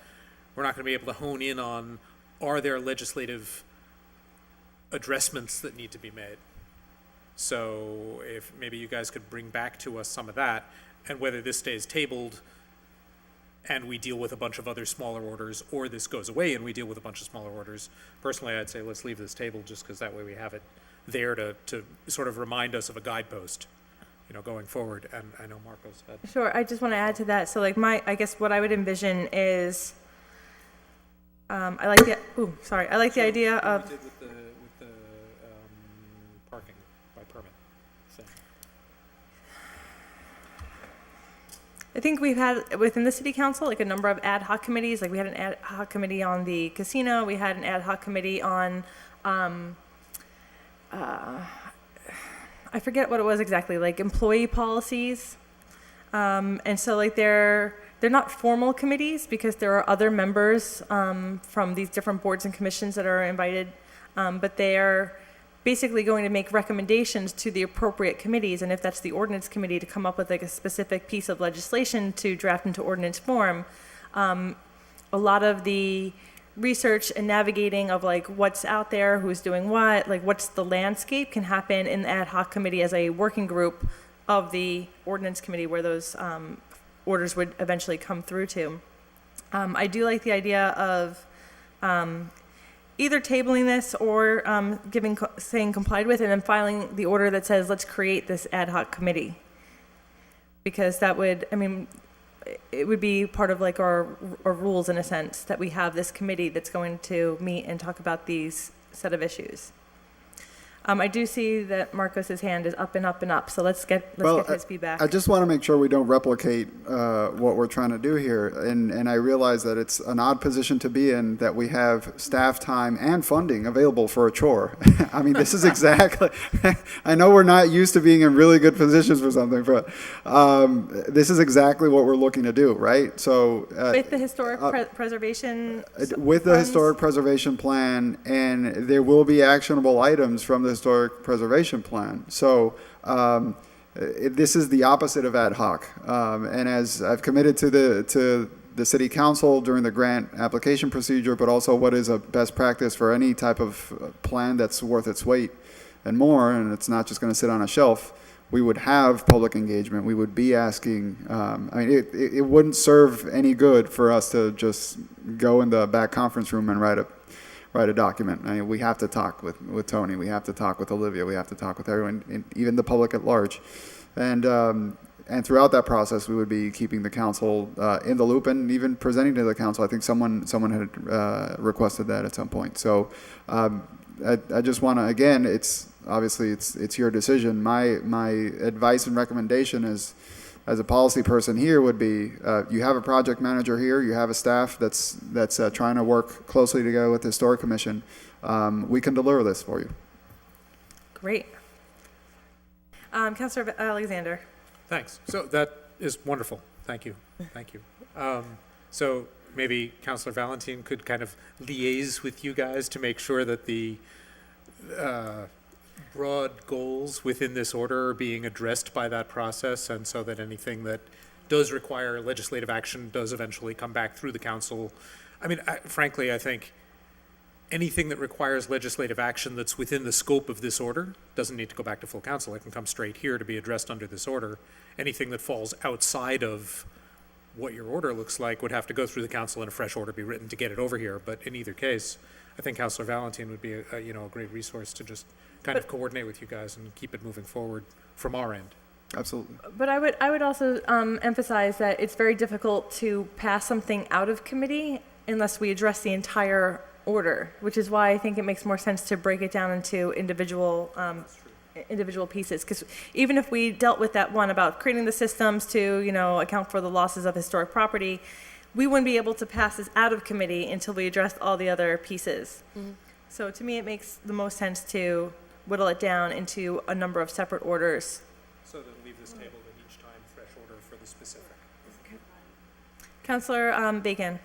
be able to hone in on, are there legislative addressments that need to be made? So if maybe you guys could bring back to us some of that, and whether this stays tabled and we deal with a bunch of other smaller orders, or this goes away and we deal with a bunch of smaller orders. Personally, I'd say let's leave this table, just because that way we have it there to sort of remind us of a guidepost, you know, going forward. And I know Marco's had. Sure, I just want to add to that. So like I guess what I would envision is, I like the idea of. We did with the parking by permit thing. I think we've had within the city council like a number of ad hoc committees. Like we had an ad hoc committee on the casino. We had an ad hoc committee on, I forget what it was exactly, like employee policies. And so like they're not formal committees because there are other members from these different boards and commissions that are invited, but they are basically going to make recommendations to the appropriate committees, and if that's the ordinance committee, to come up with like a specific piece of legislation to draft into ordinance form. A lot of the research and navigating of like what's out there, who's doing what, like what's the landscape, can happen in the ad hoc committee as a working group of the ordinance committee, where those orders would eventually come through to. I do like the idea of either tabling this or saying complied with, and then filing the order that says let's create this ad hoc committee, because that would, I mean, it would be part of like our rules in a sense, that we have this committee that's going to meet and talk about these set of issues. I do see that Marcos's hand is up and up and up, so let's get his feedback. I just want to make sure we don't replicate what we're trying to do here, and I realize that it's an odd position to be in, that we have staff time and funding available for a chore. I mean, this is exactly, I know we're not used to being in really good positions for something, but this is exactly what we're looking to do, right? So with the historic preservation with the historic preservation plan, and there will be actionable items from the historic preservation plan. So this is the opposite of ad hoc. And as I've committed to the city council during the grant application procedure, but also what is a best practice for any type of plan that's worth its weight and more, and it's not just going to sit on a shelf, we would have public engagement. We would be asking, I mean, it wouldn't serve any good for us to just go in the back conference room and write a document. I mean, we have to talk with Tony. We have to talk with Olivia. We have to talk with everyone, even the public at large. And throughout that process, we would be keeping the council in the loop and even presenting to the council. I think someone had requested that at some point. So I just want to, again, it's obviously it's your decision. My advice and recommendation is as a policy person here would be, you have a project manager here, you have a staff that's trying to work closely together with the Historic Commission. We can deliver this for you. Great. Councilor Alexander. Thanks. So that is wonderful. Thank you. Thank you. So maybe Councilor Valentin could kind of liaise with you guys to make sure that the broad goals within this order are being addressed by that process, and so that anything that does require legislative action does eventually come back through the council. I mean, frankly, I think anything that requires legislative action that's within the scope of this order doesn't need to go back to full council. It can come straight here to be addressed under this order. Anything that falls outside of what your order looks like would have to go through the council and a fresh order be written to get it over here. But in either case, I think Councilor Valentin would be a great resource to just kind of coordinate with you guys and keep it moving forward from our end. Absolutely. But I would also emphasize that it's very difficult to pass something out of committee unless we address the entire order, which is why I think it makes more sense to break it down into individual pieces. Because even if we dealt with that one about creating the systems to, account for the losses of historic property, we wouldn't be able to pass this out of committee until we addressed all the other pieces. Mm-hmm. So to me, it makes the most sense to whittle it down into a number of separate orders. So then leave this table at each time fresh order for the specific. Okay. Councilor Bacon.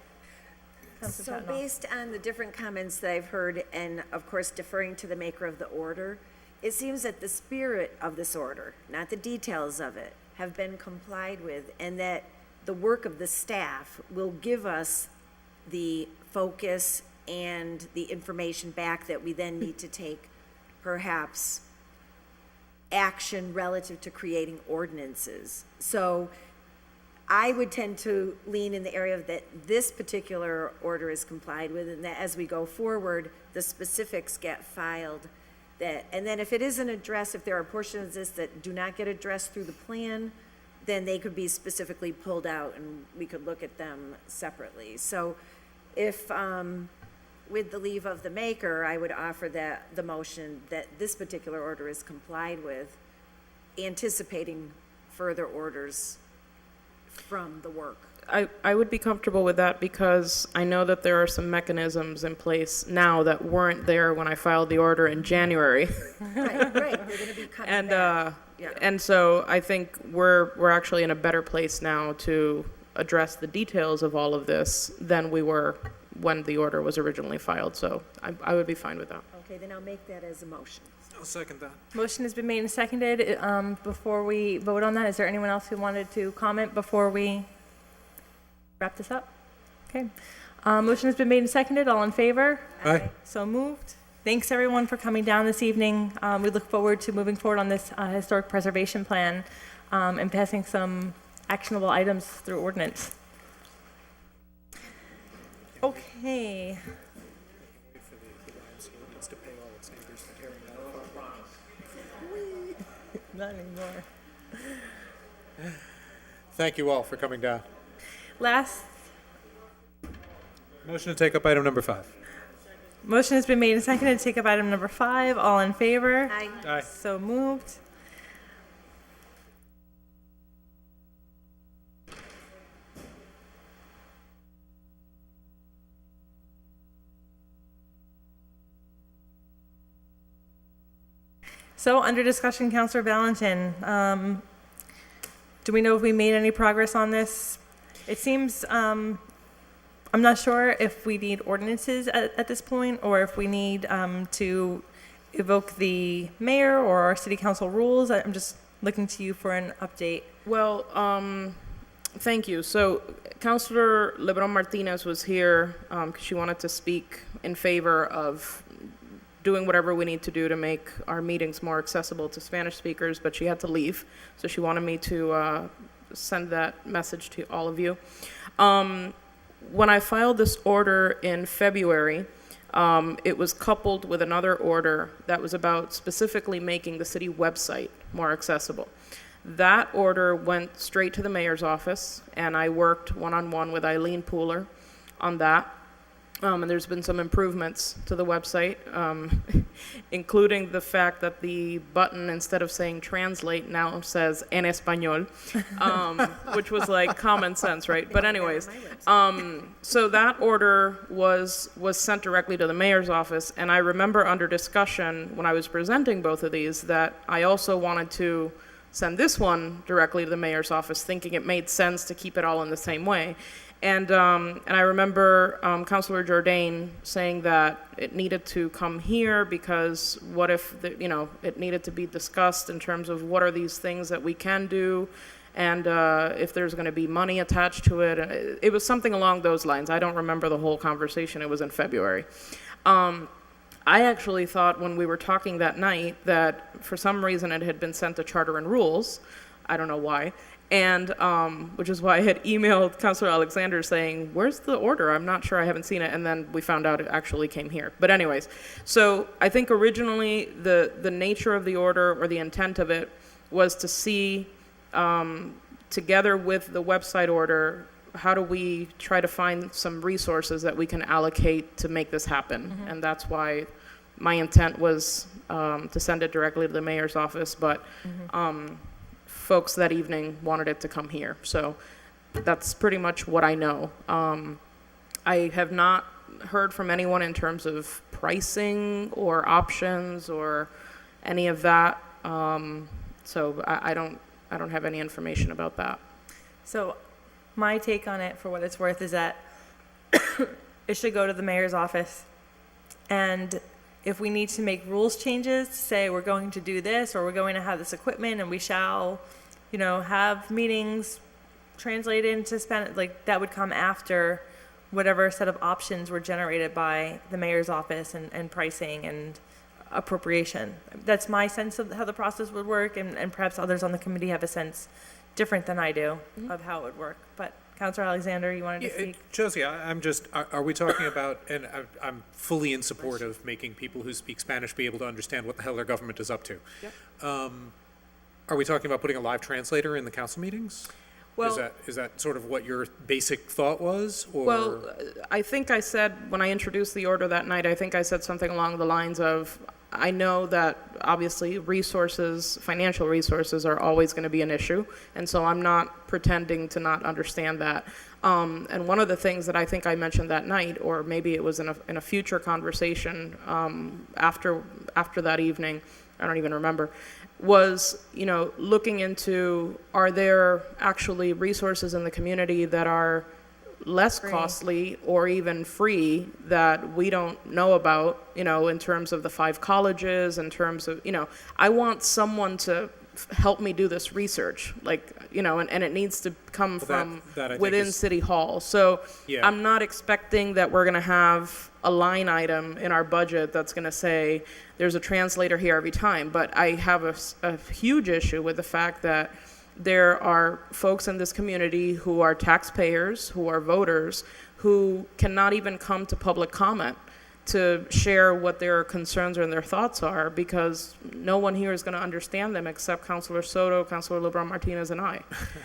So based on the different comments that I've heard, and of course deferring to the maker of the order, it seems that the spirit of this order, not the details of it, have been complied with, and that the work of the staff will give us the focus and the information back that we then need to take perhaps action relative to creating ordinances. So I would tend to lean in the area of that this particular order is complied with, and that as we go forward, the specifics get filed. And then if it isn't addressed, if there are portions of this that do not get addressed through the plan, then they could be specifically pulled out and we could look at them separately. So if, with the leave of the maker, I would offer that the motion that this particular order is complied with, anticipating further orders from the work. I would be comfortable with that because I know that there are some mechanisms in place now that weren't there when I filed the order in January. Right. We're going to be coming And back. and so I think we're actually in a better place now to address the details of all of this than we were when the order was originally filed. So I would be fine with that. Okay, then I'll make that as a motion. I'll second that. Motion has been made and seconded. Before we vote on that, is there anyone else who wanted to comment before we wrap this up? Okay. Motion has been made and seconded. All in favor? Aye. So moved. Thanks, everyone, for coming down this evening. We look forward to moving forward on this historic preservation plan and passing some actionable items through ordinance. Okay. Not anymore. Thank you all for coming down. Last Motion to take up item number 5. motion has been made and seconded to take up item number 5. All in favor? Aye. Aye. So moved. So, under discussion, Councilor Valentin, do we know if we made any progress on this? It seems, I'm not sure if we need ordinances at this point, or if we need to evoke the mayor or our city council rules. I'm just looking to you for an update. Well, thank you. So Councilor Lebron Martinez was here because she wanted to speak in favor of doing whatever we need to do to make our meetings more accessible to Spanish speakers, but she had to leave. So she wanted me to send that message to all of you. When I filed this order in February, it was coupled with another order that was about specifically making the city website more accessible. That order went straight to the mayor's office, and I worked one-on-one with Eileen Pooler on that. And there's been some improvements to the website, including the fact that the button, instead of saying translate, now says en español, which was like common sense, right? But anyways, so that order was sent directly to the mayor's office, and I remember under discussion when I was presenting both of these that I also wanted to send this one directly to the mayor's office, thinking it made sense to keep it all in the same way. And I remember Councilor Jordan saying that it needed to come here because what if, it needed to be discussed in terms of what are these things that we can do, and if there's going to be money attached to it. It was something along those lines. I don't remember the whole conversation. It was in February. I actually thought when we were talking that night that for some reason it had been sent to Charter and Rules. I don't know why. And which is why I had emailed Councilor Alexander saying, where's the order? I'm not sure, I haven't seen it. And then we found out it actually came here. But anyways, so I think originally the nature of the order or the intent of it was to see, together with the website order, how do we try to find some resources that we can allocate to make this happen? Mm-hmm. And that's why my intent was to send it directly to the mayor's office. But folks that evening wanted it to come here. So that's pretty much what I know. I have not heard from anyone in terms of pricing or options or any of that. So I don't have any information about that. So my take on it, for what it's worth, is that it should go to the mayor's office. And if we need to make rules changes, say we're going to do this or we're going to have this equipment and we shall, have meetings translated into Spanish, like that would come after whatever set of options were generated by the mayor's office and pricing and appropriation. That's my sense of how the process would work, and perhaps others on the committee have a sense different than I do of how it would work. But Councilor Alexander, you wanted to speak? Josie, I'm just, are we talking about, and I'm fully in support of making people who speak Spanish be able to understand what the hell their government is up to. Yep. Are we talking about putting a live translator in the council meetings? Well, is that sort of what your basic thought was? Or? Well, I think I said, when I introduced the order that night, I think I said something along the lines of, I know that obviously financial resources are always going to be an issue, and so I'm not pretending to not understand that. And one of the things that I think I mentioned that night, or maybe it was in a future conversation after that evening, I don't even remember, was, looking into, are there actually resources in the community that are less costly or even free that we don't know about, in terms of the 5 colleges, in terms of, I want someone to help me do this research, and it needs to come from within City Hall. So yeah. I'm not expecting that we're going to have a line item in our budget that's going to say there's a translator here every time. But I have a huge issue with the fact that there are folks in this community who are taxpayers, who are voters, who cannot even come to public comment to share what their concerns and their thoughts are, because no one here is going to understand them except Councilor Soto, Councilor LeBron Martinez, and I.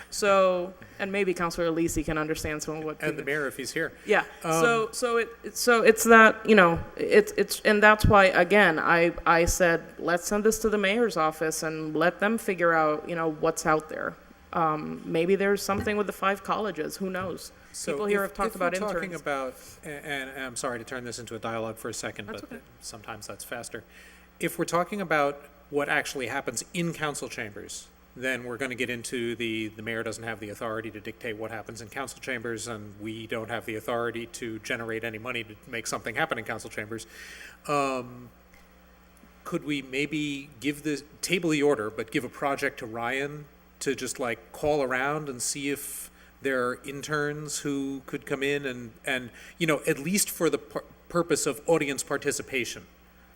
So, and maybe Councilor Lisi can understand some of what. And the mayor if he's here. Yeah. So it's that, it's and that's why again I said let's send this to the mayor's office and let them figure out what's out there. Maybe there's something with the 5 colleges. Who knows? So people here have talked about interns. Talking about, and I'm sorry to turn this into a dialogue for a second, That's but okay. Sometimes that's faster. If we're talking about what actually happens in council chambers, then we're going to get into the mayor doesn't have the authority to dictate what happens in council chambers, and we don't have the authority to generate any money to make something happen in council chambers. Could we maybe table the order, but give a project to Ryan to just call around and see if there are interns who could come in and at least for the purpose of audience participation.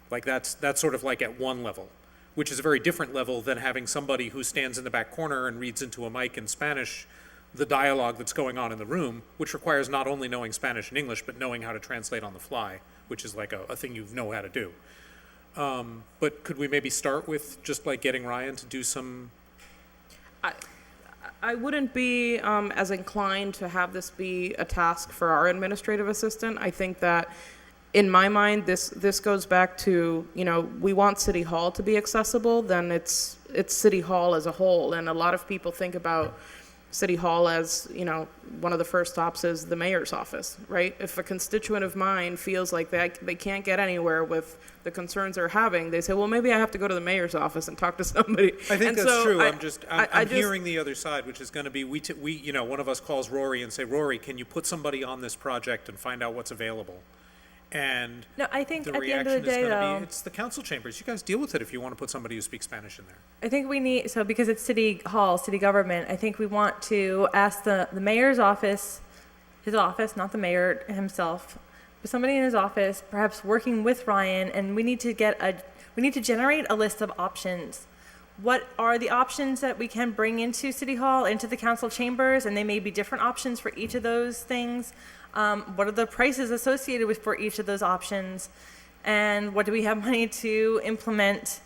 That's sort of at one level, which is a very different level than having somebody who stands in the back corner and reads into a mic in Spanish the dialogue that's going on in the room, which requires not only knowing Spanish and English, but knowing how to translate on the fly, which is a thing you know how to do. But could we maybe start with just getting Ryan to do some... I wouldn't be as inclined to have this be a task for our administrative assistant. I think that, in my mind, this goes back to, we want City Hall to be accessible, then it's City Hall as a whole. And a lot of people think about City Hall as, one of the first stops is the mayor's office, right? If a constituent of mine feels like they can't get anywhere with the concerns they're having, they say, well, maybe I have to go to the mayor's office and talk to somebody. I think And that's so true. I I'm just- hearing the other side, which is going to be, one of us calls Rory and say, Rory, can you put somebody on this project and find out what's available? And No, I think the at the end of reaction the is day, going to though, be, it's the council chambers. You guys deal with it if you want to put somebody who speaks Spanish in there. I think we need, so because it's City Hall, city government, I think we want to ask the mayor's office, his office, not the mayor himself, but somebody in his office, perhaps working with Ryan, and we need to generate a list of options. What are the options that we can bring into City Hall, into the council chambers, and they may be different options for each of those things. What are the prices associated with for each of those options? And what do we have money to implement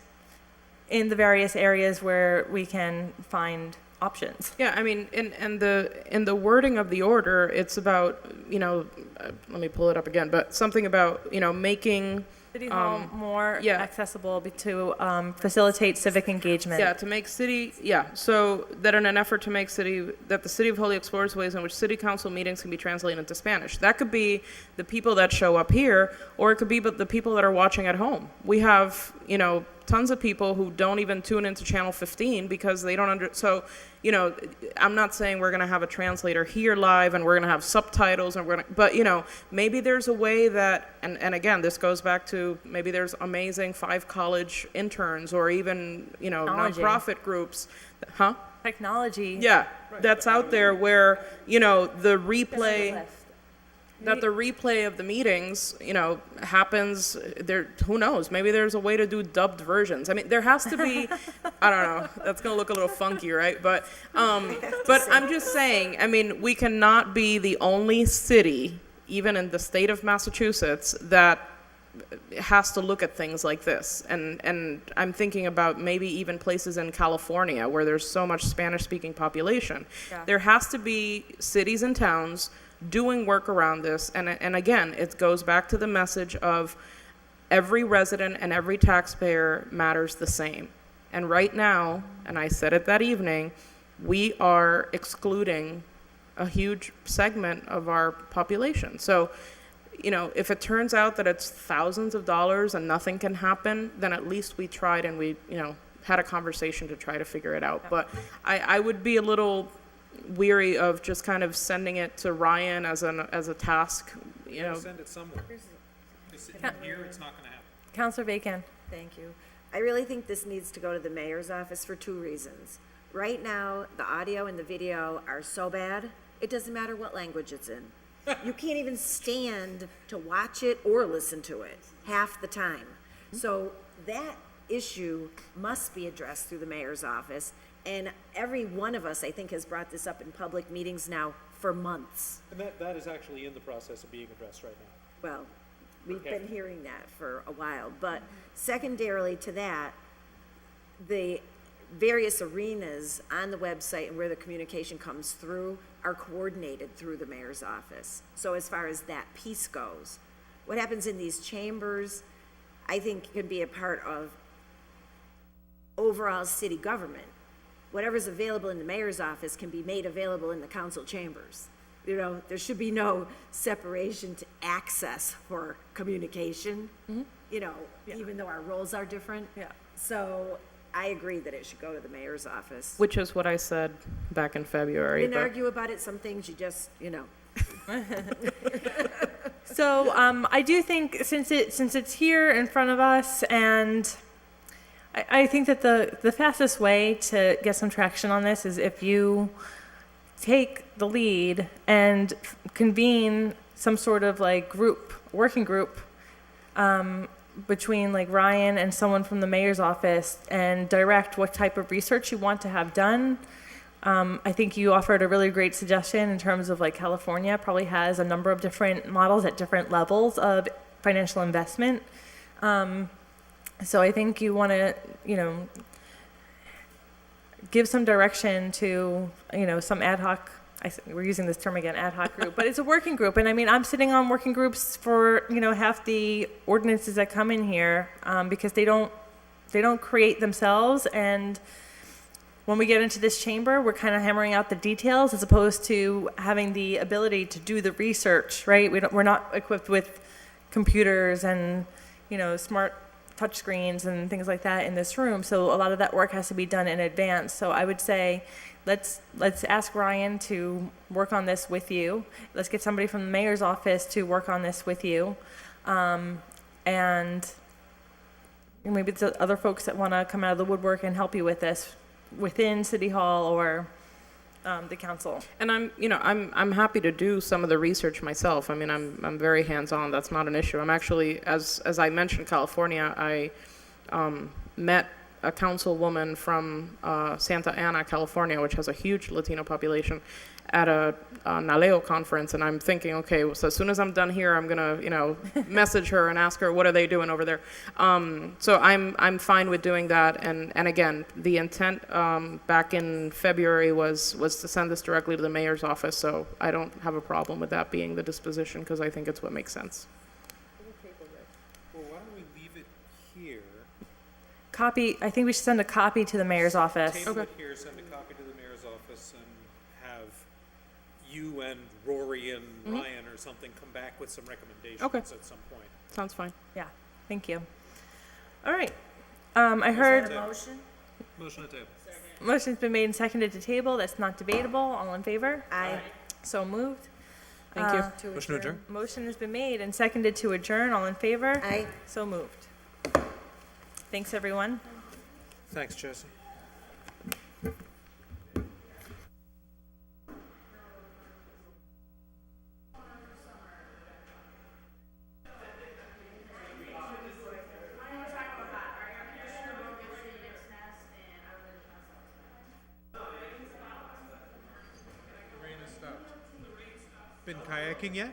in the various areas where we can find options? Yeah, I mean, in the wording of the order, it's about, let me pull it up again, but something about, making City Hall more yeah. accessible to facilitate civic engagement. Yeah, to make so that in an effort to make that the City of Holy explores ways in which city council meetings can be translated into Spanish. That could be the people that show up here, or it could be the people that are watching at home. We have, tons of people who don't even tune into Channel 15 because they don't so, I'm not saying we're going to have a translator here live and we're going to have subtitles and but, maybe there's a way that, and again, this goes back to maybe there's amazing 5 college interns or even, nonprofit groups. Huh? Technology. Yeah, that's out there where, the replay of the meetings, happens there. Who knows? Maybe there's a way to do dubbed versions. I mean, there has to be. I don't know. That's gonna look a little funky, right? But I'm just saying. I mean, we cannot be the only city, even in the state of Massachusetts, that has to look at things like this. And I'm thinking about maybe even places in California where there's so much Spanish-speaking population. Yeah. There has to be cities and towns doing work around this, and again, it goes back to the message of every resident and every taxpayer matters the same. And right now, and I said it that evening, we are excluding a huge segment of our population. So, if it turns out that it's thousands of dollars and nothing can happen, then at least we tried and we, had a conversation to try to figure it out. But I would be a little weary of just kind of sending it to Ryan as a task, Send it somewhere. Just sitting here, it's not going to happen. Councilor Bacon. Thank you. I really think this needs to go to the mayor's office for 2 reasons. Right now, the audio and the video are so bad, it doesn't matter what language it's in. You can't even stand to watch it or listen to it half the time. So that issue must be addressed through the mayor's office. And every one of us, I think, has brought this up in public meetings now for months. And that is actually in the process of being addressed right now. Well, we've been hearing that for a while. But secondarily to that, the various arenas on the website and where the communication comes through are coordinated through the mayor's office. So as far as that piece goes, what happens in these chambers, I think can be a part of overall city government. Whatever's available in the mayor's office can be made available in the council chambers. There should be no separation to access for communication, even though our roles are different. Yeah. So I agree that it should go to the mayor's office. which is what I said back in February. Didn't but- argue about it, some things you just, So I do think since it's here in front of us, and I think that the fastest way to get some traction on this is if you take the lead and convene some sort of working group between Ryan and someone from the mayor's office and direct what type of research you want to have done. I think you offered a really great suggestion in terms of California probably has a number of different models at different levels of financial investment. So I think you want to, give some direction to, some ad hoc, we're using this term again, ad hoc group, but it's a working group. And I mean, I'm sitting on working groups for, half the ordinances that come in here, because they don't create themselves. And when we get into this chamber, we're kind of hammering out the details as opposed to having the ability to do the research, right? We're not equipped with computers and, smart touchscreens and things like that in this room. So a lot of that work has to be done in advance. So I would say, let's ask Ryan to work on this with you. Let's get somebody from the mayor's office to work on this with you. And maybe there's other folks that want to come out of the woodwork and help you with this within City Hall or the council. And I'm happy to do some of the research myself. I mean, I'm very hands-on. That's not an issue. I'm actually, as I mentioned, California, I met a councilwoman from Santa Ana, California, which has a huge Latino population, at a Naleo conference, and I'm thinking, okay, so as soon as I'm done here, I'm gonna, message her and ask her what are they doing over there. So I'm fine with doing that. And again, the intent back in February was to send this directly to the mayor's office. So I don't have a problem with that being the disposition, because I think it's what makes sense. Well, why don't we leave it here? Copy, I think we should send a copy to the mayor's office. Table it here, send a copy to the mayor's office, and have you and Rory and Ryan or something come back with some recommendations at some point. Sounds fine. Yeah, thank you. All right. I heard Motion? Motion to table. motion's been made and seconded to table. That's not debatable. All in favor? Aye. So moved. Thank you. Motion to adjourn. Motion has been made and seconded to adjourn. All in favor? Aye. So moved. Thanks, everyone. Thanks, Jesse. Been kayaking yet?